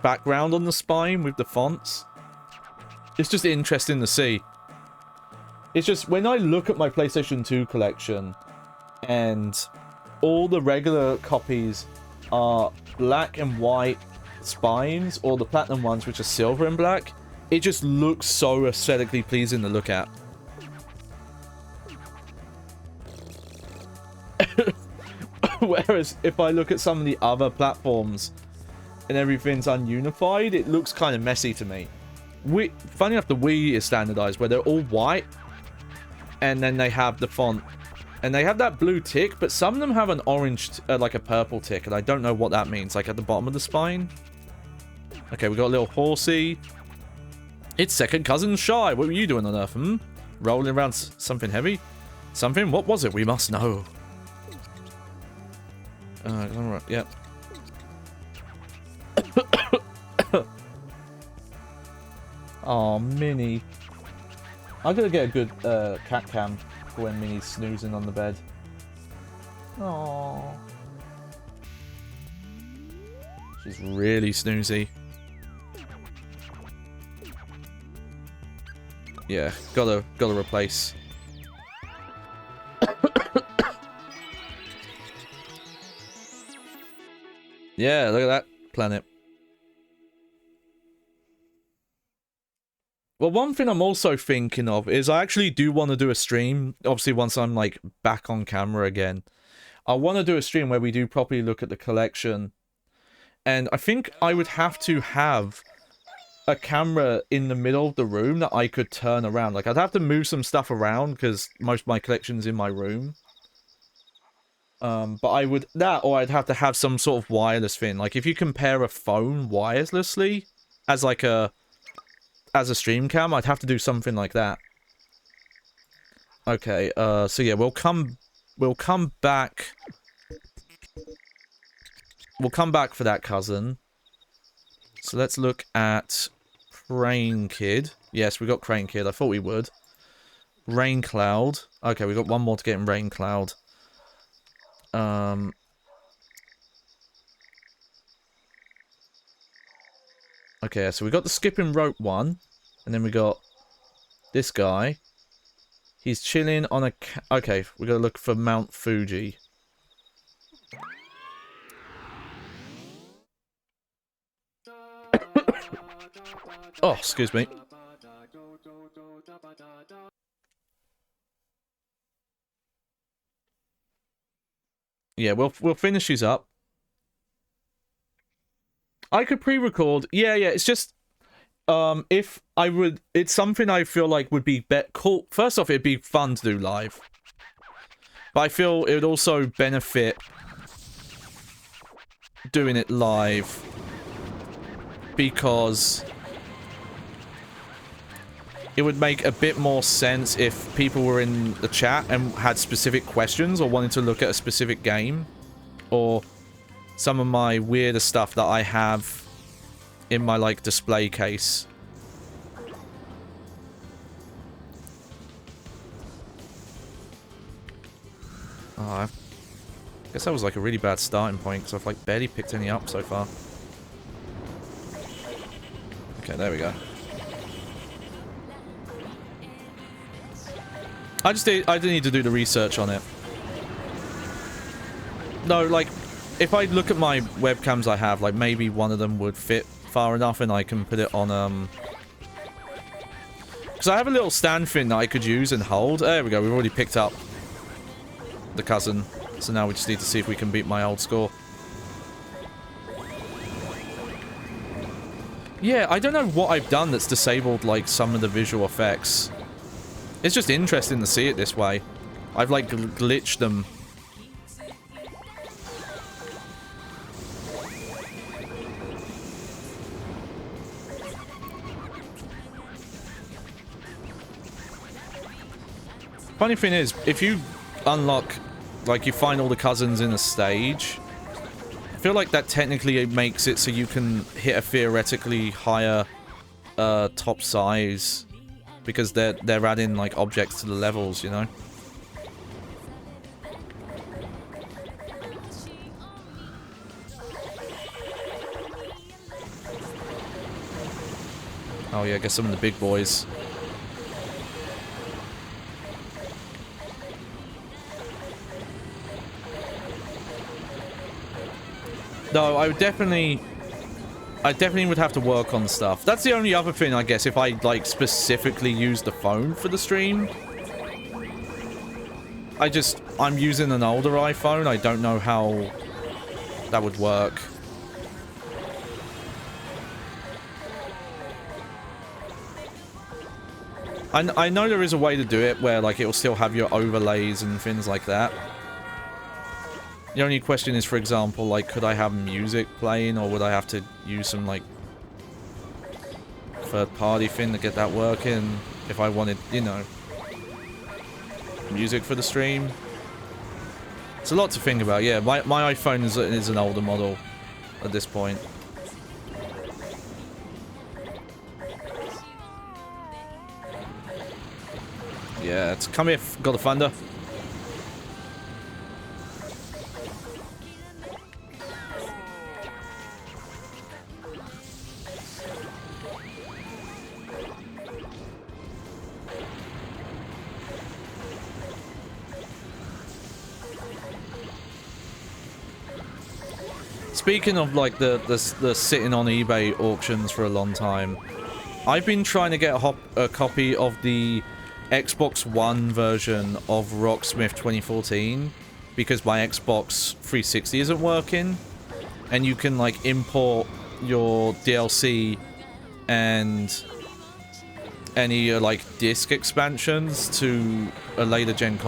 background on the spine with the fonts. It's just interesting to see. It's just, when I look at my PlayStation 2 collection, and all the regular copies are black and white spines, or the platinum ones which are silver and black, it just looks so aesthetically pleasing to look at. Whereas if I look at some of the other platforms and everything's ununified, it looks kind of messy to me. Funny enough, the Wii is standardized where they're all white and then they have the font and they have that blue tick, but some of them have an orange, like a purple tick, and I don't know what that means, like at the bottom of the spine. Okay, we got a little horsey. It's second cousin Shy. What were you doing on Earth? Rolling around something heavy? Something? What was it? We must know. Alright, yep. Oh, Minnie. I'm gonna get a good cat cam for when Minnie's snoozing on the bed. Aww. She's really snoozy. Yeah, gotta replace. Yeah, look at that planet. Well, one thing I'm also thinking of is I actually do want to do a stream. Obviously, once I'm like back on camera again, I want to do a stream where we do properly look at the collection. And I think I would have to have a camera in the middle of the room that I could turn around. Like, I'd have to move some stuff around because most of my collection's in my room. But I would... That, or I'd have to have some sort of wireless thing. Like, if you compare a phone wirelessly as, like, as a stream cam, I'd have to do something like that. Okay, so yeah, we'll come back... We'll come back for that, cousin. So let's look at Crane Kid. Yes, we got Crane Kid. I thought we would. Rain Cloud. Okay, we got one more to get in Rain Cloud. Okay, so we got the skipping rope one. And then we got this guy. He's chilling on a... Okay, we gotta look for Mount Fuji. Oh, excuse me. Yeah, we'll finish these up. I could pre-record. Yeah, it's just if I would, it's something I feel like would be cool. First off, it'd be fun to do live. But I feel it would also benefit doing it live because it would make a bit more sense if people were in the chat and had specific questions or wanted to look at a specific game. Or some of my weirder stuff that I have in my, like, display case. Oh, I guess that was, like, a really bad starting point, because I've, like, barely picked any up so far. Okay, there we go. I didn't need to do the research on it. No, like, if I look at my webcams I have, like, maybe one of them would fit far enough and I can put it on, because I have a little stand thing that I could use and hold. There we go, we've already picked up the cousin. So now we just need to see if we can beat my old score. Yeah, I don't know what I've done that's disabled, like, some of the visual effects. It's just interesting to see it this way. I've, like, glitched them. Funny thing is, if you unlock, like, you find all the cousins in a stage, I feel like that technically makes it so you can hit a theoretically higher top size. Because they're adding, like, objects to the levels, you know? Oh yeah, get some of the big boys. No, I definitely would have to work on stuff. That's the only other thing, I guess, if I, like, specifically use the phone for the stream. I'm using an older iPhone. I don't know how that would work. I know there is a way to do it where, like, it will still have your overlays and things like that. The only question is, for example, like, could I have music playing, or would I have to use some, like, third-party thing to get that working if I wanted, you know, music for the stream? It's a lot to think about. Yeah, my iPhone is an older model at this point. Yeah, it's come here, God of Thunder. Speaking of, like, the sitting on eBay auctions for a long time, I've been trying to get a copy of the Xbox One version of Rocksmith 2014 because my Xbox 360 isn't working, and you can, like, import your DLC and any like disc expansions to a later gen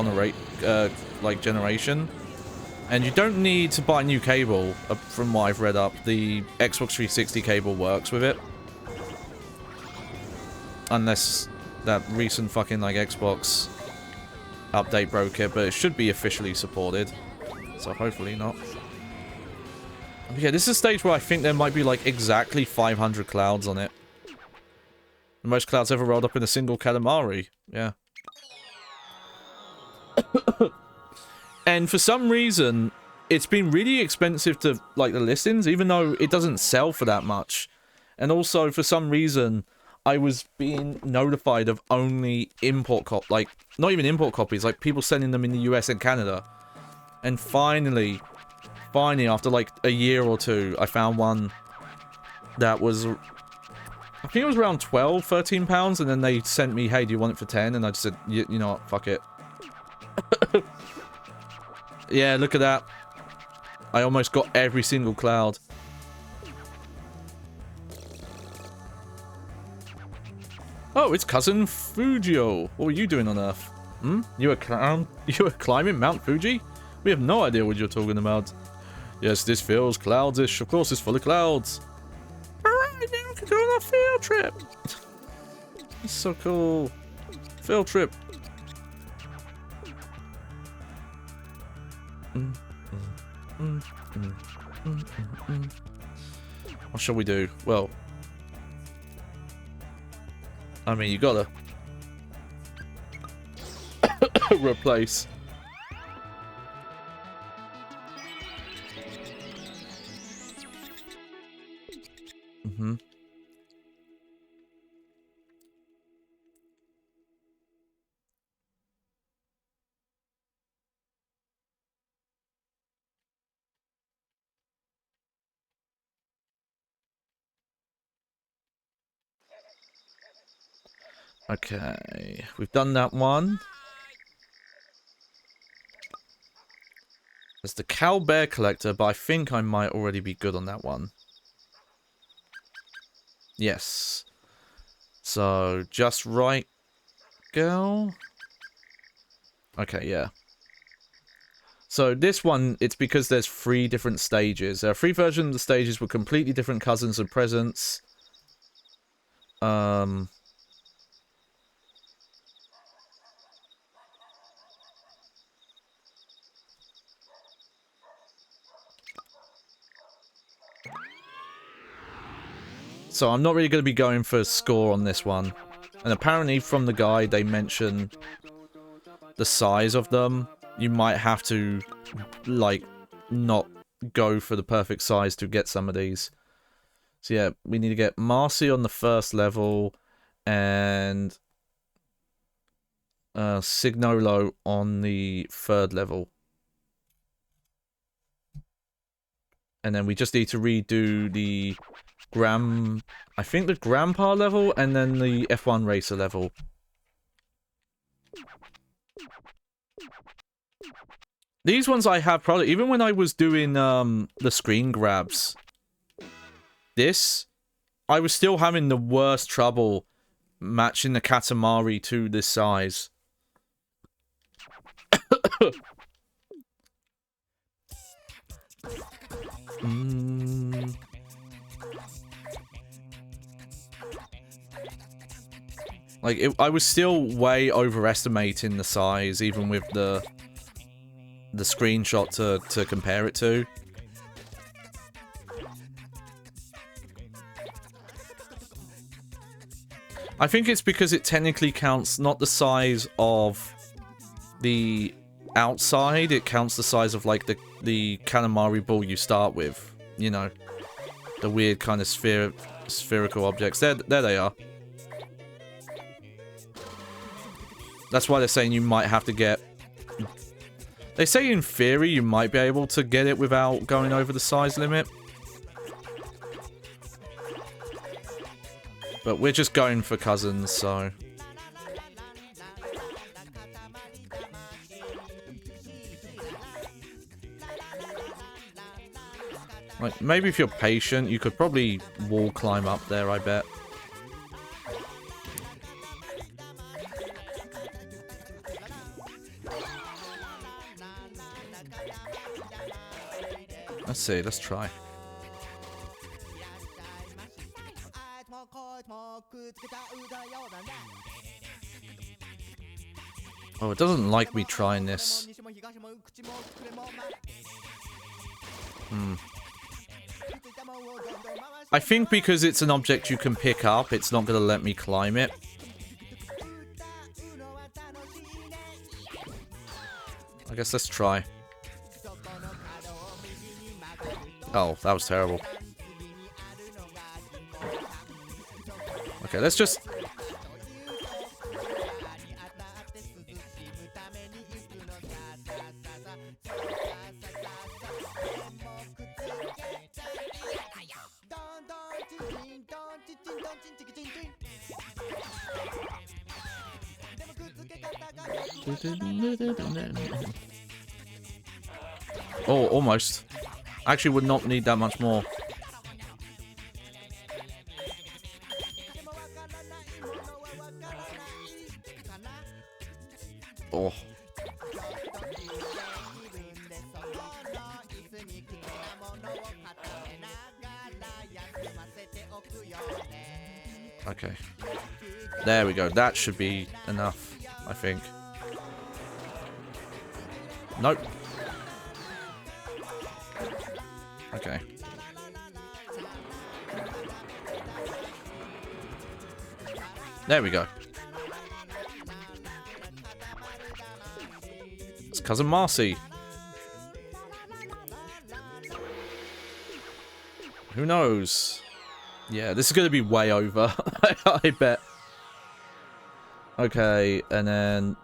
like generation. And you don't need to buy a new cable, from what I've read up. The Xbox 360 cable works with it. Unless that recent fucking, like, Xbox update broke it, but it should be officially supported. So hopefully not. But yeah, this is a stage where I think there might be, like, exactly 500 clouds on it. The most clouds ever rolled up in a single Katamari. Yeah. And for some reason, it's been really expensive to, like, the listings, even though it doesn't sell for that much. And also, for some reason, I was being notified of only like, not even import copies, like, people sending them in the US and Canada. And finally, after, like, a year or two, I found one that was, I think it was around 12, 13 pounds, and then they sent me, hey, do you want it for 10? And I just said, you know what, fuck it. Yeah, look at that. I almost got every single cloud. Oh, it's cousin Fujio. What were you doing on Earth? Hmm? You were climbing Mount Fuji? We have no idea what you're talking about. Yes, this feels cloudish. Of course, it's full of clouds. Alright, now we can go on a field trip. It's so cool. Field trip. What shall we do? Well, I mean, you gotta replace. Okay, we've done that one. There's the Cow Bear Collector, but I think I might already be good on that one. Yes. So, just right, girl? Okay, yeah. So, this one, it's because there's 3 different stages. There are 3 versions of the stages with completely different cousins and presents. So I'm not really going to be going for a score on this one. And apparently from the guide they mention the size of them. You might have to, like, not go for the perfect size to get some of these. So yeah, we need to get Marcy on the first level and Signolo on the 3rd level. And then we just need to redo the I think the Grandpa level and then the F1 Racer level. These ones I have probably, even when I was doing the screen grabs, I was still having the worst trouble matching the Katamari to this size. Like, I was still way overestimating the size, even with the screenshot to compare it to. I think it's because it technically counts not the size of the outside, it counts the size of, like, the Katamari ball you start with. You know, the weird kind of spherical objects. There they are. That's why they're saying you might have to get... They say in theory you might be able to get it without going over the size limit. But we're just going for cousins, so... Like, maybe if you're patient, you could probably wall climb up there, I bet. Let's see, let's try. Oh, it doesn't like me trying this. I think because it's an object you can pick up, it's not going to let me climb it. I guess let's try. Oh, that was terrible. Okay, let's just... Oh, almost. Actually would not need that much more. Oh. Okay. There we go. That should be enough, I think. Nope. Okay. There we go. It's Cousin Marcy. Who knows? Yeah, this is going to be way over. I bet. Okay, and then...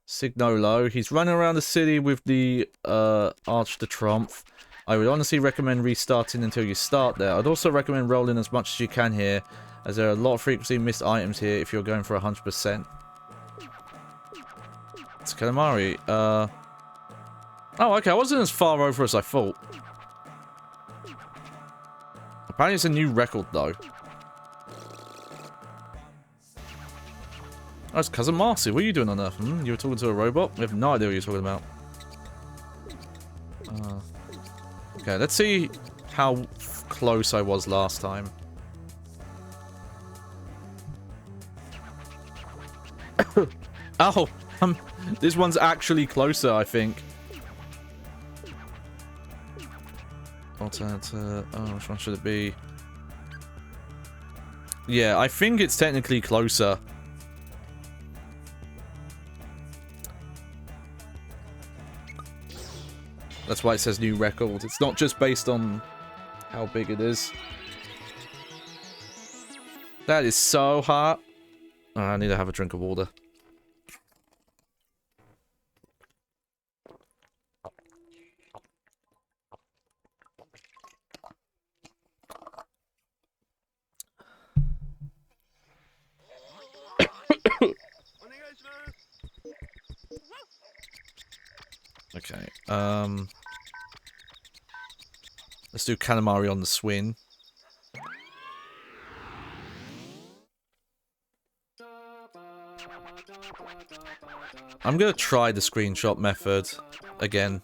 Signolo. He's running around the city with the Arch de Triomphe. I would honestly recommend restarting until you start there. I'd also recommend rolling as much as you can here, as there are a lot of frequently missed items here if you're going for 100%. It's Katamari. Oh, okay, I wasn't as far over as I thought. Apparently it's a new record, though. Oh, it's Cousin Marcy. What are you doing on Earth? You were talking to a robot? We have no idea what you're talking about. Okay, let's see how close I was last time. Oh, this one's actually closer, I think. Oh, which one should it be? Yeah, I think it's technically closer. That's why it says new record. It's not just based on how big it is. That is so hot. Oh, I need to have a drink of water. Okay, let's do Katamari on the Swing. I'm gonna try the screenshot method again.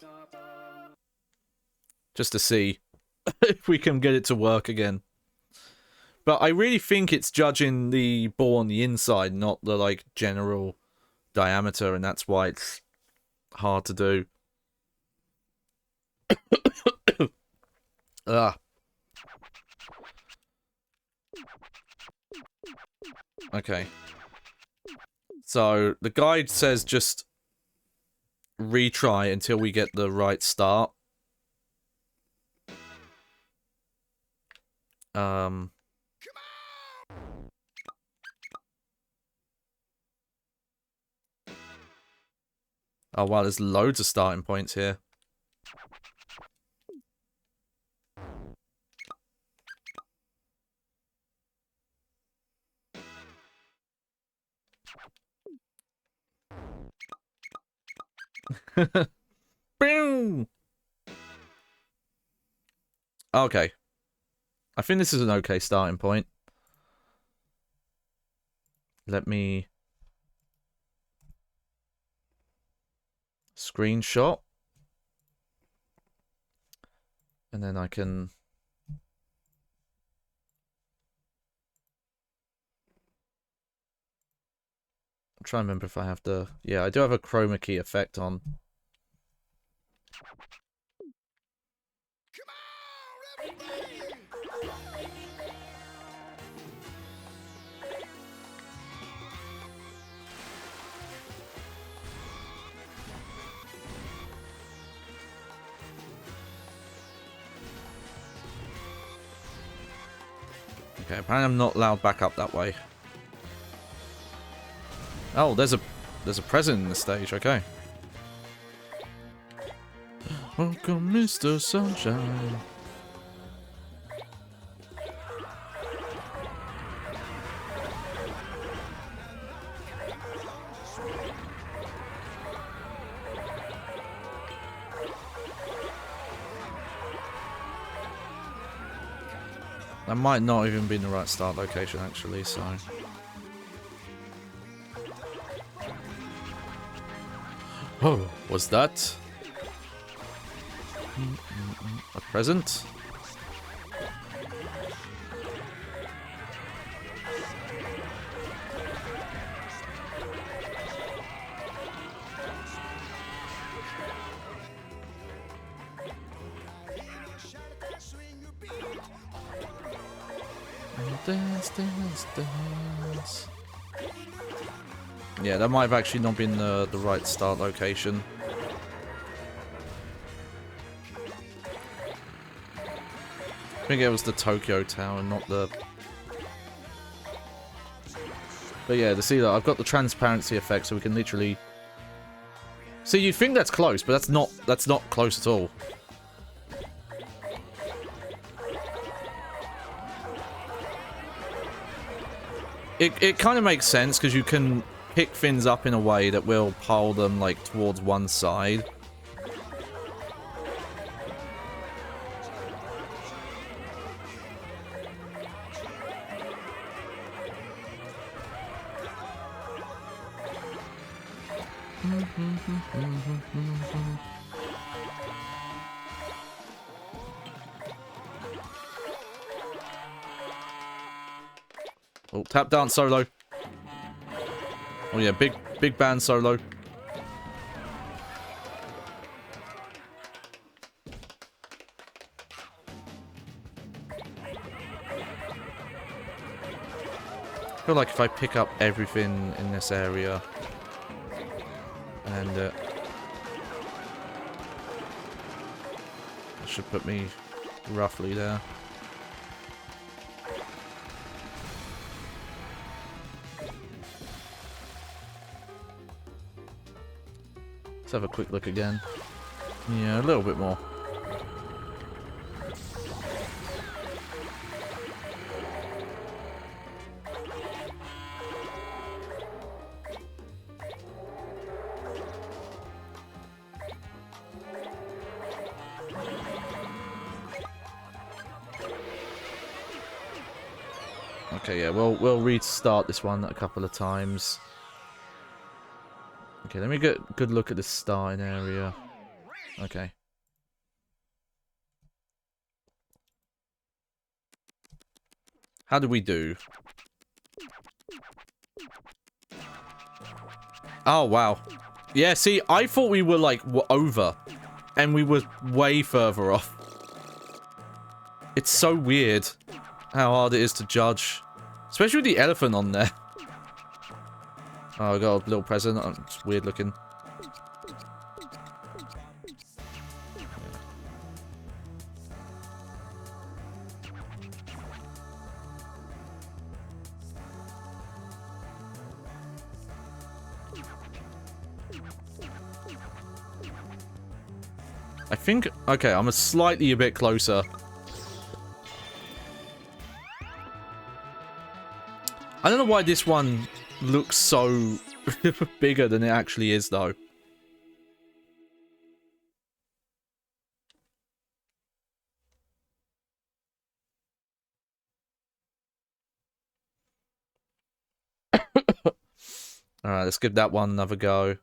Just to see if we can get it to work again. But I really think it's judging the ball on the inside, not the, like, general diameter, and that's why it's hard to do. Ah. Okay. So, the guide says just retry until we get the right start. Oh, wow, there's loads of starting points here. Boom! Okay. I think this is an okay starting point. Let me screenshot. And then I can... I'm trying to remember if I have the... Yeah, I do have a chroma key effect on. Okay, apparently I'm not allowed back up that way. Oh, there's a present in the stage, okay. Welcome, Mr. Sunshine. That might not even be in the right start location, actually, so... Oh, was that... a present? Dance, dance, dance. Yeah, that might have actually not been the right start location. I think it was the Tokyo Tower, not the... But yeah, to see that, I've got the transparency effect, so we can literally... See, you'd think that's close, but that's not close at all. It kind of makes sense, because you can pick things up in a way that will pile them, like, towards one side. Oh, tap dance solo. Oh yeah, big band solo. I feel like if I pick up everything in this area and that should put me roughly there. Let's have a quick look again. Yeah, a little bit more. Okay, yeah, we'll restart this one a couple of times. Okay, let me get a good look at the starting area. Okay. How did we do? Oh, wow. Yeah, see, I thought we were, like, over. And we were way further off. It's so weird how hard it is to judge. Especially with the elephant on there. Oh, I got a little present. Oh, it's weird looking. I think... Okay, I'm a bit closer. I don't know why this one looks so bigger than it actually is, though. Alright, let's give that one another go.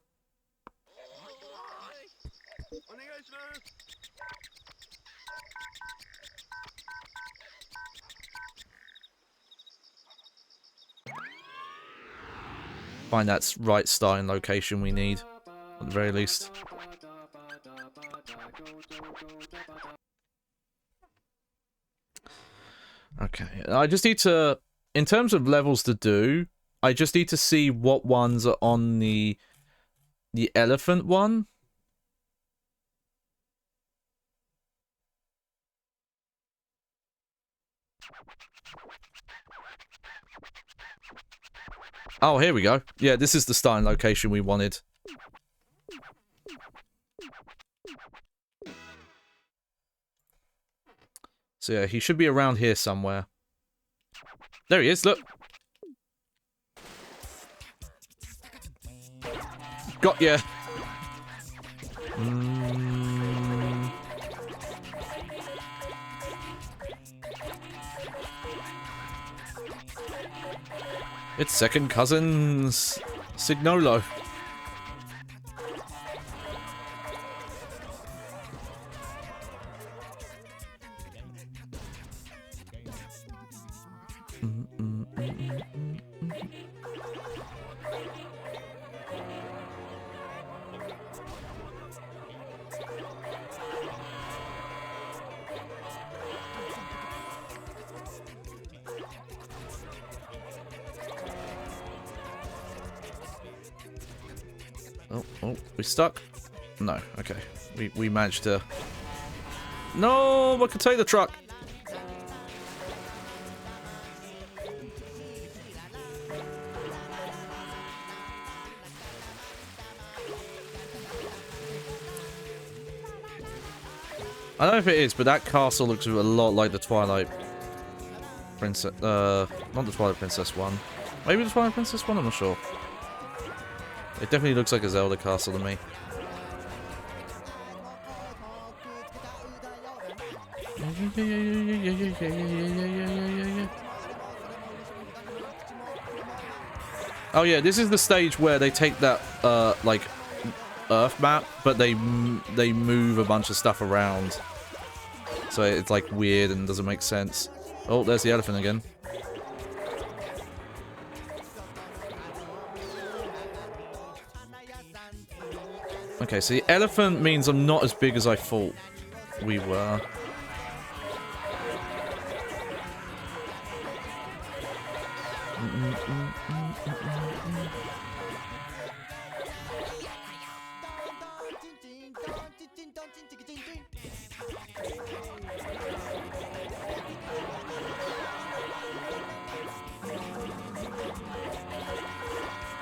Find that right starting location we need, at the very least. Okay, I just need to, in terms of levels to do, I just need to see what ones are on the elephant one. Oh, here we go. Yeah, this is the starting location we wanted. So yeah, he should be around here somewhere. There he is, look. Got ya. It's second cousin's Signolo. Oh, we stuck? No, okay. We managed to... No, I can take the truck. I don't know if it is, but that castle looks a lot like the Twilight Princess... not the Twilight Princess one. Maybe the Twilight Princess one? I'm not sure. It definitely looks like a Zelda castle to me. Oh yeah, this is the stage where they take that, like, Earth map, but they move a bunch of stuff around. So it's, like, weird and doesn't make sense. Oh, there's the elephant again. Okay, so the elephant means I'm not as big as I thought we were.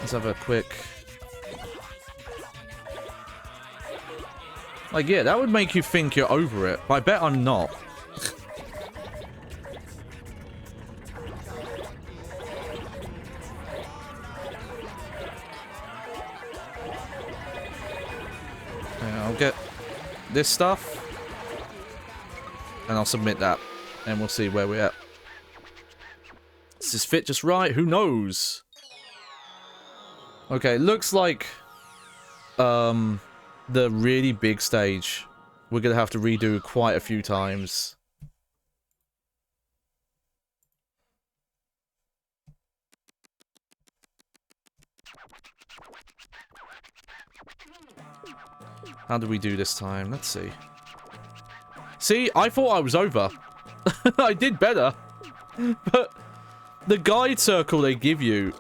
Let's have a quick... Like, yeah, that would make you think you're over it, but I bet I'm not. Yeah, I'll get this stuff, and I'll submit that, and we'll see where we're at. Does this fit just right? Who knows? Okay, looks like, the really big stage we're gonna have to redo quite a few times. How did we do this time? Let's see. See, I thought I was over. I did better. But the guide circle they give you,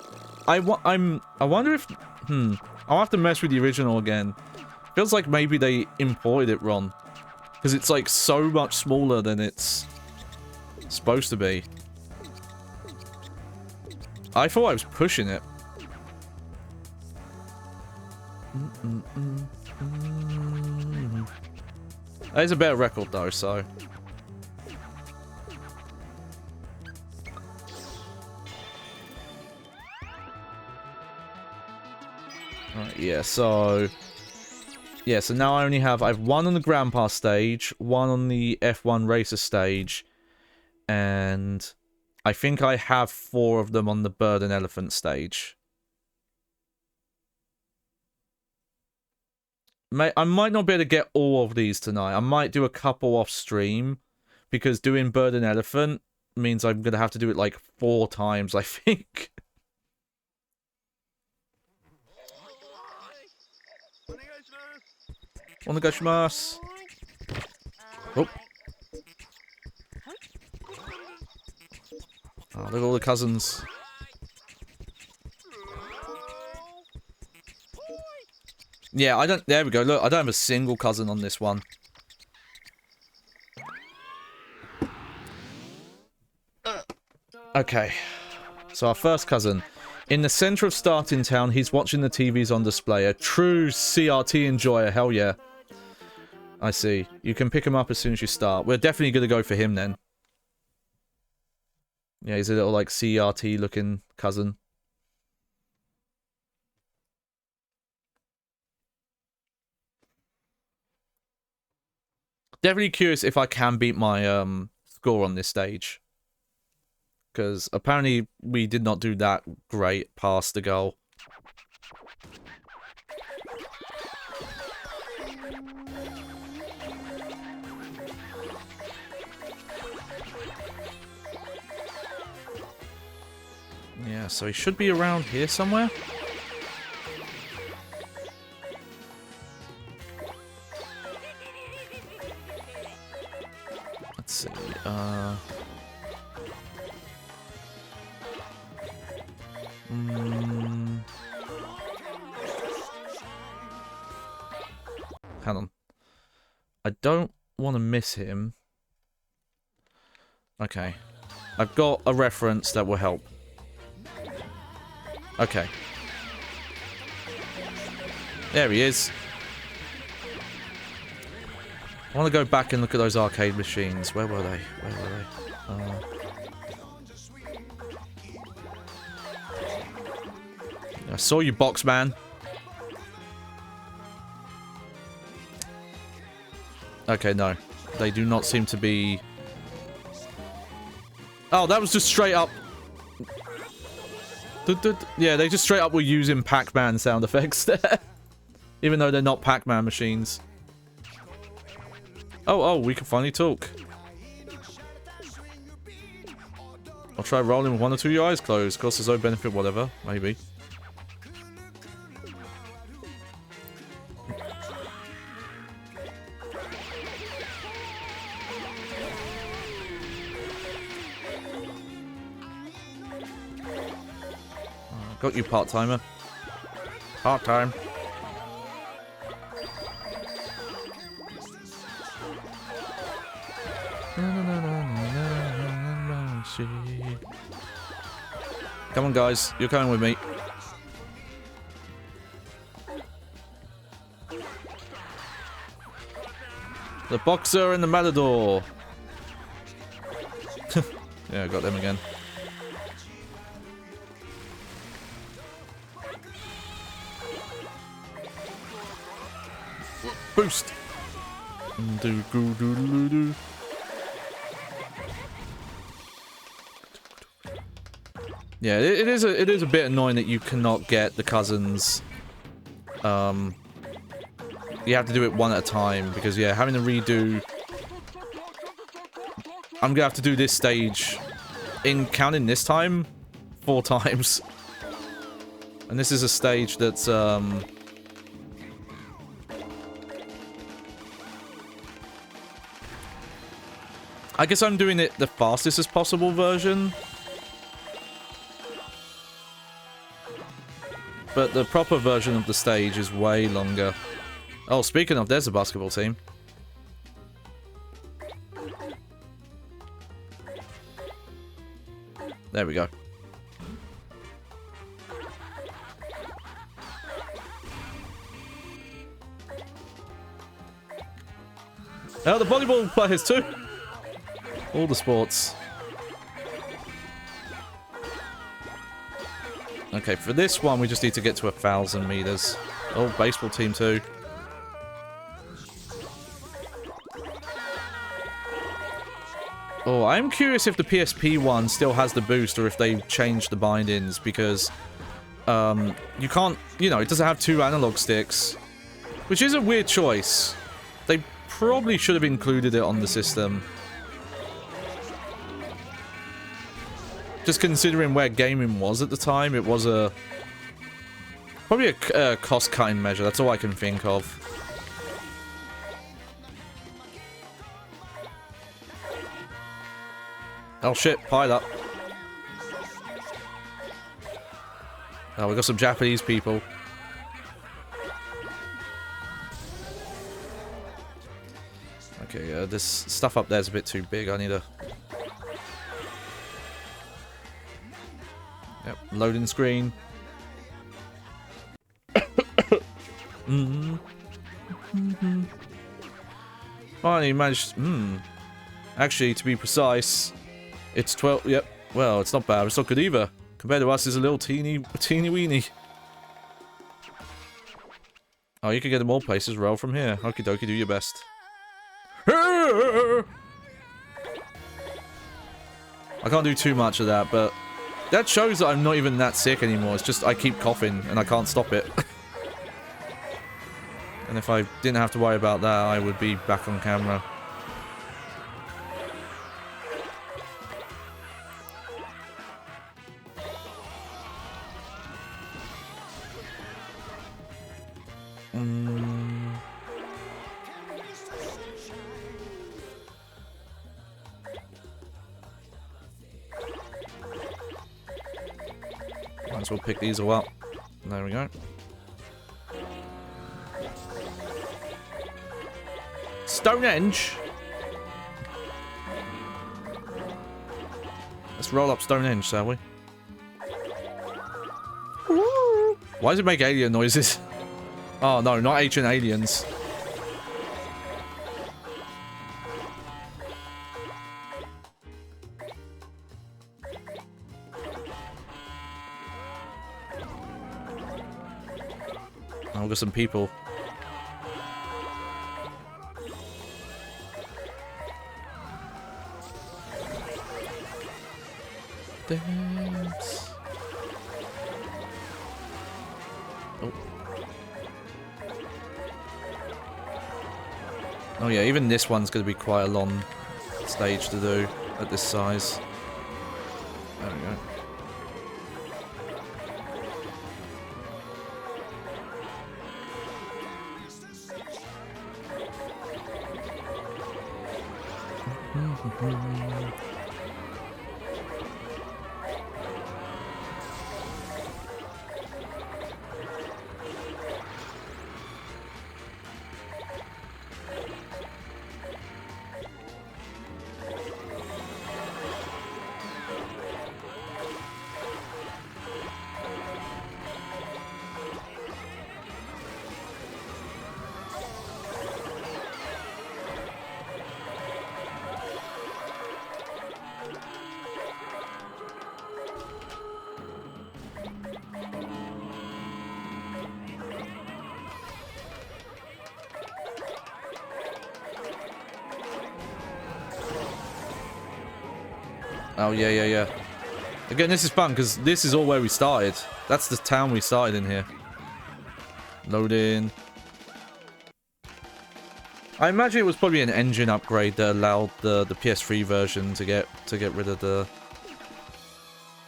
I wonder if... I'll have to mess with the original again. Feels like maybe they imported it wrong. Because it's like so much smaller than it's supposed to be. I thought I was pushing it. That is a better record though, so... Alright, yeah, so... Yeah, so now I have one on the Grandpa stage, one on the F1 Racer stage, and I think I have 4 of them on the Bird and Elephant stage. I might not be able to get all of these tonight. I might do a couple off stream, because doing Bird and Elephant means I'm going to have to do it like 4 times, I think. Onegaishimasu. Oh. Oh, look at all the cousins. Yeah, I don't... There we go. Look, I don't have a single cousin on this one. Okay. So our first cousin. In the center of starting town, he's watching the TVs on display. A true CRT enjoyer. Hell yeah. I see. You can pick him up as soon as you start. We're definitely going to go for him then. Yeah, he's a little, like, CRT-looking cousin. Definitely curious if I can beat my score on this stage. Because apparently we did not do that great past the goal. Yeah, so he should be around here somewhere. Let's see, hang on. I don't want to miss him. Okay. I've got a reference that will help. Okay. There he is. I want to go back and look at those arcade machines. Where were they? Where were they? I saw you, box man. Okay, no. They do not seem to be... Oh, that was just straight up... Yeah, they just straight up were using Pac-Man sound effects there. Even though they're not Pac-Man machines. Oh, we can finally talk. I'll try rolling with one or two of your eyes closed. Cost there's no benefit, whatever. Maybe. Got you, part-timer. Part-time. Come on, guys. You're coming with me. The boxer and the matador. Yeah, I got them again. Boost. Yeah, it is a bit annoying that you cannot get the cousins. You have to do it one at a time because yeah, having to redo. I'm gonna have to do this stage in counting this time 4 times, and this is a stage that's I guess I'm doing it the fastest as possible version. But the proper version of the stage is way longer. Oh, speaking of, there's a basketball team. There we go. Oh, the volleyball players too. All the sports. Okay, for this one, we just need to get to 1,000 meters. Oh, baseball team too. Oh, I'm curious if the PSP one still has the boost or if they've changed the bindings because you can't, you know, it doesn't have 2 analog sticks, which is a weird choice. They probably should have included it on the system. Just considering where gaming was at the time, it was probably a cost-cutting measure. That's all I can think of. Oh shit, pilot. Oh, we got some Japanese people. Okay, this stuff up there's a bit too big. I need a... Yep, loading screen. Finally managed... Actually, to be precise, it's 12... Yep, well, it's not bad. It's not good either. Compared to us, it's a little teeny weeny. Oh, you can get to more places. Roll from here. Okie dokie, do your best. I can't do too much of that, but that shows that I'm not even that sick anymore. It's just I keep coughing and I can't stop it. And if I didn't have to worry about that, I would be back on camera. Might as well pick these all up. There we go. Stonehenge! Let's roll up Stonehenge, shall we? Why does it make alien noises? Oh no, not ancient aliens. Oh, we've got some people. Dance. Oh. Oh yeah, even this one's going to be quite a long stage to do at this size. There we go. Oh, yeah. Again, this is fun, because this is all where we started. That's the town we started in here. Load in. I imagine it was probably an engine upgrade that allowed the PS3 version to get rid of the...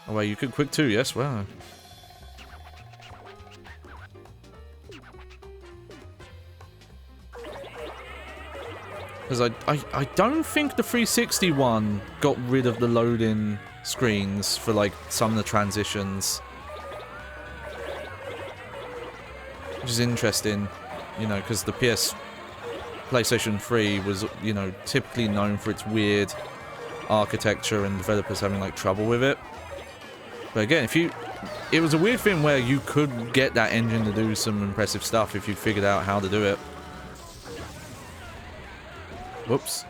Oh, wait, you could quick too, yes? Wow. Because I don't think the 360 one got rid of the loading screens for, like, some of the transitions. Which is interesting, you know, because the PlayStation 3 was, you know, typically known for its weird architecture and developers having, like, trouble with it. But again, it was a weird thing where you could get that engine to do some impressive stuff if you figured out how to do it. Whoops.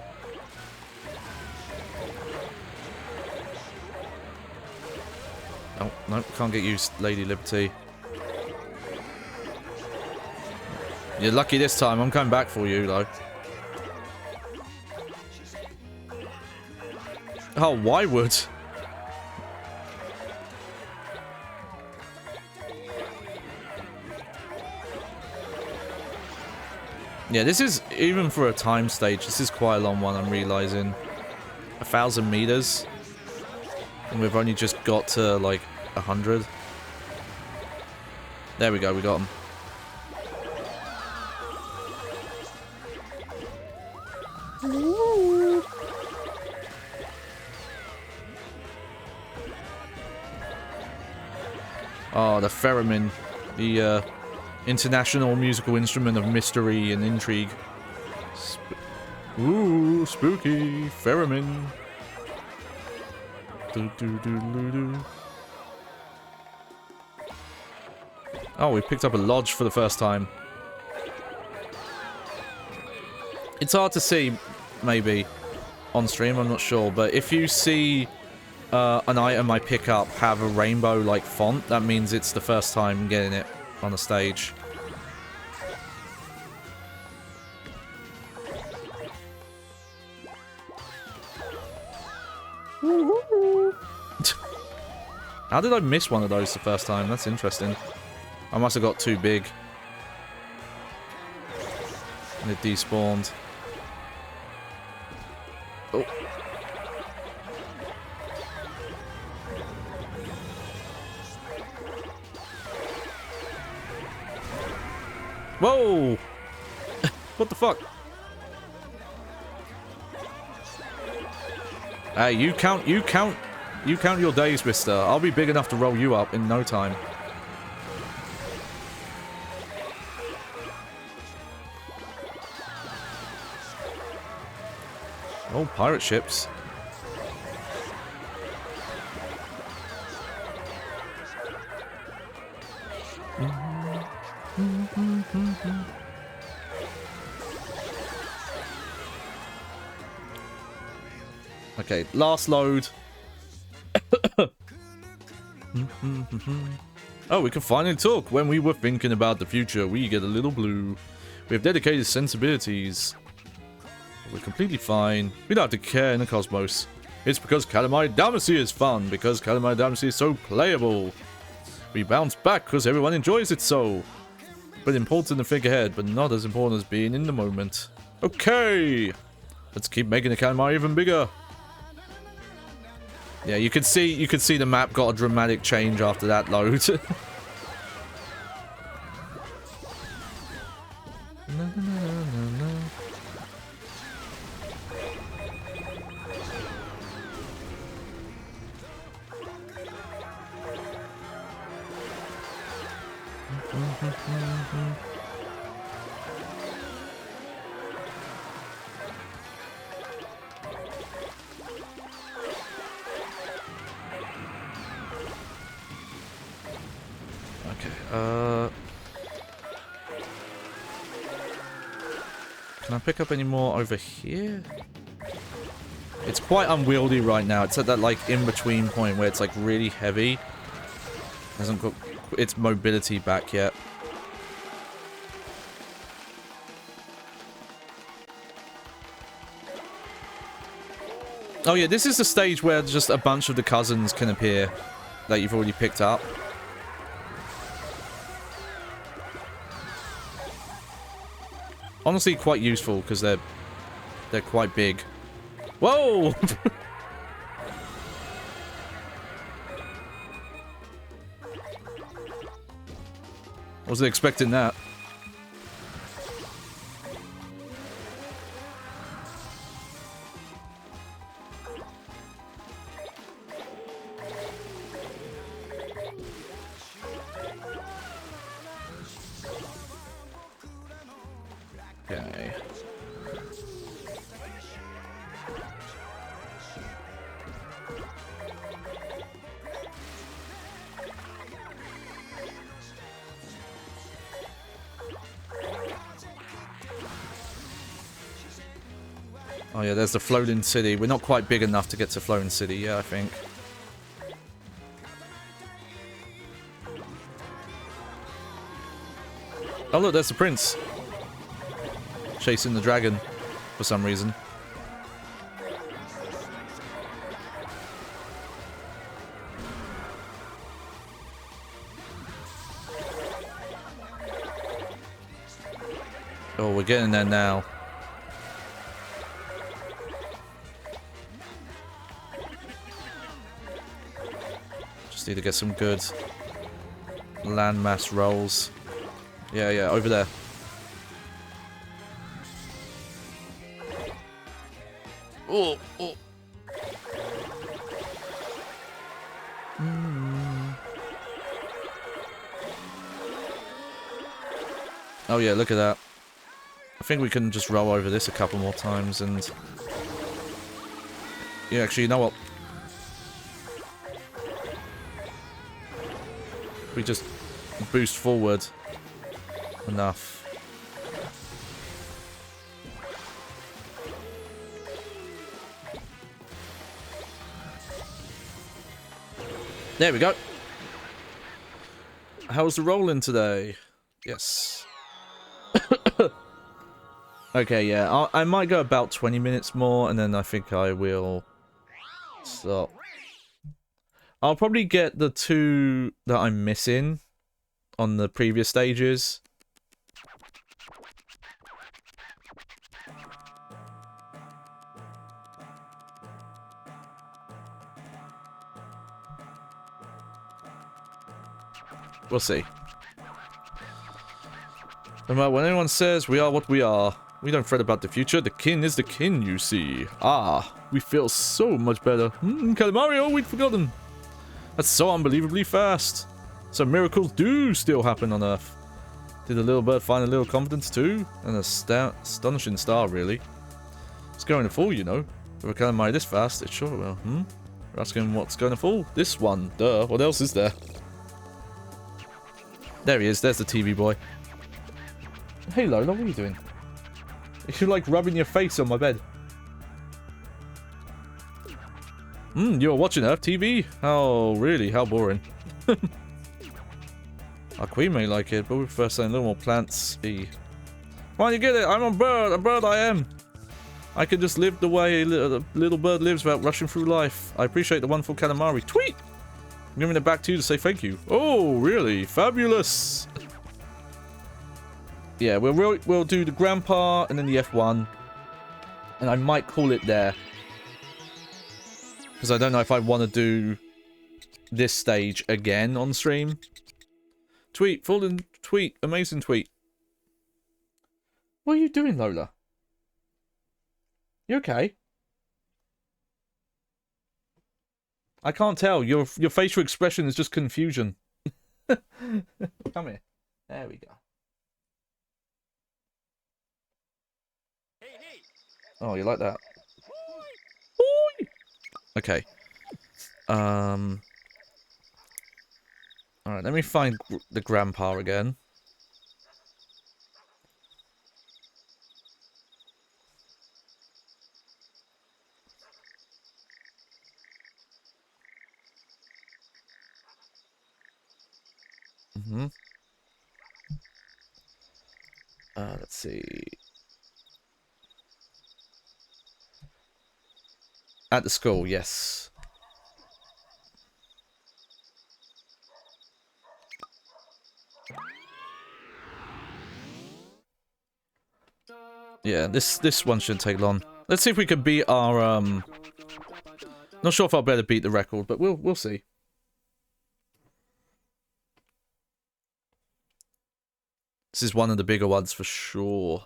Oh, no, can't get you, Lady Liberty. You're lucky this time, I'm coming back for you, though. Oh, why would? Yeah, this is, even for a time stage, this is quite a long one, I'm realizing. 1,000 meters. And we've only just got to, like, 100. There we go, we got him. Oh, the theremin. The international musical instrument of mystery and intrigue. Ooh, spooky. Theremin. Do, do, do, do, do. Oh, we picked up a lodge for the first time. It's hard to see, maybe, on stream, I'm not sure. But if you see an item I pick up have a rainbow-like font, that means it's the first time getting it on the stage. How did I miss one of those the first time? That's interesting. I must have got too big. And it despawned. Oh. Whoa! What the fuck? Hey, you count your days, mister. I'll be big enough to roll you up in no time. Oh, pirate ships. Okay, last load. Oh, we can finally talk. When we were thinking about the future, we get a little blue. We have dedicated sensibilities. We're completely fine. We don't have to care in the cosmos. It's because Katamari Damacy is fun, because Katamari Damacy is so playable. We bounce back because everyone enjoys it so. But important to think ahead, but not as important as being in the moment. Okay! Let's keep making the Katamari even bigger. Yeah, you could see the map got a dramatic change after that load. Can I pick up any more over here? It's quite unwieldy right now. It's at that like in-between point where it's like really heavy. Hasn't got its mobility back yet. Oh yeah, this is the stage where just a bunch of the cousins can appear that you've already picked up. Honestly, quite useful because they're quite big. Whoa! Wasn't expecting that. Okay. Oh yeah, there's the floating city. We're not quite big enough to get to floating city yet, I think. Oh look, there's the prince. Chasing the dragon for some reason. Oh, we're getting there now. Just need to get some good landmass rolls. Yeah, yeah, over there. Oh, oh. Oh yeah, look at that. I think we can just roll over this a couple more times and... Yeah, actually, you know what? We just boost forward enough. There we go. How's the rolling today? Yes. Okay, yeah. I might go about 20 minutes more, and then I think I will stop. I'll probably get the 2 that I'm missing on the previous stages. We'll see. No matter what anyone says, we are what we are. We don't fret about the future. The kin is the kin, you see. Ah, we feel so much better. Katamari, oh, we'd forgotten. That's so unbelievably fast. So miracles do still happen on Earth. Did the little bird find a little confidence too? An astonishing star, really. It's going to fall, you know. If a Katamari this fast, it sure will. We're asking what's going to fall? This one. Duh. What else is there? There he is. There's the TV boy. Hey Lola, what are you doing? You're like rubbing your face on my bed. You're watching Earth TV? Oh, really? How boring. Our queen may like it, but we prefer something a little more plants-y. Come on, you get it? I'm a bird I am. I can just live the way a little bird lives without rushing through life. I appreciate the wonderful Katamari. Tweet! I'm giving it back to you to say thank you. Oh, really? Fabulous! Yeah, we'll do the grandpa and then the F1. And I might call it there. Because I don't know if I want to do this stage again on stream. Tweet, full tweet, amazing tweet. What are you doing, Lola? You okay? I can't tell. Your facial expression is just confusion. Come here. There we go. Oh, you like that? Okay. Alright, let me find the grandpa again. Let's see. At the school, yes. Yeah, this one shouldn't take long. Let's see if we can beat our not sure if I'll be able to beat the record, but we'll see. This is one of the bigger ones for sure.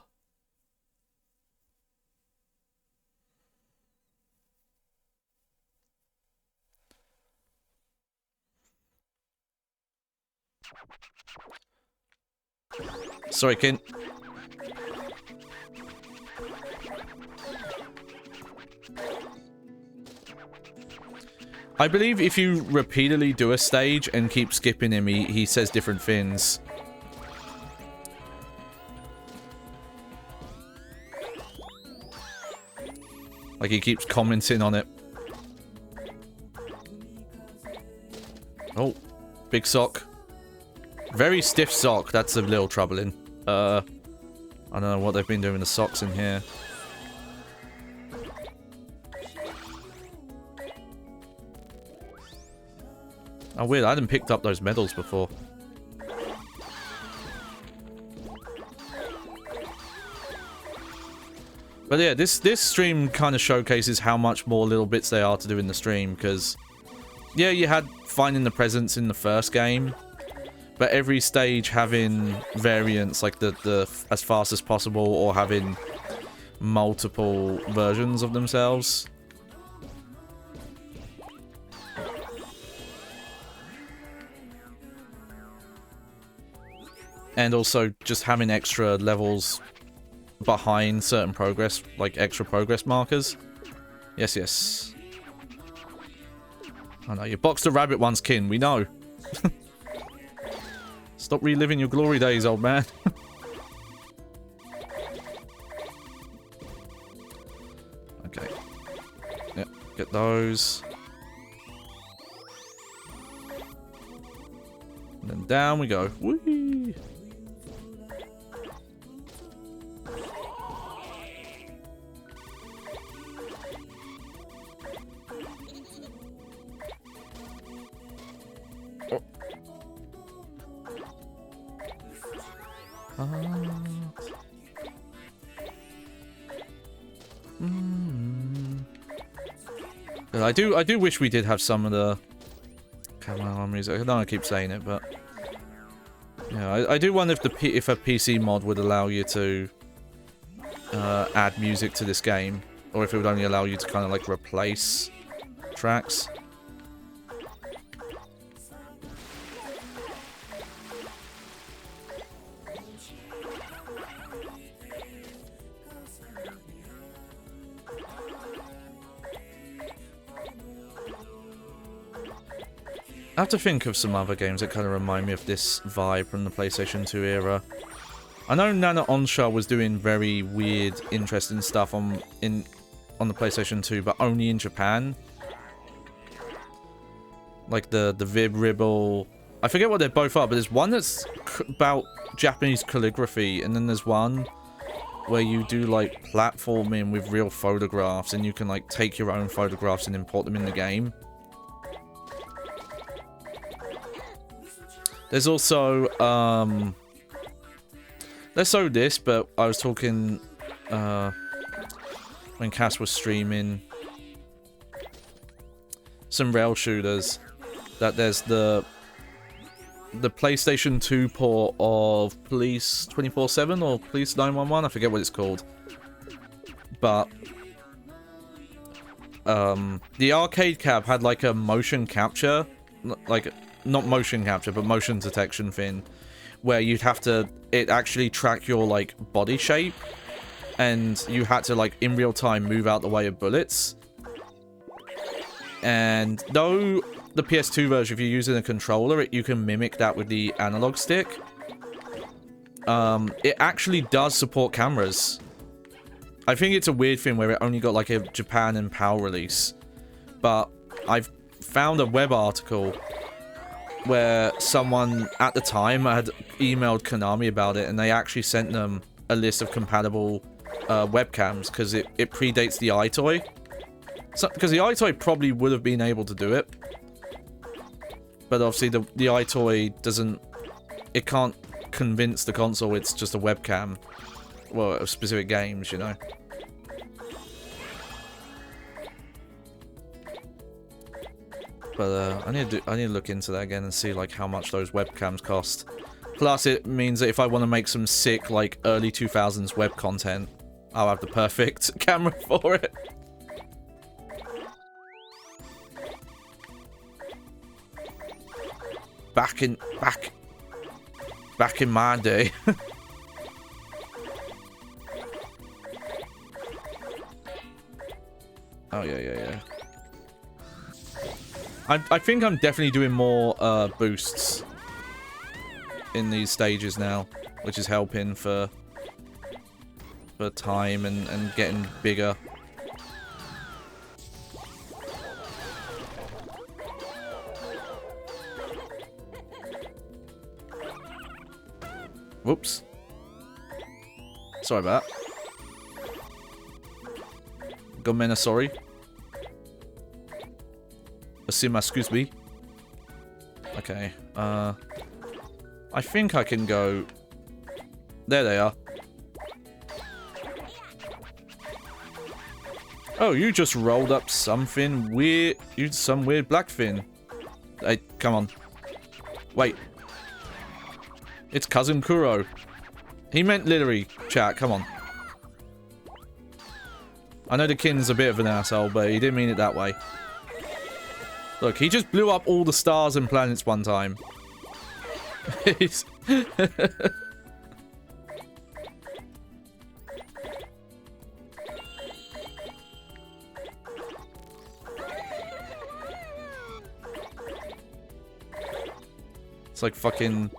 Sorry, Ken. I believe if you repeatedly do a stage and keep skipping him, he says different things. Like he keeps commenting on it. Oh, big sock. Very stiff sock. That's a little troubling. I don't know what they've been doing with the socks in here. Oh, weird. I hadn't picked up those medals before. But yeah, this stream kind of showcases how much more little bits there are to do in the stream, because yeah, you had finding the presents in the first game, but every stage having variants, like the as fast as possible, or having multiple versions of themselves. And also just having extra levels behind certain progress, like extra progress markers. Yes, yes. I know, you boxed a rabbit once, kin, we know. Stop reliving your glory days, old man. Okay. Yep, get those. And then down we go. Whee! I do wish we did have some of the Katamari music. I know I keep saying it, but yeah, I do wonder if a PC mod would allow you to add music to this game, or if it would only allow you to kind of like replace tracks. I have to think of some other games that kind of remind me of this vibe from the PlayStation 2 era. I know Nana Onsha was doing very weird, interesting stuff on the PlayStation 2, but only in Japan. Like the REROLL. I forget what they both are, but there's one that's about Japanese calligraphy, and then there's one where you do like platforming with real photographs, and you can like take your own photographs and import them in the game. There's also, less so this, but I was talking, when Cass was streaming some rail shooters, that there's the PlayStation 2 port of Police 24/7 or Police 911, I forget what it's called. But, the arcade cab had like a motion capture, like, not motion capture, but motion detection thing, where you'd have to, it actually track your, like, body shape, and you had to, like, in real time move out the way of bullets. And though the PS2 version, if you're using a controller, you can mimic that with the analog stick, it actually does support cameras. I think it's a weird thing where it only got, like, a Japan and PAL release, but I've found a web article where someone at the time had emailed Konami about it, and they actually sent them a list of compatible webcams, because it predates the iToy. So, because the iToy probably would have been able to do it, but obviously the iToy doesn't, it can't convince the console it's just a webcam, well, of specific games, you know. But I need to look into that again and see like how much those webcams cost. Plus, it means that if I want to make some sick like early 2000s web content, I'll have the perfect camera for it. Back in my day. Oh yeah. I think I'm definitely doing more boosts in these stages now, which is helping for time and getting bigger. Whoops. Sorry about that. Gomena, sorry. Excuse me. Okay, I think I can go... There they are. Oh, you just rolled up something weird. Some weird black fin. Hey, come on. Wait. It's Cousin Kuro. He meant literally, chat, come on. I know the kin's a bit of an asshole, but he didn't mean it that way. Look, he just blew up all the stars and planets one time. It's like fucking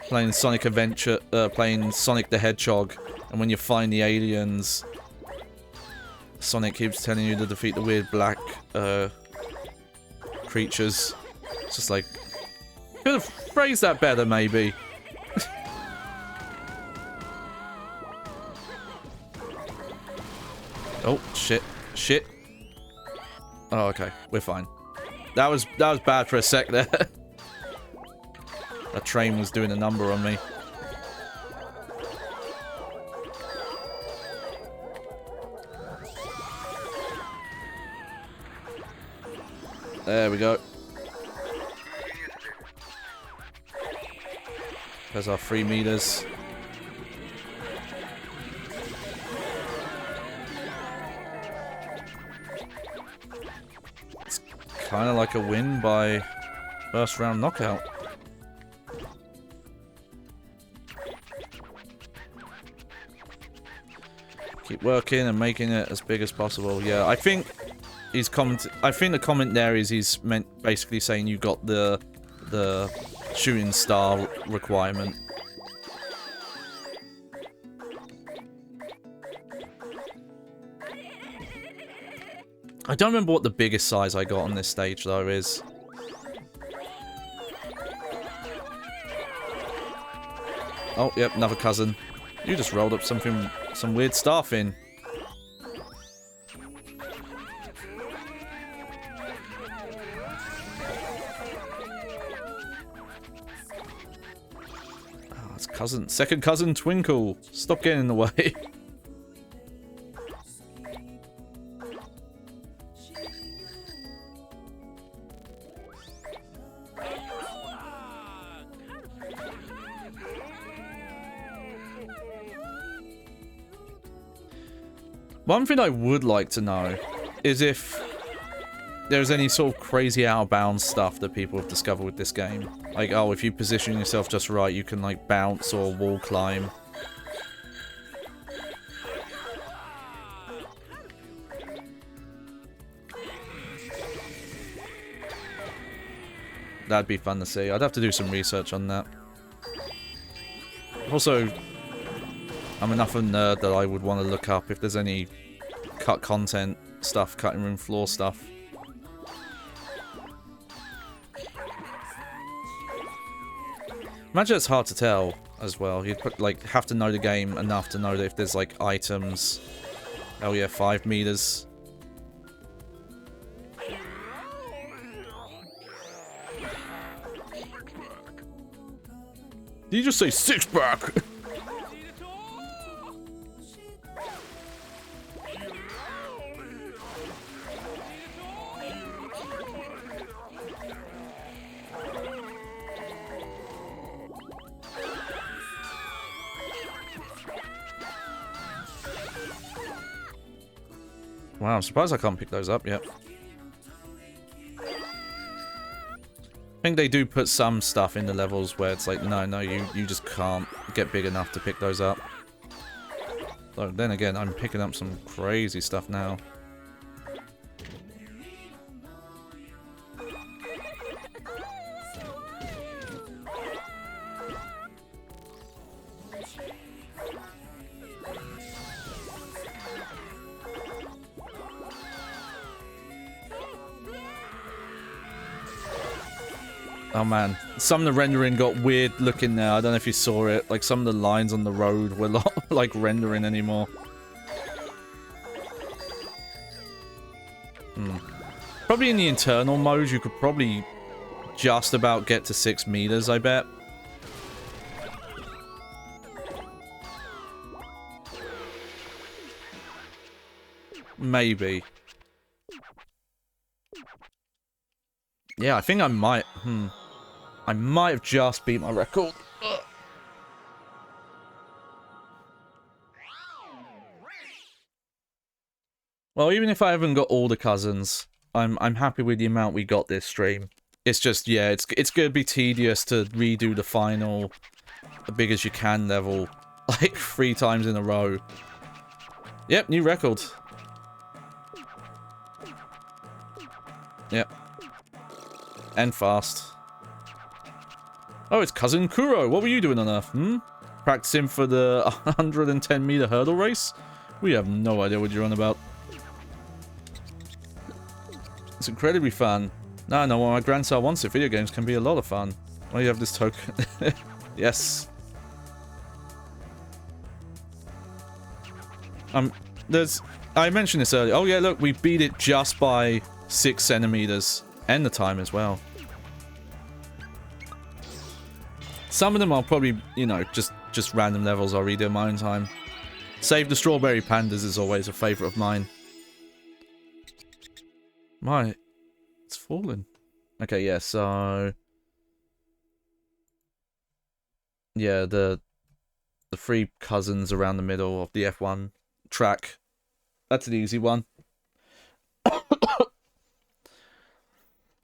playing Sonic Adventure, playing Sonic the Hedgehog, and when you find the aliens, Sonic keeps telling you to defeat the weird black creatures. It's just like, could have phrased that better, maybe. Oh shit! Shit! Oh, okay, we're fine. That was bad for a sec there. That train was doing a number on me. There we go. There's our 3 meters. It's kind of like a win by first round knockout. Keep working and making it as big as possible. Yeah, I think he's I think the comment there is he's meant basically saying you got the shooting star requirement. I don't remember what the biggest size I got on this stage though is. Oh, yep, another cousin. You just rolled up some weird stuff in. Oh, it's cousin, second cousin Twinkle. Stop getting in the way. One thing I would like to know is if there's any sort of crazy out-of-bounds stuff that people have discovered with this game. Like, oh, if you position yourself just right, you can, like, bounce or wall climb. That'd be fun to see. I'd have to do some research on that. Also, I'm enough of a nerd that I would want to look up if there's any cut content stuff, cutting room floor stuff. Imagine it's hard to tell as well. You'd have to know the game enough to know that if there's like items. Oh yeah, 5 meters. Did you just say 6-pack? Wow, I'm surprised I can't pick those up yet. I think they do put some stuff in the levels where it's like, no, you just can't get big enough to pick those up. So then again, I'm picking up some crazy stuff now. Oh man, some of the rendering got weird looking there. I don't know if you saw it. Like some of the lines on the road were not like rendering anymore. Probably in the internal mode, you could probably just about get to 6 meters, I bet. Maybe. Yeah, I think I might. I might have just beat my record. Ugh. Well, even if I haven't got all the cousins, I'm happy with the amount we got this stream. It's just, yeah, it's gonna be tedious to redo the final, the big as you can level, like 3 times in a row. Yep, new record. Yep. And fast. Oh, it's Cousin Kuro. What were you doing on Earth, hmm? Practicing for the 110-meter hurdle race? We have no idea what you're on about. It's incredibly fun. No, no, when my grandson wants it, video games can be a lot of fun. Why do you have this token? Yes. I mentioned this earlier. Oh yeah, look, we beat it just by 6 centimeters. And the time as well. Some of them I'll probably, you know, just random levels I'll redo in my own time. Save the Strawberry Pandas is always a favorite of mine. My, it's fallen. Okay, yeah, so... Yeah, the 3 cousins around the middle of the F1 track. That's an easy one.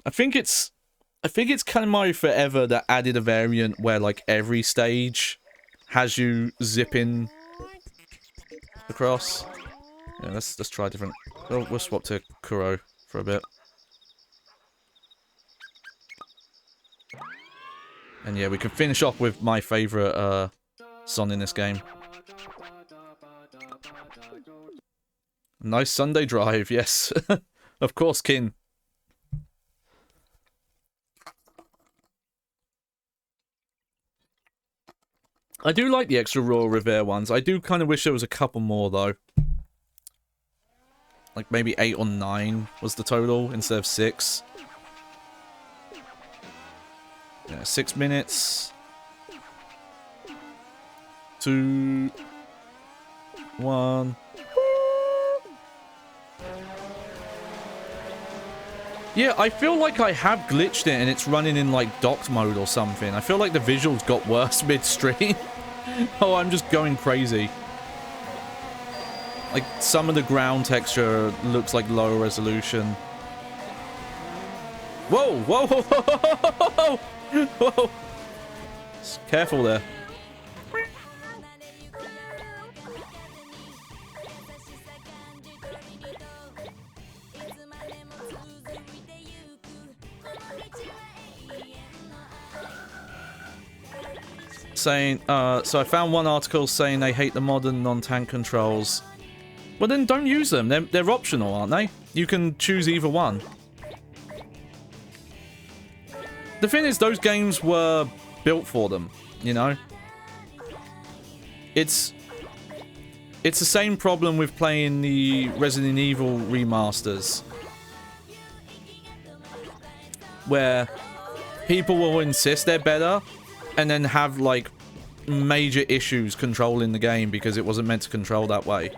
I think it's Katamari Forever that added a variant where like every stage has you zipping across. Yeah, let's try different. We'll swap to Kuro for a bit. And yeah, we can finish off with my favorite song in this game. Nice Sunday drive, yes. Of course, Kin. I do like the extra Royal Revere ones. I do kind of wish there was a couple more, though. Like, maybe 8 or 9 was the total, instead of 6. Yeah, 6 minutes. 2... 1... Yeah, I feel like I have glitched it and it's running in, like, docked mode or something. I feel like the visuals got worse mid-stream. Oh, I'm just going crazy. Like, some of the ground texture looks like lower resolution. Whoa, whoa, whoa, whoa, whoa, whoa. Careful there. Saying, so I found one article saying they hate the modern non-tank controls. Well then don't use them, they're optional, aren't they? You can choose either one. The thing is, those games were built for them, you know? It's the same problem with playing the Resident Evil remasters. Where people will insist they're better, and then have, like, major issues controlling the game because it wasn't meant to control that way.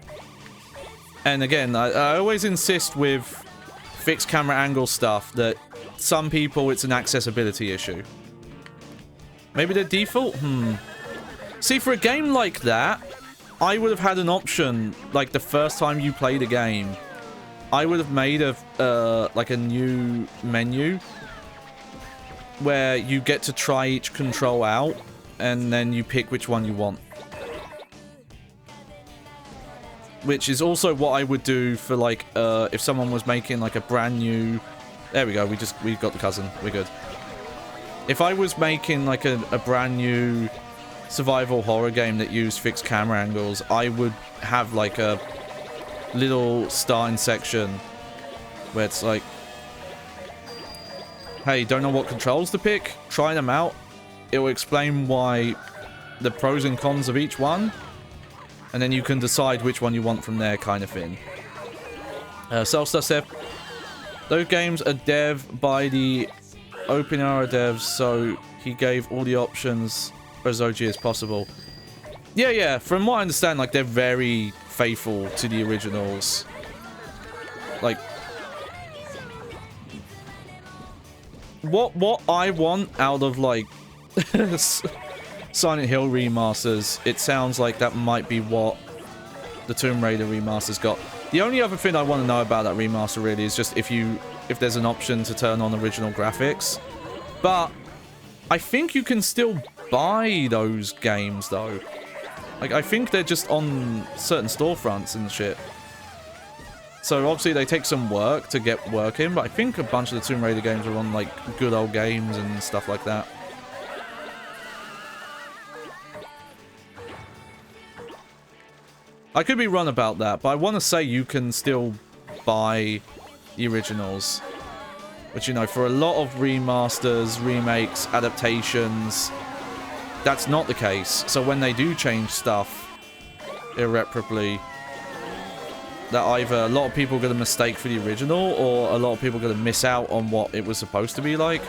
And again, I always insist with fixed camera angle stuff that some people it's an accessibility issue. Maybe the default? See, for a game like that, I would have had an option, like, the first time you played a game, I would have made like a new menu where you get to try each control out, and then you pick which one you want. Which is also what I would do for, like, if someone was making, like, a brand new... There we go, we got the cousin, we're good. If I was making, like, a brand new survival horror game that used fixed camera angles, I would have, like, a little starting section where it's like, hey, don't know what controls to pick? Try them out. It will explain why the pros and cons of each one. And then you can decide which one you want from there, kind of thing. Selfstar said, those games are dev by the OpenEra devs, so he gave all the options as OG as possible. Yeah, from what I understand, like, they're very faithful to the originals. Like, what I want out of, like, Silent Hill remasters, it sounds like that might be what the Tomb Raider remasters got. The only other thing I want to know about that remaster really is just if there's an option to turn on original graphics. But I think you can still buy those games though. Like, I think they're just on certain storefronts and shit. So obviously they take some work to get work in, but I think a bunch of the Tomb Raider games are on, like, good old games and stuff like that. I could be wrong about that, but I want to say you can still buy the originals. But, you know, for a lot of remasters, remakes, adaptations, that's not the case. So when they do change stuff irreparably, that either a lot of people are going to mistake for the original, or a lot of people are going to miss out on what it was supposed to be like.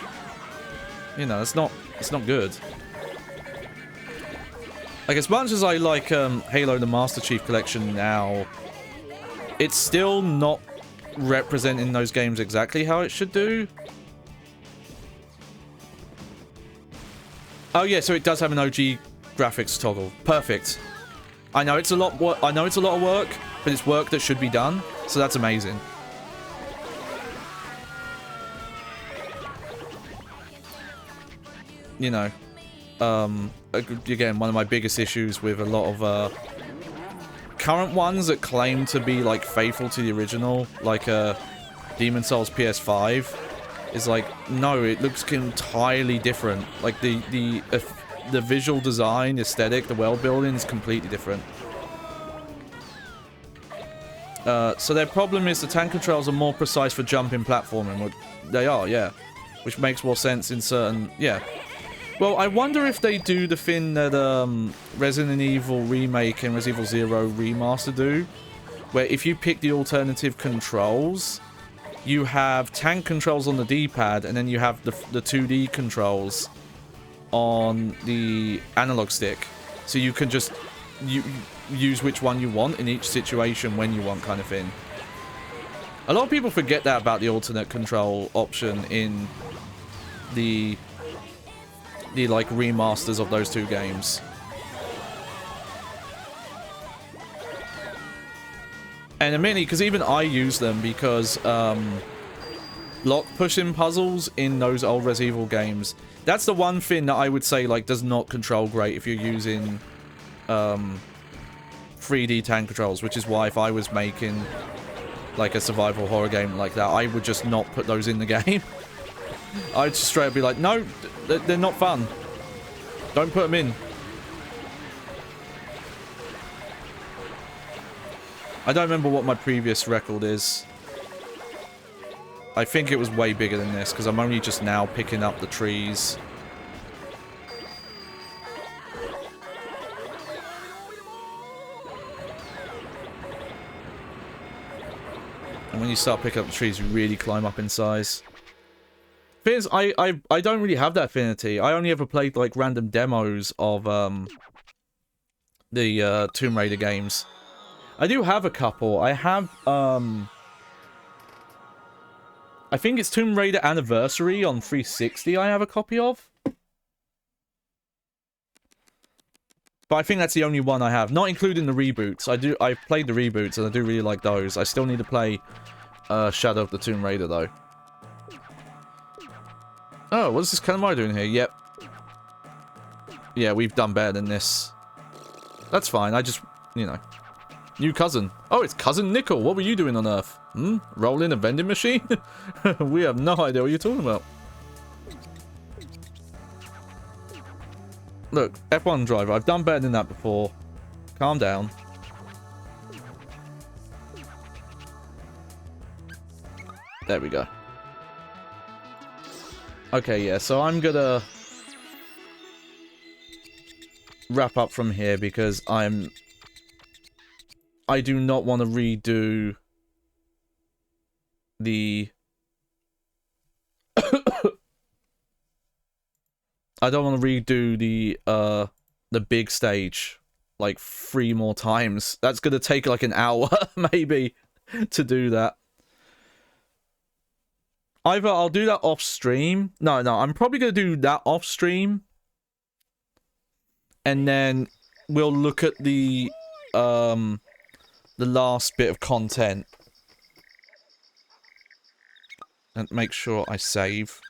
You know, it's not good. Like, as much as I like Halo the Master Chief Collection now, it's still not representing those games exactly how it should do. Oh yeah, so it does have an OG graphics toggle. Perfect. I know it's a lot. I know it's a lot of work, but it's work that should be done. So that's amazing. You know, again, one of my biggest issues with a lot of current ones that claim to be like faithful to the original, like Demon's Souls PS5, is like, no, it looks entirely different. Like the visual design, aesthetic, the world building is completely different. So their problem is the tank controls are more precise for jumping platforming. Well, they are, yeah, which makes more sense in certain, yeah. Well, I wonder if they do the thing that Resident Evil Remake and Resident Evil 0 Remaster do, where if you pick the alternative controls, you have tank controls on the D-pad, and then you have the 2D controls on the analog stick. So you can just use which one you want in each situation when you want, kind of thing. A lot of people forget that about the alternate control option in the like remasters of those two games. And admittedly, because even I use them, because block pushing puzzles in those old Resident Evil games, that's the one thing that I would say like does not control great if you're using 3D tank controls, which is why if I was making like a survival horror game like that, I would just not put those in the game. I'd just straight up be like, no, they're not fun. Don't put them in. I don't remember what my previous record is. I think it was way bigger than this, because I'm only just now picking up the trees. And when you start picking up the trees, you really climb up in size. Thing is, I don't really have that affinity. I only ever played like random demos of the Tomb Raider games. I do have a couple. I have I think it's Tomb Raider Anniversary on 360 I have a copy of. But I think that's the only one I have, not including the reboots. I've played the reboots and I do really like those. I still need to play Shadow of the Tomb Raider though. Oh, what's this Katamari doing here? Yep. Yeah, we've done better than this. That's fine, I just, you know. New cousin. Oh, it's Cousin Nickel. What were you doing on Earth? Hmm? Rolling a vending machine? We have no idea what you're talking about. Look, F1 driver. I've done better than that before. Calm down. There we go. Okay, yeah, so I'm gonna wrap up from here because I do not want to redo the I don't want to redo the big stage like 3 more times. That's gonna take like an hour maybe to do that. Either I'll do that off stream. No, I'm probably gonna do that off stream, and then we'll look at the last bit of content and make sure I save.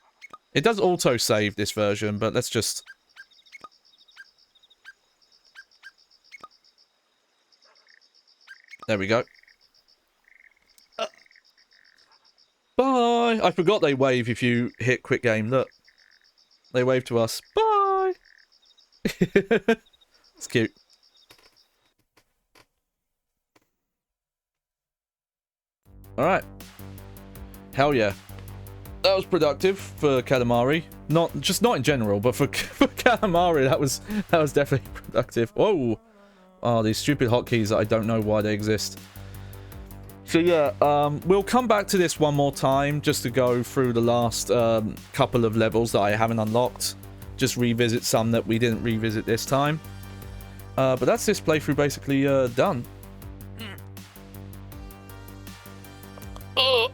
It does auto save this version, but let's just. There we go. Bye! I forgot they wave if you hit quick game. Look. They wave to us. Bye! It's cute. Alright. Hell yeah. That was productive for Katamari. Not in general, but for Katamari, that was definitely productive. Whoa. Oh, these stupid hotkeys that I don't know why they exist. So yeah, we'll come back to this one more time just to go through the last couple of levels that I haven't unlocked. Just revisit some that we didn't revisit this time. But that's this playthrough basically done.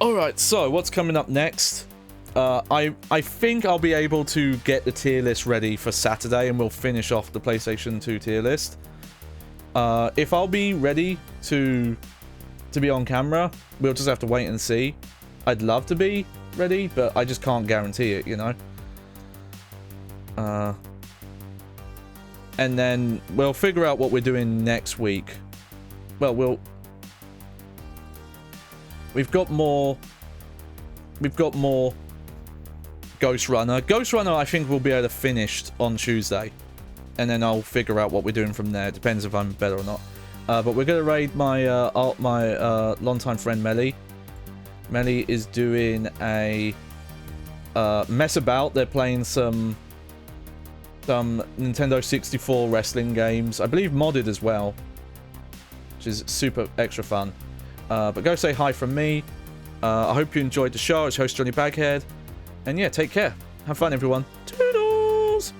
Alright, so what's coming up next? I think I'll be able to get the tier list ready for Saturday and we'll finish off the PlayStation 2 tier list. If I'll be ready to be on camera, we'll just have to wait and see. I'd love to be ready, but I just can't guarantee it, you know? And then we'll figure out what we're doing next week. Well, we've got more Ghost Runner. Ghost Runner, I think we'll be able to finish on Tuesday. And then I'll figure out what we're doing from there. Depends if I'm better or not. But we're going to raid my longtime friend Melly. Melly is doing a mess about. They're playing some Nintendo 64 wrestling games. I believe modded as well. Which is super extra fun. But go say hi from me. I hope you enjoyed the show. It's host Johnny Baghead. And yeah, take care. Have fun, everyone. Toodles!